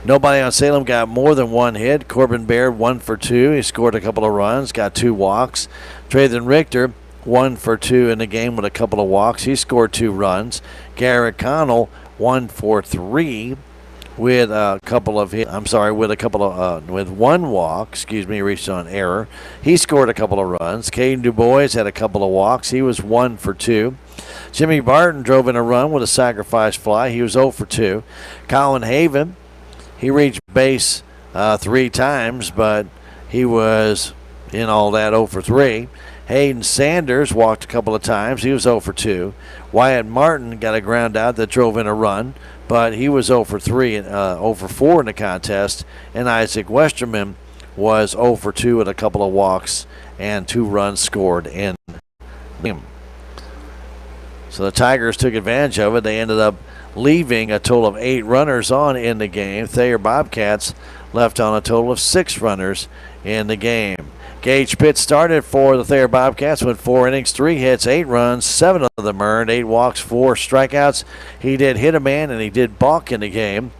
Nobody on Salem got more than 1 hit. Corbin Baird 1 for 2. He scored a couple of runs, got 2 walks. Trevathan Richter 1 for 2 in the game with a couple of walks. He scored 2 runs. Garrett Connell 1 for 3 with a couple of with 1 walk. He reached on error. He scored a couple of runs. Caden DuBois had a couple of walks. He was 1 for 2. Jimmy Barton drove in a run with a sacrifice fly. He was 0 for 2. Colin Haven, he reached base 3 times, but he was in all that 0 for 3. Hayden Sanders walked a couple of times. He was 0 for 2. Wyatt Martin got a ground out that drove in a run, but he was 0 for 3 and 0 for 4 in the contest. And Isaac Westerman was 0 for 2 with a couple of walks and 2 runs scored in the game. So the Tigers took advantage of it. They ended up leaving a total of 8 runners on in the game. Thayer Bobcats left on a total of 6 runners in the game. Gage Pitts started for the Thayer Bobcats with 4 innings, 3 hits, 8 runs, 7 of them earned, 8 walks, 4 strikeouts. He did hit a man and he did balk in the game.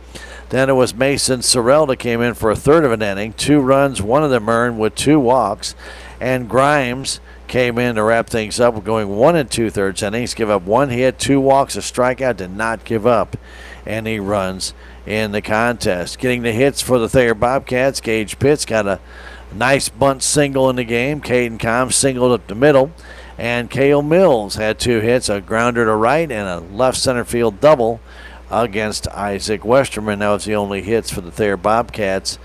Then it was Mason Sorrell that came in for a third of an inning, 2 runs, 1 of them earned with 2 walks. And Grimes came in to wrap things up, going 1 2/3 innings, give up 1 hit, 2 walks, a strikeout, did not give up any runs in the contest. Getting the hits for the Thayer Bobcats, Gage Pitts got a nice bunt single in the game. Caden Combs singled up the middle. And Cale Mills had 2 hits, a grounder to right and a left center field double against Isaac Westerman. That was the only hits for the Thayer Bobcats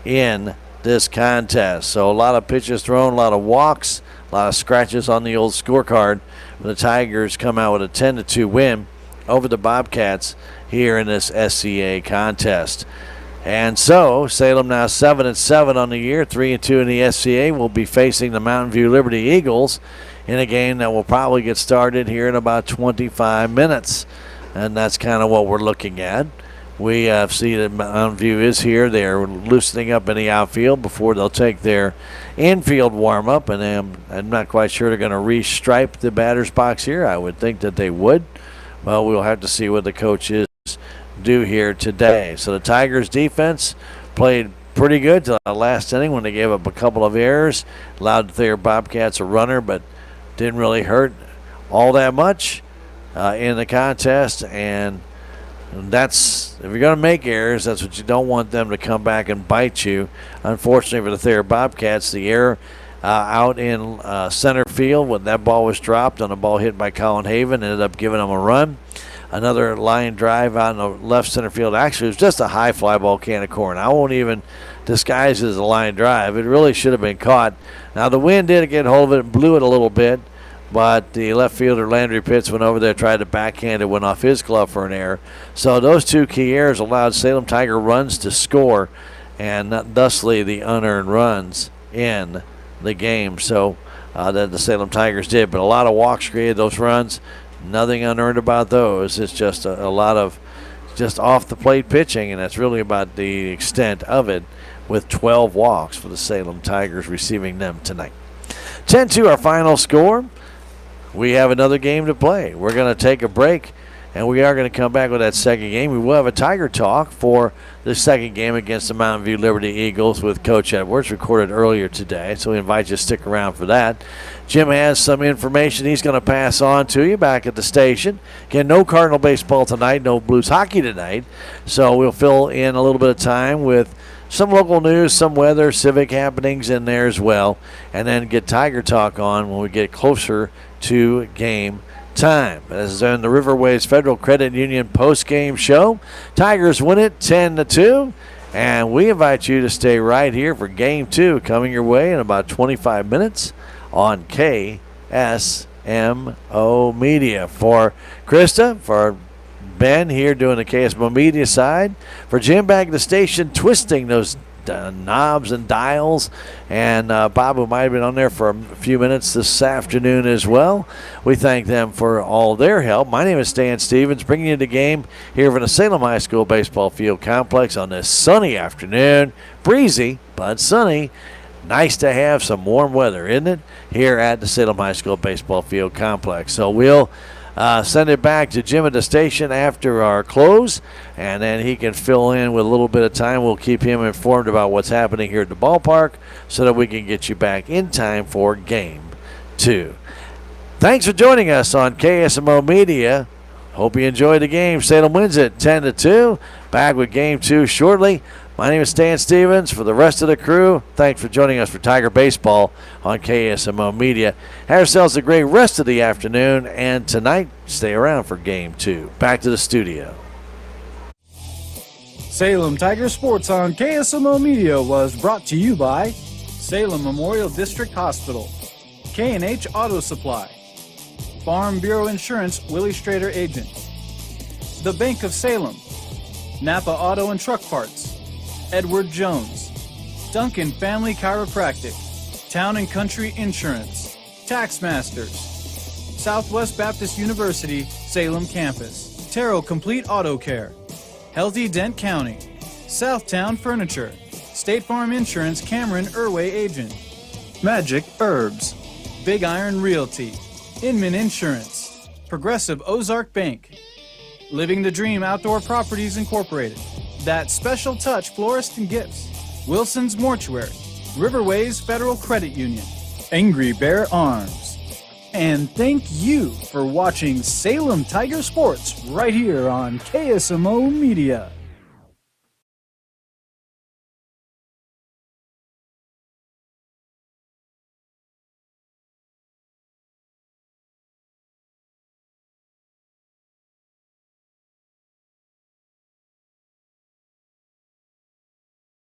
in this contest. So a lot of pitches thrown, a lot of walks, a lot of scratches on the old scorecard. The Tigers come out with a 10-2 win over the Bobcats here in this SCA contest. And so Salem now 7-7 on the year, 3-2 in the SCA. Will be facing the Mountain View Liberty Eagles in a game that will probably get started here in about 25 minutes. And that's kind of what we're looking at. We see that Mountain View is here. They're loosening up in the outfield before they'll take their infield warm-up. And I'm not quite sure they're going to restripe the batter's box here. I would think that they would. Well, we'll have to see what the coaches do here today. So the Tigers defense played pretty good to the last inning when they gave up a couple of errors. Allowed the Thayer Bobcats a runner, but didn't really hurt all that much in the contest. And that's, if you're going to make errors, that's what you don't want them to come back and bite you. Unfortunately for the Thayer Bobcats, the error out in center field when that ball was dropped on a ball hit by Colin Haven ended up giving them a run. Another line drive out in the left center field. Actually, it was just a high fly ball can of corn. I won't even disguise it as a line drive. It really should have been caught. Now, the wind did get hold of it and blew it a little bit, but the left fielder, Landry Pitts, went over there, tried to backhand it, went off his glove for an error. So those two key errors allowed Salem Tiger runs to score, and thusly the unearned runs in the game. So that the Salem Tigers did, but a lot of walks created those runs. Nothing unearned about those. It's just a lot of just off the plate pitching, and that's really about the extent of it, with 12 walks for the Salem Tigers receiving them tonight. 10-2 our final score. We have another game to play. We're going to take a break, and we are going to come back with that second game. We will have a Tiger Talk for the second game against the Mountain View Liberty Eagles with Coach Edwards, recorded earlier today, so we invite you to stick around for that. Jim has some information he's going to pass on to you back at the station. Again, no Cardinal baseball tonight, no Blues hockey tonight, so we'll fill in a little bit of time with some local news, some weather, civic happenings in there as well, and then get Tiger Talk on when we get closer to game time. This is on the Riverways Federal Credit Union post-game show. Tigers win it 10-2, and we invite you to stay right here for game 2 coming your way in about 25 minutes on KSMO Media. For Krista, for Ben here doing the KSMO Media side, for Jim back at the station twisting those knobs and dials, and Bob, who might have been on there for a few minutes this afternoon as well. We thank them for all their help. My name is Stan Stevens, bringing you the game here from the Salem High School Baseball Field Complex on this sunny afternoon. Breezy, but sunny. Nice to have some warm weather, isn't it, here at the Salem High School Baseball Field Complex. So we'll send it back to Jim at the station after our close, and then he can fill in with a little bit of time. We'll keep him informed about what's happening here at the ballpark so that we can get you back in time for game 2. Thanks for joining us on KSMO Media. Hope you enjoyed the game. Salem wins it 10-2. Back with game 2 shortly. My name is Stan Stevens. For the rest of the crew, thanks for joining us for Tiger Baseball on KSMO Media. Have yourselves a great rest of the afternoon, and tonight, stay around for Game 2. Back to the studio. Salem Tiger Sports on KSMO Media was brought to you by Salem Memorial District Hospital, K&H Auto Supply, Farm Bureau Insurance Willie Strader Agent, The Bank of Salem, Napa Auto and Truck Parts, Edward Jones, Duncan Family Chiropractic, Town and Country Insurance, Tax Masters, Southwest Baptist University, Salem Campus, Terrell Complete Auto Care, Healthy Dent County, Southtown Furniture, State Farm Insurance Cameron Irway Agent, Magic Herbs, Big Iron Realty, Inman Insurance, Progressive Ozark Bank, Living the Dream Outdoor Properties Incorporated, That Special Touch Florist and Gifts, Wilson's Mortuary, Riverways Federal Credit Union, Angry Bear Arms. And thank you for watching Salem Tiger Sports right here on KSMO Media.